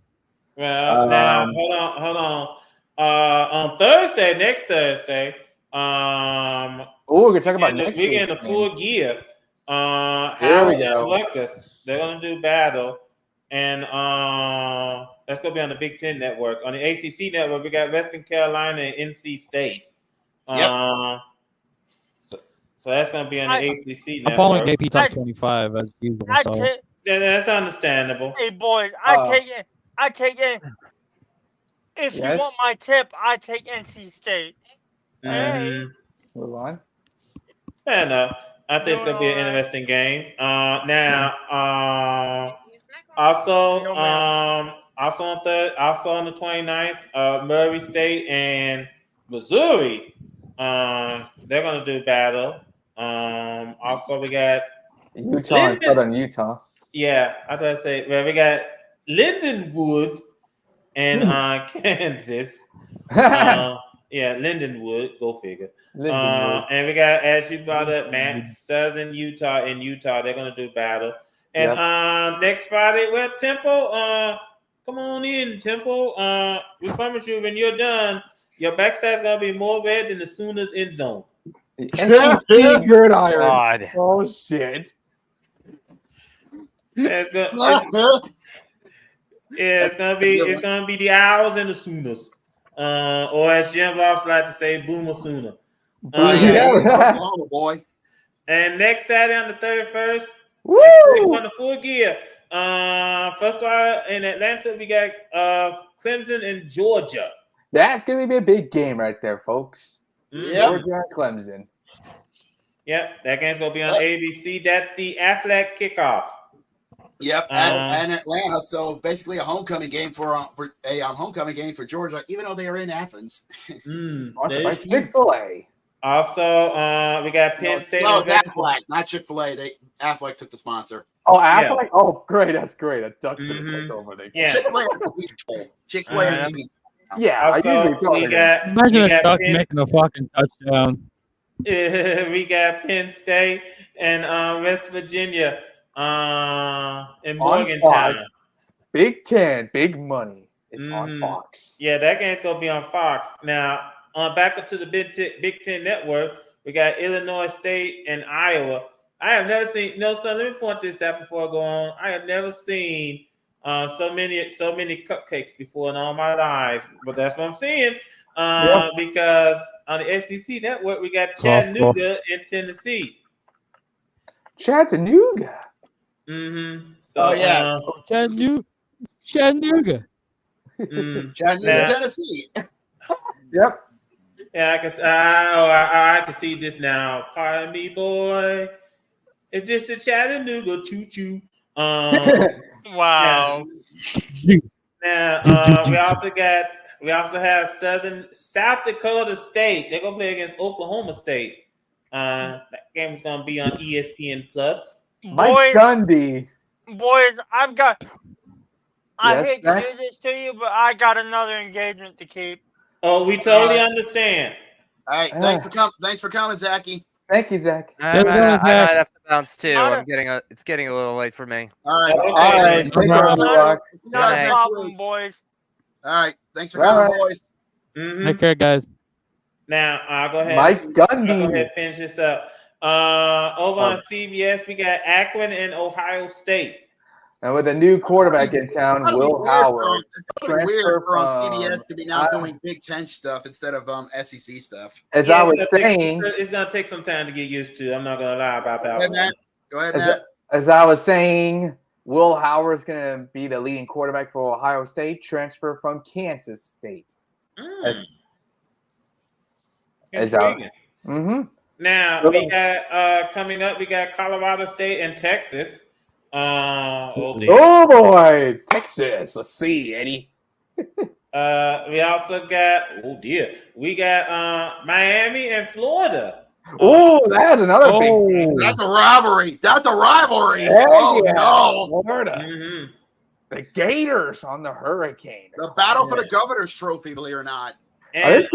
Well, now hold on. On next Thursday. We can talk about next week. We're in the full gear. Here we go. Lucas, they're gonna do battle, and that's gonna be on the Big Ten Network. On the ACC Network, we got Western Carolina and NC State. So that's gonna be on the ACC Network. I'm following AP Top 25 as usual. That's understandable. Hey boys, I take it. If you want my tip, I take NC State. Move on. Fair enough. I think it's gonna be an interesting game. Also on the 29th, Murray State and Missouri. They're gonna do battle. Also we got Utah and Southern Utah. Yeah, I was gonna say, well, we got Lindenwood and Kansas. Yeah, Lindenwood. Go figure. Lindenwood. And we got, as you brought up, Matt, Southern Utah and Utah. They're going to do battle. And next Friday, well, Temple, come on in, Temple. We promise you, when you're done, your backside's going to be more red than the Sooners end zone. SEC gridiron. God. Oh, shit. It's gonna be the Owls and the Sooners, or as Jim Ross like to say, Boomer Sooner. Oklahoma boy. And next Saturday on the 31st, Woo! on the full gear. First of all, in Atlanta, we got Clemson and Georgia. That's gonna be a big game right there, folks. Yeah. Georgia and Clemson. Yep, that game's gonna be on ABC. That's the Affleck kickoff. Yep, and Atlanta. So basically, a homecoming game for Georgia, even though they are in Athens. Chick-fil-A. Also, we got Penn State. No, it's Affleck, not Chick-fil-A. Affleck took the sponsor. Oh, Affleck. Yeah. Oh, great. That's great. A Duck's gonna take over there. Yeah. Chick-fil-A is a beach bowl. Chick-fil-A is a beach bowl. Yeah, imagine a Duck making a fucking touchdown. We got Penn State and West Virginia in Morgantown. Big Ten, big money. It's on Fox. Yeah, that game's gonna be on Fox. Now, back up to the Big Ten Network, we got Illinois State and Iowa. I have never seen. No, so let me point this out before I go on. I have never seen so many cupcakes before in all my lives. But that's what I'm seeing. Because on the SEC Network, we got Chattanooga in Tennessee. Chattanooga. So, Chattanooga. Chattanooga, Tennessee. Yep. Yeah, I can see this now. Pardon me, boy. It's just a Chattanooga choo-choo. Wow. Now, we also have South Dakota State. They're gonna play against Oklahoma State. That game is gonna be on ESPN Plus. Mike Gundy. Boys, I hate to do this to you, but I got another engagement to keep. Oh, we totally understand. All right, thanks for coming, Zachy. Thank you, Zach. I might have to bounce too. It's getting a little late for me. All right. Okay. All right. Take care, Not a problem, boys. All right. Thanks for coming, boys. Take care, guys. Now, go ahead. Mike Gundy. Go ahead and finish this up. Over on CBS, we got Akron and Ohio State. And with a new quarterback in town, Will Howard. It's really weird for CBS to be now doing Big Ten stuff instead of SEC stuff. As I was saying, it's going to take some time to get used to. I'm not going to lie about that. Go ahead, Matt. As I was saying, Will Howard's going to be the leading quarterback for Ohio State, transfer from Kansas State. Now, we got coming up, we got Colorado State and Texas. Oh boy, Texas. Let's see, Eddie. We also got we got Miami and Florida. That's another big game. That's a rivalry. No, Florida. The Gators on the Hurricane. The battle for the Governor's Trophy, believe it or not. And,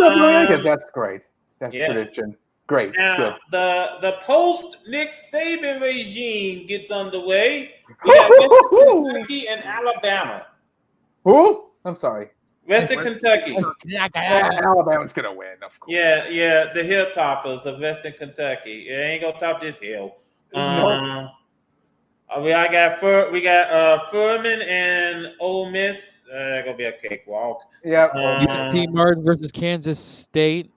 that's great. That's tradition. Great. Now, good. The post Nick Saban regime gets underway. We got Western Kentucky and Alabama. Who? I'm sorry. Western Kentucky. Alabama's gonna win, of course. Yeah. The Hilltoppers of Western Kentucky. It ain't gonna top this hill. We got Furman and Ole Miss. Gonna be a cakewalk. Yeah. UT Martin versus Kansas State.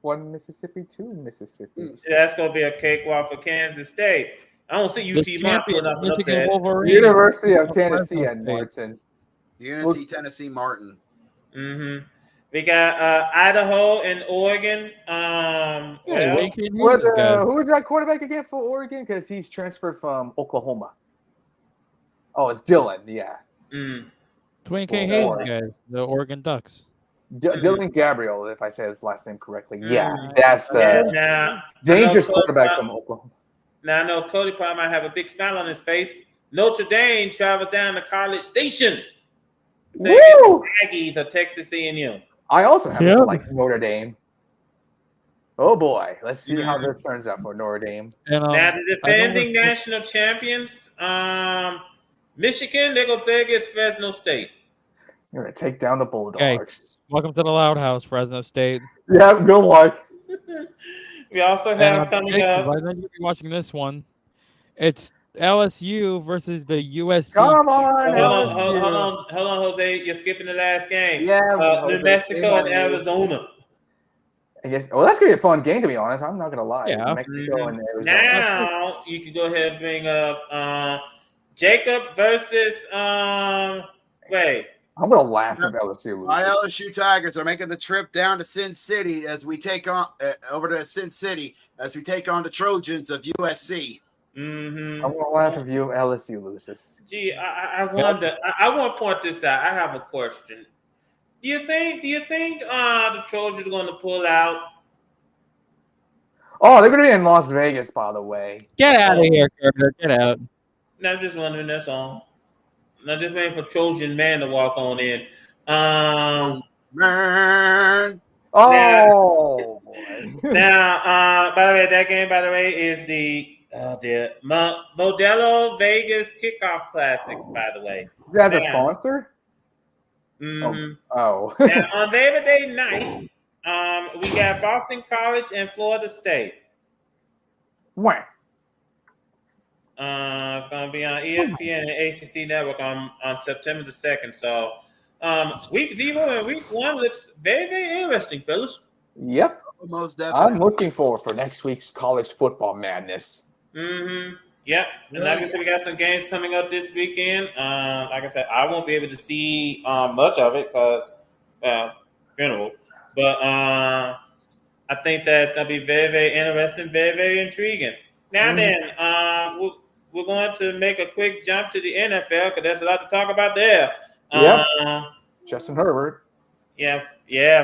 One Mississippi, two Mississippi. That's gonna be a cakewalk for Kansas State. I don't see UT Martin putting up an upset. University of Tennessee and Martin. University Tennessee Martin. We got Idaho and Oregon. Who is that quarterback again for Oregon? Because he's transferred from Oklahoma. Oh, it's Dylan. Yeah. Dwayne K. Hayes, guys, the Oregon Ducks. Dylan Gabriel, if I say his last name correctly. Yeah, that's dangerous quarterback from Oklahoma. Now I know Cody probably might have a big smile on his face. Notre Dame travels down to College Station. The Aggies of Texas A&M. I also happen Yeah. to like Notre Dame. Oh boy, let's see how this turns out for Notre Dame. And, Now the defending national champions, Michigan, they're gonna play against Fresno State. You're gonna take down the Bulldogs. Welcome to the Loud House, Fresno State. Yeah, good luck. We also have coming up. I know you'll be watching this one. It's LSU versus the USC. Come on, Hold on, Jose. You're skipping the last game. Yeah, New Mexico and Arizona. I guess. Well, that's gonna be a fun game, to be honest. I'm not gonna lie. Yeah. Mexico and Arizona. Now you can go ahead and bring up Jacob versus wait. I'm gonna laugh if LSU My loses. LSU Tigers are making the trip down to Sin City as we take on over to Sin City as we take on the Trojans of USC. Mm-hmm. I'm gonna laugh if LSU loses. Gee, I wonder. I want to point this out. I have a question. Do you think the Trojans are going to pull out? Oh, they're gonna be in Las Vegas, by the way. Get out of here, Carter. Get out. No, I'm just wondering. That's all. I'm just waiting for Trojan Man to walk on in. Man. Oh boy. Now, by the way, that game, by the way, is the Modelo Vegas Kickoff Classic. By the way, Is that the sponsor? Mm-hmm. Oh. Now, on Labor Day night, we got Boston College and Florida State. Where? It's going to be on ESPN and ACC Network on September the 2nd. So, week 0 and week 1 looks very, very interesting, fellas. Yep. Most definitely. I'm looking forward for next week's college football madness. Mm-hmm. Yep. And like I said, we got some games coming up this weekend. Like I said, I won't be able to see much of it because funeral. But I think that's going to be very, very interesting, very, very intriguing. Now then, we're going to make a quick jump to the NFL because there's a lot to talk about there. Yep. Justin Herbert. Yeah.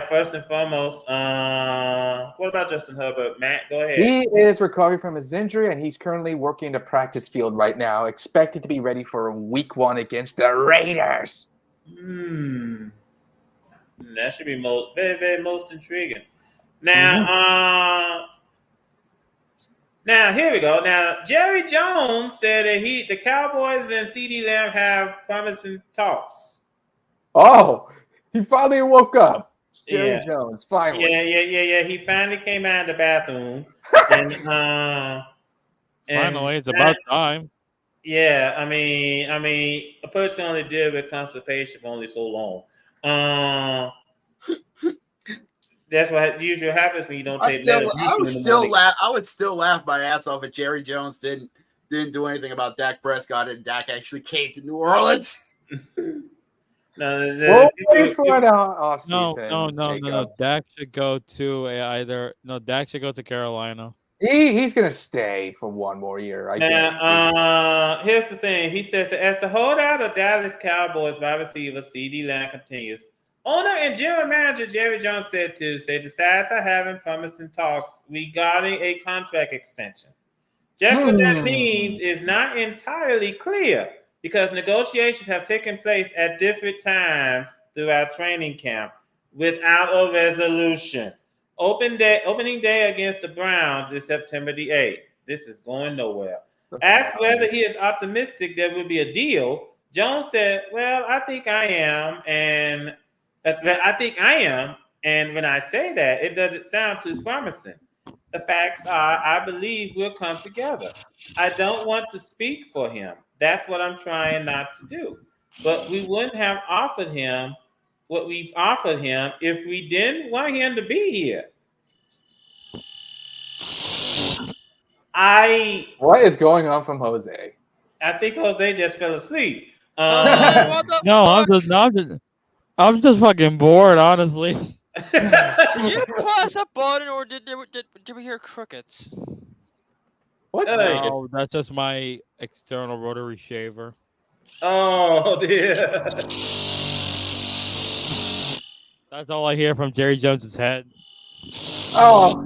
First and foremost, what about Justin Herbert? Matt, go ahead. He is recovering from his injury, and he's currently working the practice field right now, expected to be ready for week 1 against the Raiders. That should be very, very most intriguing. Now, now here we go. Now, Jerry Jones said that the Cowboys and CeeDee Lamb have promising talks. Oh, he finally woke up. Jerry Jones, finally. Yeah. He finally came out of the bathroom. and Finally, it's about time. Yeah, I mean, a person can only deal with constipation for only so long. That's what usually happens when you don't take medicine. I would still laugh my ass off if Jerry Jones didn't do anything about Dak Prescott and Dak actually came to New Orleans. No. Dak should go to Dak should go to Carolina. He's gonna stay for 1 more year. Here's the thing. He says that as the holdout of Dallas Cowboys wide receiver CeeDee Lamb continues, owner and general manager Jerry Jones said Tuesday the sides are having promising talks regarding a contract extension. Just what that means is not entirely clear because negotiations have taken place at different times throughout training camp without a resolution. Opening day against the Browns is September the 8th. This is going nowhere. Asked whether he is optimistic there will be a deal, Jones said, well, I think I am. And when I say that, it doesn't sound too promising. The facts are, I believe we'll come together. I don't want to speak for him. That's what I'm trying not to do. But we wouldn't have offered him what we've offered him if we didn't want him to be here. What is going on from Jose? I think Jose just fell asleep. What the fuck? I'm just fucking bored, honestly. Did you press a button or did we hear crickets? What? No, that's just my external rotary shaver. Oh dear. That's all I hear from Jerry Jones's head. Oh.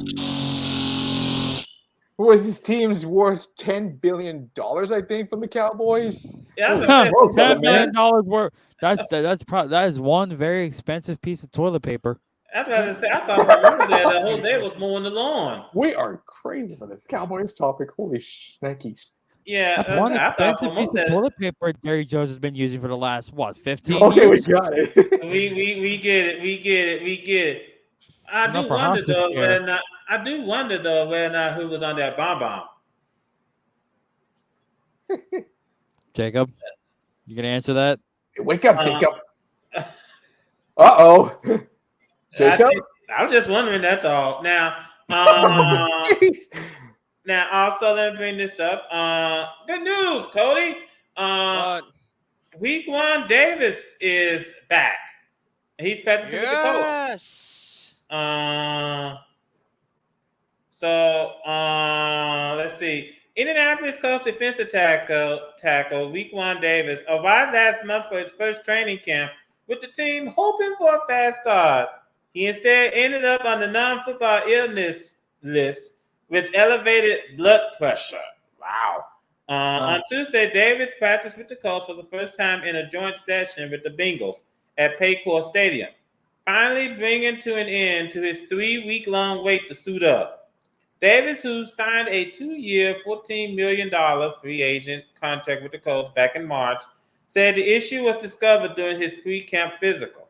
Was his team's worth $10 billion, I think, from the Cowboys? Yeah, $10 billion worth. That is one very expensive piece of toilet paper. That's what I was saying. I thought for a minute that Jose was mowing the lawn. We are crazy for this Cowboys topic. Holy shnikes. Yeah, That's one I thought for expensive a piece of moment toilet paper Jerry Jones has been using for the last 15 Okay, years? we got it. we get it. I Enough do for wonder hospice though care. whether or not who was on that bomb. Jacob, you gonna answer that? Wake up, Jacob. Uh-oh. Jacob? I was just wondering, that's all. Now, now also let me bring this up. Good news, Cody. Week 1 Davis is back. He's practicing with the Colts. Let's see. Indianapolis Colts defensive tackle Week 1 Davis arrived last month for his first training camp with the team hoping for a fast start. He instead ended up on the non-football illness list with elevated blood pressure. Wow. On Tuesday, Davis practiced with the Colts for the first time in a joint session with the Bengals at Paycor Stadium, finally bringing to an end to his 3-week-long wait to suit up. Davis, who signed a 2-year, $14 million free agent contract with the Colts back in March, said the issue was discovered during his pre-camp physical.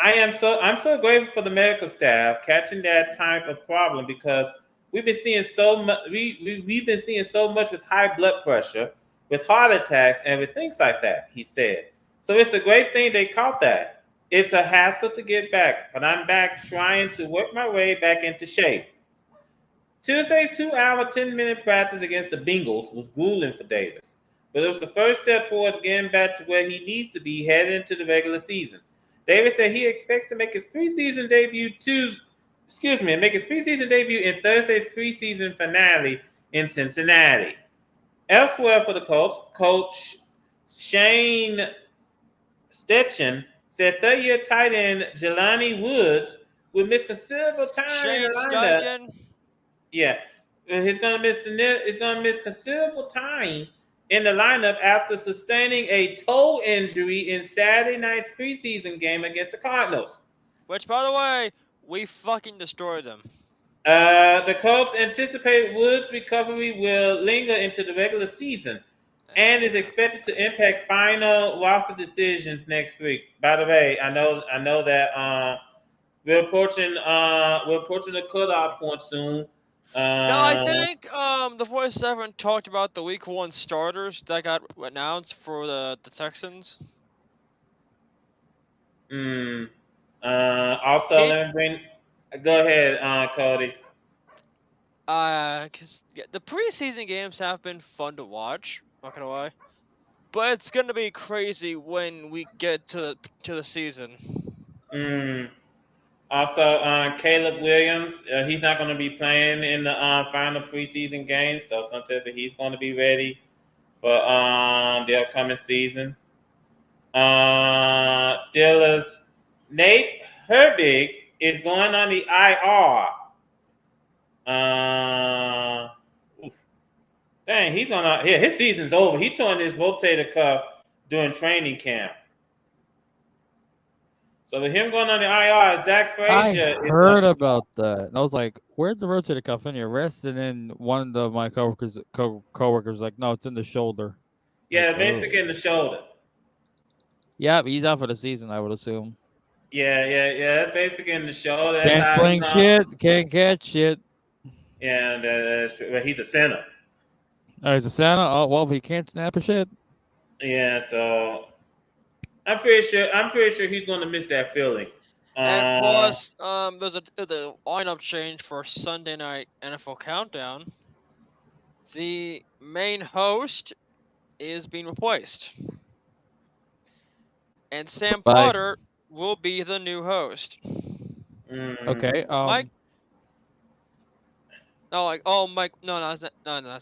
I'm so grateful for the medical staff catching that type of problem because we've been seeing so much. We've been seeing so much with high blood pressure, with heart attacks, and with things like that. He said. So it's a great thing they caught that. It's a hassle to get back, but I'm back trying to work my way back into shape. Tuesday's 2-hour, 10-minute practice against the Bengals was grueling for Davis, but it was the first step towards getting back to where he needs to be heading into the regular season. Davis said he expects to make his preseason debut in Thursday's preseason finale in Cincinnati. Elsewhere for the Colts, Coach Shane Steichen said third-year tight end Jelani Woods will miss considerable time in the lineup. Yeah, he's gonna miss considerable time in the lineup after sustaining a toe injury in Saturday night's preseason game against the Cardinals. Which, by the way, we fucking destroyed them. The Colts anticipate Woods' recovery will linger into the regular season and is expected to impact final roster decisions next week. By the way, I know that we're approaching the cutoff point soon. No, I think the 47 talked about the Week 1 starters that got announced for the Texans. Also, let me bring. Go ahead, Cody. Cause the preseason games have been fun to watch. Not gonna lie, but it's gonna be crazy when we get to the season. Also, Caleb Williams, he's not going to be playing in the final preseason games, so sometimes he's going to be ready for the upcoming season. Steelers, Nate Herbig is going on the IR. Dang, he's gonna. Yeah, his season's over. He torn his rotator cuff during training camp. So with him going on the IR, Zach Frazier. I heard about that. And I was like, "Where's the rotator cuff in your wrist?" And then one of my coworkers was like, "No, it's in the shoulder." Yeah, like, basically in the shoulder. Yeah, he's out for the season, I would assume. Yeah. That's basically in the shoulder. Can't sling shit. Can't catch shit. Yeah, that's true. But he's a center. Oh, he's a center. Oh well, he can't snap a shit. Yeah, so I'm pretty sure he's going to miss that feeling. And plus, there's a lineup change for Sunday night NFL Countdown. The main host is being replaced, and Sam Potter will be the new host. Okay. Mike. No, Mike. No, that's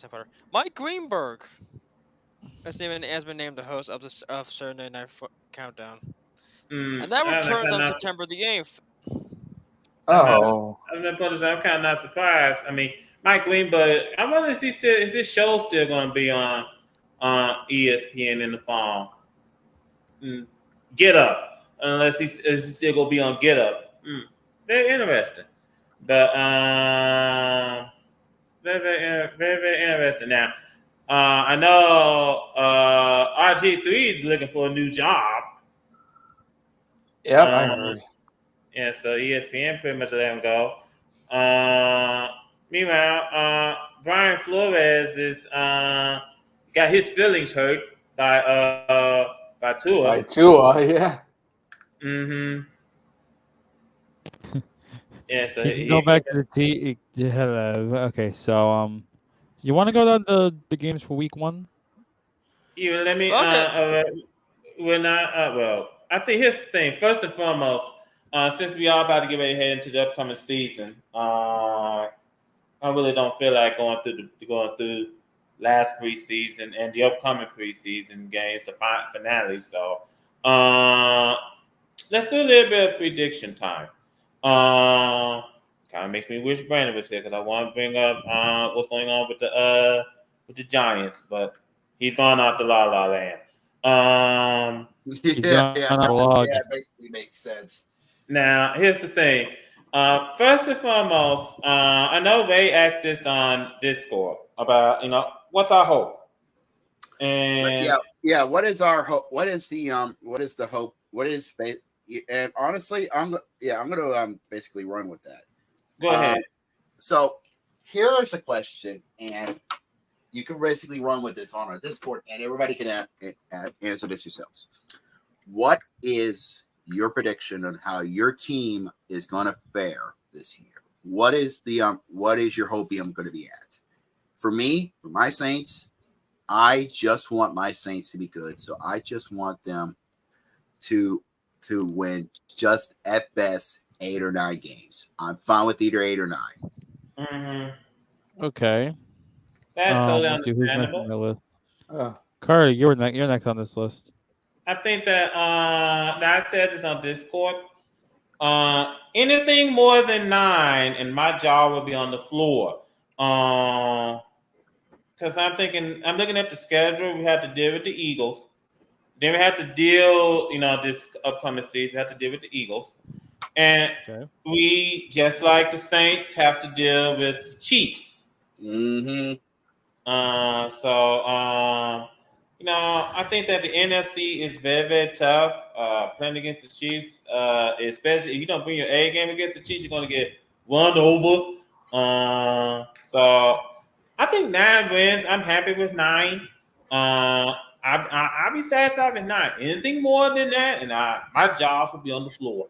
Sam Potter. Mike Greenberg has been named the host of Sunday Night Countdown. And that returns on September the 8th. Oh. I'm kind of not surprised. I mean, Mike Greenberg, I wonder is this show still going to be on ESPN in the fall? Get Up, unless he's still going to be on Get Up. very interesting. But very interesting. Now, I know RG3 is looking for a new job. Yep, I heard. Yeah, so ESPN pretty much let him go. Meanwhile, Brian Flores is got his feelings hurt by Tua. By Tua, yeah. Mm-hmm. Yeah, so You can go back to the T. Okay, so you want to go down the games for week 1? Yeah, let me. Okay. We're not. Well, I think here's the thing. First and foremost, since we are about to get ready to head into the upcoming season, I really don't feel like going through last preseason and the upcoming preseason games, the finale. So, let's do a little bit of prediction time. Kind of makes me wish Brandon was here because I want to bring up what's going on with the Giants, but he's gone out the la la land. Yeah, basically makes sense. Now, here's the thing. First and foremost, I know Ray asked this on Discord about what's our hope, and yeah. What is our hope? What is the hope? What is faith? And honestly, I'm gonna basically run with that. Go ahead. So here's the question, and you can basically run with this on our Discord, and everybody can answer this yourselves. What is your prediction on how your team is going to fare this year? What is your hopium going to be at? For me, for my Saints, I just want my Saints to be good. So I just want them to win just at best 8 or 9 games. I'm fine with either 8 or 9. Mm-hmm. Okay. That's totally let's see, who's next on understandable. the list? Carter, you're next on this list. I think that I said this on Discord. Anything more than 9, and my jaw will be on the floor. Because I'm looking at the schedule. We have to deal with the Eagles. Then we have to deal, this upcoming season, we have to deal with the Eagles. And we, just like the Saints, have to deal with the Chiefs. Mm-hmm. I think that the NFC is very, very tough. Playing against the Chiefs, especially if you don't bring your A game against the Chiefs, you're going to get run over. So I think 9 wins. I'm happy with 9. I'll be satisfied with 9. Anything more than that, and my jaws will be on the floor.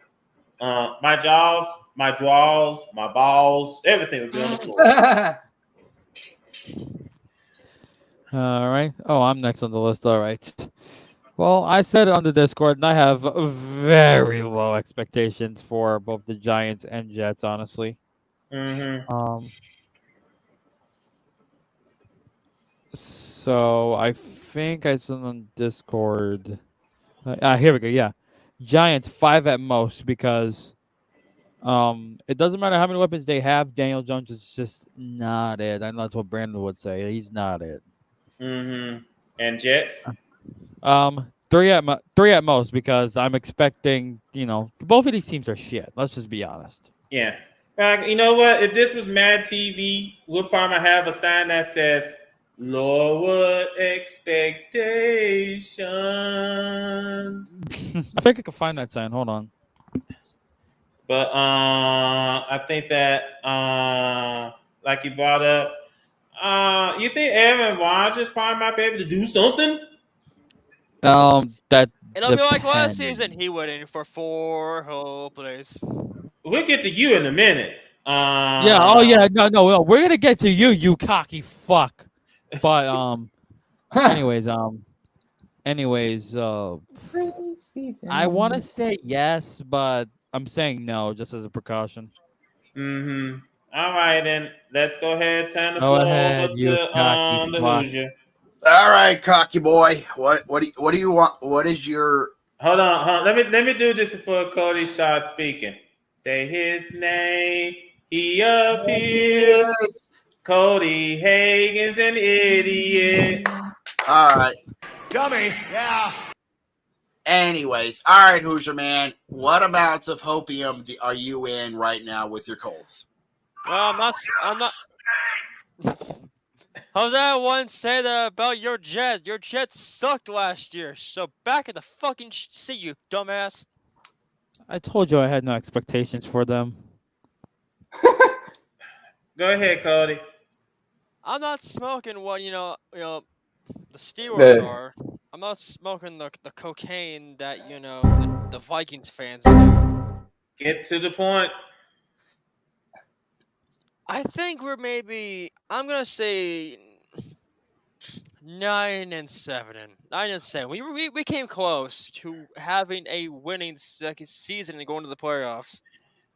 My jaws, my draws, my balls, everything will be on the floor. All right. Oh, I'm next on the list. All right. Well, I said it on the Discord, and I have very low expectations for both the Giants and Jets, honestly. Mm-hmm. So I think I said on Discord. Here we go. Yeah, Giants 5 at most because it doesn't matter how many weapons they have. Daniel Jones is just not it. And that's what Brandon would say. He's not it. Mm-hmm. And Jets? 3 at most because I'm expecting, both of these teams are shit. Let's just be honest. Yeah. You know what? If this was Mad TV, we'll probably have a sign that says lower expectations. I think I can find that sign. Hold on. But I think that like you brought up, you think Aaron Rodgers probably might be able to do something? That it'll be like last season. He went in for 4 whole plays. We'll get to you in a minute. Yeah. Oh yeah. No. We're gonna get to you cocky fuck. But anyways, I want to say yes, but I'm saying no just as a precaution. Mm-hmm. All right, then let's go ahead. Turn the floor over to the Hoosier. All right, cocky boy. What do you want? What is your? Hold on. Let me do this before Cody starts speaking. Say his name. He appears. Cody Hagen's an idiot. All right. Dummy. Yeah. Anyways, all right, Hoosier man. What amounts of hopium are you in right now with your Colts? Well, I'm not. Jose once said about your Jets. Your Jets sucked last year. So back in the fucking seat, you dumbass. I told you I had no expectations for them. Go ahead, Cody. I'm not smoking what the Steelers are. I'm not smoking the cocaine that the Vikings fans do. Get to the point. I think we're I'm gonna say 9-7. 9-7. We came close to having a winning second season and going to the playoffs.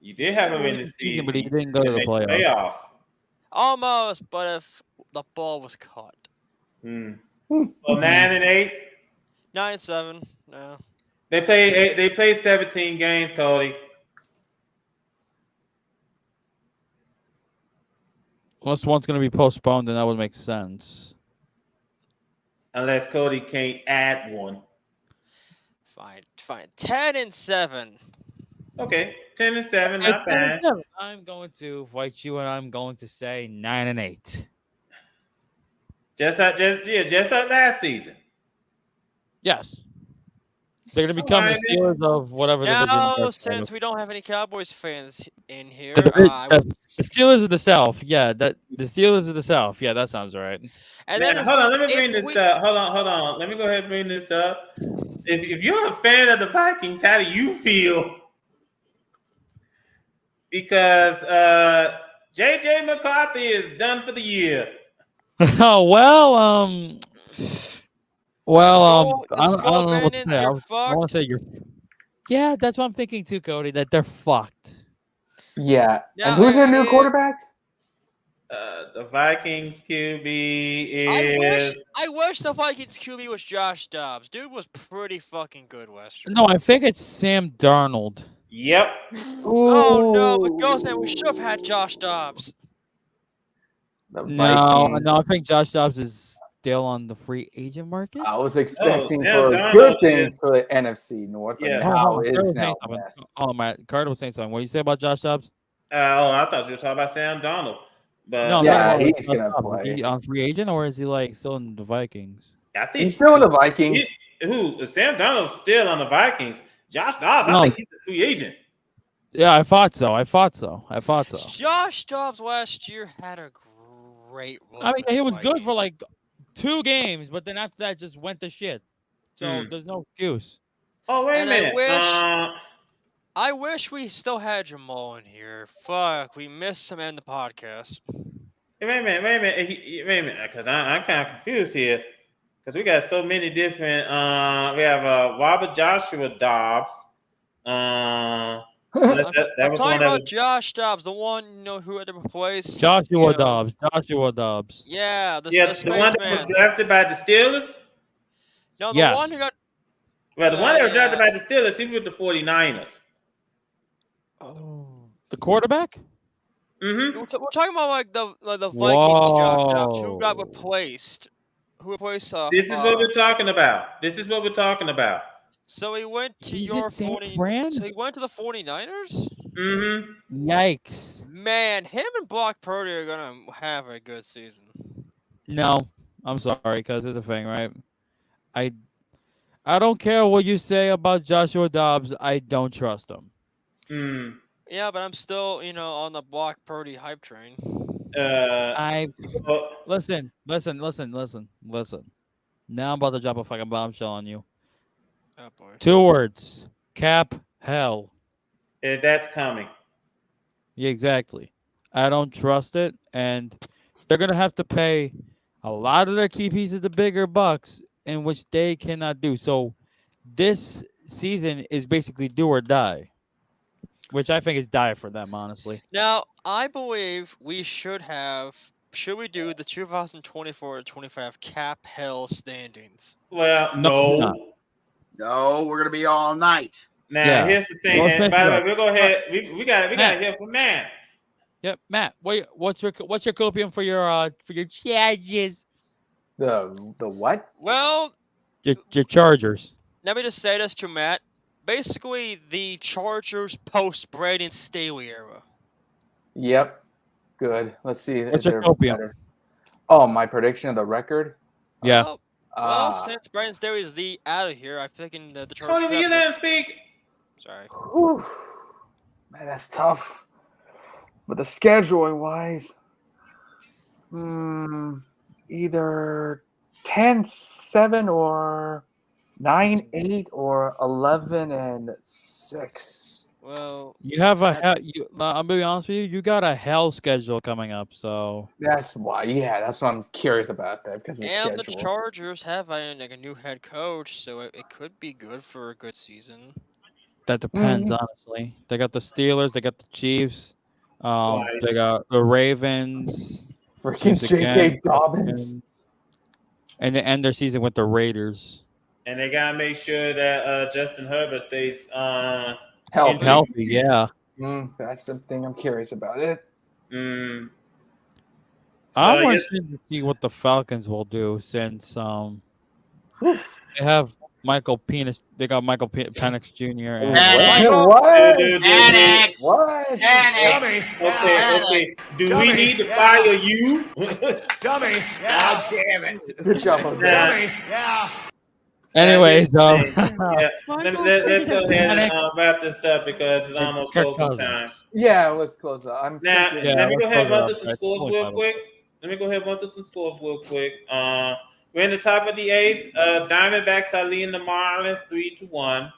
You did have a winning season, but you didn't go to the playoffs. Almost, but if the ball was caught. So 9-8. 9-7. No. They play 17 games, Cody. Unless one's going to be postponed, then that would make sense. Unless Cody can't add one. Fine. 10-7. Okay, 10-7, not bad. I'm going to fight you, and I'm going to say 9-8. Just like last season. Yes. They're going to become the Steelers of whatever Now, since we don't have any Cowboys fans in here, the Steelers of the South. Yeah, the Steelers of the South. Yeah, that sounds right. And then hold on, let me bring this up. Hold on. Let me go ahead and bring this up. If you're a fan of the Vikings, how do you feel? Because J.J. McCarthy is done for the year. Oh well, I don't know what to say. I want to say you're. Yeah, that's what I'm thinking too, Cody. That they're fucked. Yeah, and who's their new quarterback? The Vikings QB is. I wish the Vikings QB was Josh Dobbs. Dude was pretty fucking good last year. No, I think it's Sam Darnold. Yep. Oh no, but Ghostman, we should have had Josh Dobbs. No, I think Josh Dobbs is still on the free agent market. I was expecting for good things for the NFC North. Yeah. And how it is now. Matt Carter was saying something. What do you say about Josh Dobbs? I thought you were talking about Sam Darnold. But no, yeah, he's gonna play. Is he on free agent or is he like still in the Vikings? I think he's still in the Vikings. Sam Darnold's still on the Vikings. Josh Dobbs, I think he's a free agent. Yeah, I thought so. Josh Dobbs last year had a great run. I mean, he was good for like 2 games, but then after that, just went to shit. So there's no excuse. Oh wait a minute! I wish we still had Jamal in here. Fuck, we missed him in the podcast. Wait a minute, because I'm kind of confused here. Because we got so many different. We have Robert Joshua Dobbs. I'm talking about Josh Dobbs, the one who had to replace Joshua Dobbs. Yeah, the one that was drafted by the Steelers. No, the one who got. Well, the one that was drafted by the Steelers, he was with the 49ers. Oh, the quarterback. Mm-hmm. We're talking about like the Vikings, Josh Dobbs, who got replaced. Who replaced? This is what we're talking about. So he went to So he went to the 49ers? Mm-hmm. Yikes. Man, him and Brock Purdy are gonna have a good season. No, I'm sorry, because there's a thing, right? I don't care what you say about Joshua Dobbs. I don't trust him. Yeah, but I'm still, on the Brock Purdy hype train. Listen. Now I'm about to drop a fucking bombshell on you. Oh boy. 2 words. Cap hell. That's coming. Yeah, exactly. I don't trust it, and they're gonna have to pay a lot of their key pieces the bigger bucks, in which they cannot do. So this season is basically do or die, which I think is die for them, honestly. Now, I believe we should we do the 2024-25 cap hell standings? Well, no, we're gonna be all night. Now, here's the thing. And by the way, we'll go ahead. We got to hear from Matt. Yep, Matt. What's your copium for your charges? The what? Well, your Chargers. let me just say this to Matt. Basically, the Chargers post-Brady and Staley era. Yep. Good. Let's see. What's if your they're copium? better. Oh, my prediction of the record? Yeah. Well, since Brandon Staley is out of here, I think the Chargers. Tony, you let him speak. Sorry. Whew. Man, that's tough. But the scheduling wise, either 10-7 or 9-8 or 11-6. Well, You have a hell. I'll be honest with you. You got a hell schedule coming up. So That's why. Yeah, that's why I'm curious about that because of the and the schedule. Chargers have a new head coach, so it could be good for a good season. that depends, honestly. They got the Steelers. They got the Chiefs. They got the Ravens. Freaking Chiefs J.K. again, Dobbins. and they end their season with the Raiders. And they gotta make sure that Justin Herbert stays Healthy, yeah. That's the thing I'm curious about it. I'm So, interested to see what the Falcons will do since they have Michael Penix. They got Michael Penix Jr. and What? Penix. What? Dummy. Okay. Do we need to fire you? Dummy. God damn it. Good job, Dummy. Yeah. Anyways, let's go ahead and wrap this up because it's almost closing time. Yeah, let's close up. Let me go ahead and run through some scores real quick. We're in the top of the 8th. Diamondbacks are leading the Marlins 3-1.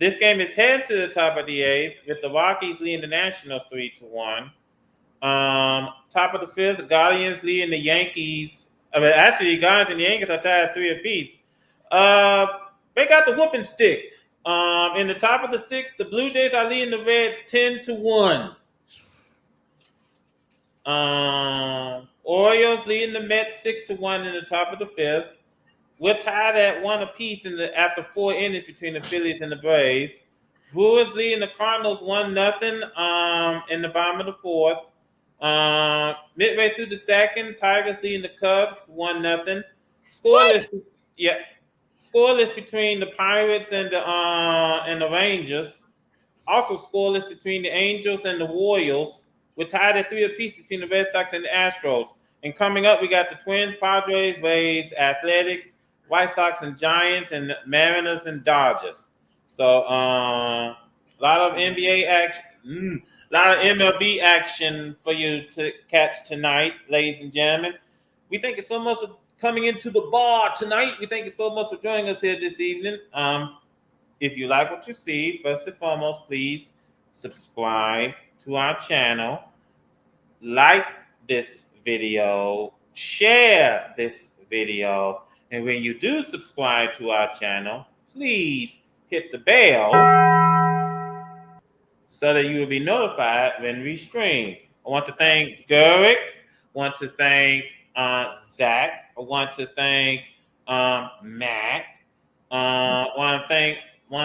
This game is headed to the top of the 8th with the Rockies leading the Nationals 3-1. Top of the 5th, the Guardians leading the Yankees. Actually, the Guardians and the Yankees are tied 3 apiece. They got the whooping stick. In the top of the 6th, the Blue Jays are leading the Reds 10-1. Orioles leading the Mets 6-1 in the top of the 5th. We're tied at 1 apiece after 4 innings between the Phillies and the Braves. Brewers leading the Cardinals 1-0 in the bottom of the 4th. Midway through the 2nd, Tigers leading the Cubs 1-0. Scoreless between the Pirates and the Rangers. Also scoreless between the Angels and the Royals. We're tied at 3 apiece between the Red Sox and the Astros. And coming up, we got the Twins, Padres, Rays, Athletics, White Sox and Giants, and Mariners and Dodgers. So a lot of NBA action, a lot of MLB action for you to catch tonight, ladies and gentlemen. We thank you so much for coming into the bar tonight. We thank you so much for joining us here this evening. If you like what you see, first and foremost, please subscribe to our channel, like this video, share this video, and when you do subscribe to our channel, please hit the bell so that you will be notified when we stream. I want to thank Gurick, want to thank Zach, I want to thank Matt, want to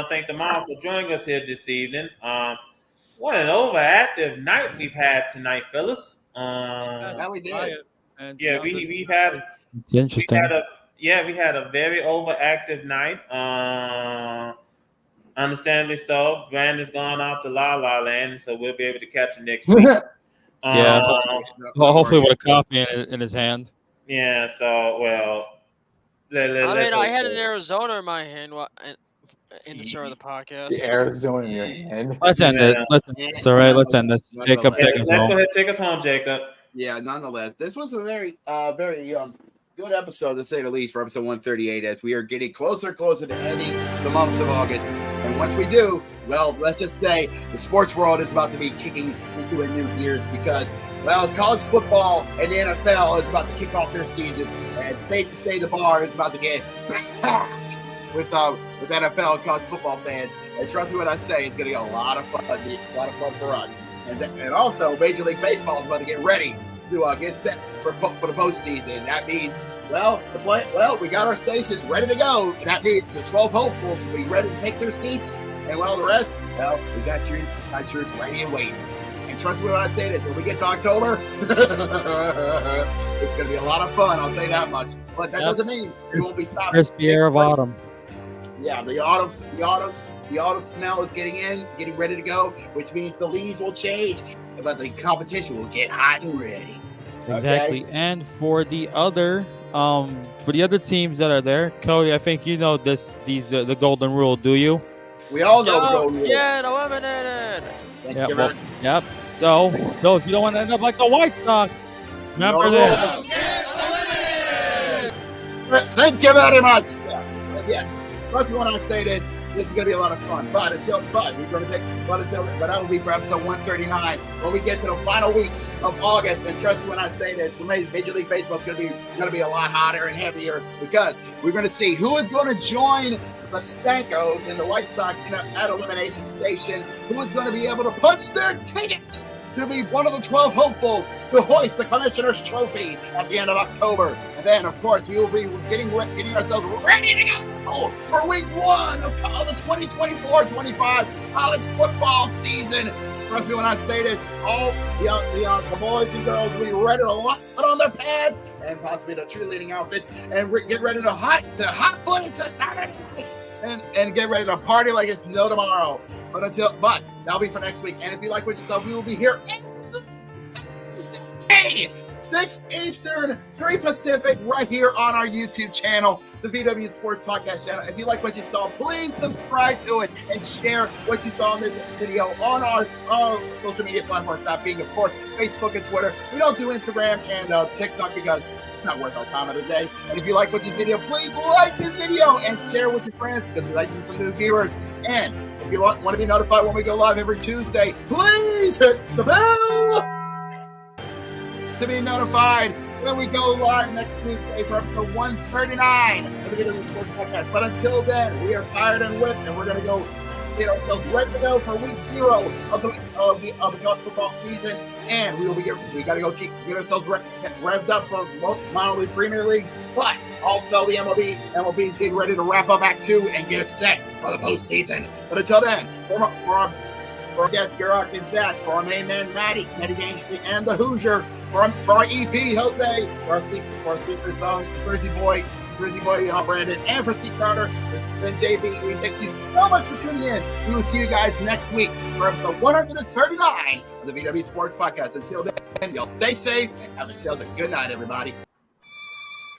thank the mom for joining us here this evening. What an overactive night we've had tonight, fellas. Yeah, we did. Yeah, we've had. It's interesting. We had a very overactive night. Understandably so. Brandon's gone off to La La Land, so we'll be able to catch him next week. Hopefully with a coffee in his hand. Yeah. So I had an Arizona in my hand in the start of the podcast. The Arizona in your hand. Let's end it. Let's end this. Jacob, take us let's home. go ahead, take us home, Jacob. Yeah, nonetheless, this was a very good episode, to say the least, for episode 138, as we are getting closer to ending the months of August. And once we do, well, let's just say the sports world is about to be kicking into a new gears because, well, college football and the NFL is about to kick off their seasons. And safe to say the bar is about to get packed with NFL and college football fans. And trust me when I say it's going to get a lot of fun for us. And also, Major League Baseball is about to get ready to get set for the postseason. That means, we got our stations ready to go. That means the 12 hopefuls will be ready to take their seats. And, the rest, we got yours ready and waiting. And trust me when I say this, when we get to October, it's going to be a lot of fun, I'll tell you that much. But that doesn't mean we won't be stopping. Crispy air of autumn. Yeah, the autumn smell is getting ready to go, which means the leaves will change, but the competition will get hot and ready. Exactly. Okay? And for the other teams that are there, Cody, I think you know the golden rule, do you? We all know the Don't golden rule. get eliminated. Thank Yeah, you well, very- yep. So if you don't want to end up like the White Sox, remember No this. rule. Thank you very much. Yeah. Yes. Trust me when I say this. This is going to be a lot of fun. But that will be for episode 139 when we get to the final week of August. And trust me when I say this, Major League Baseball is going to be a lot hotter and heavier because we're going to see who is going to join the Stankos and the White Sox at Elimination Station. Who is going to be able to punch their ticket to be one of the 12 hopefuls to hoist the Commissioner's Trophy at the end of October. And then, of course, we will be getting ourselves ready to go for week 1 of the 2024-25 college football season. Trust me when I say this, all the boys and girls will be ready to put on their pads and possibly the cheerleading outfits and get ready to hot foot into Saturday night and get ready to party like it's no tomorrow. But that'll be for next week. And if you like what you saw, we will be here every 6 Eastern, 3 Pacific, right here on our YouTube channel, the VW Sports Podcast channel. If you like what you saw, please subscribe to it and share what you saw in this video on our social media platforms, that being, of course, Facebook and Twitter. We don't do Instagram and TikTok because it's not worth our time of the day. And if you like what this video, please like this video and share with your friends because we like to see some new viewers. And if you want to be notified when we go live every Tuesday, please hit the bell to be notified when we go live next Tuesday for episode 139 of the VW Sports Podcast. But until then, we are tired and whipped, and we're going to go get ourselves ready to go for week 0 of the college football season. And we got to go get ourselves revved up for minor league, Premier League, but also the MLB is getting ready to wrap up Act 2 and get set for the postseason. But until then, for our guest, Gerard and Zach, for our main man, Matty Gangster, and the Hoosier, for our EP, Jose, for our secret song, Brizzy Boy, Brandon, and for C. Carter, this has been JB. We thank you so much for tuning in. We will see you guys next week for episode 139 of the VW Sports Podcast. Until then, y'all stay safe and have yourselves a good night, everybody.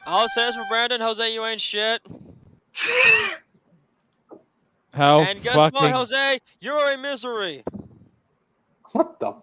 All says for Brandon, Jose, you ain't shit. How and guess fucking what, Jose? You're in misery. What the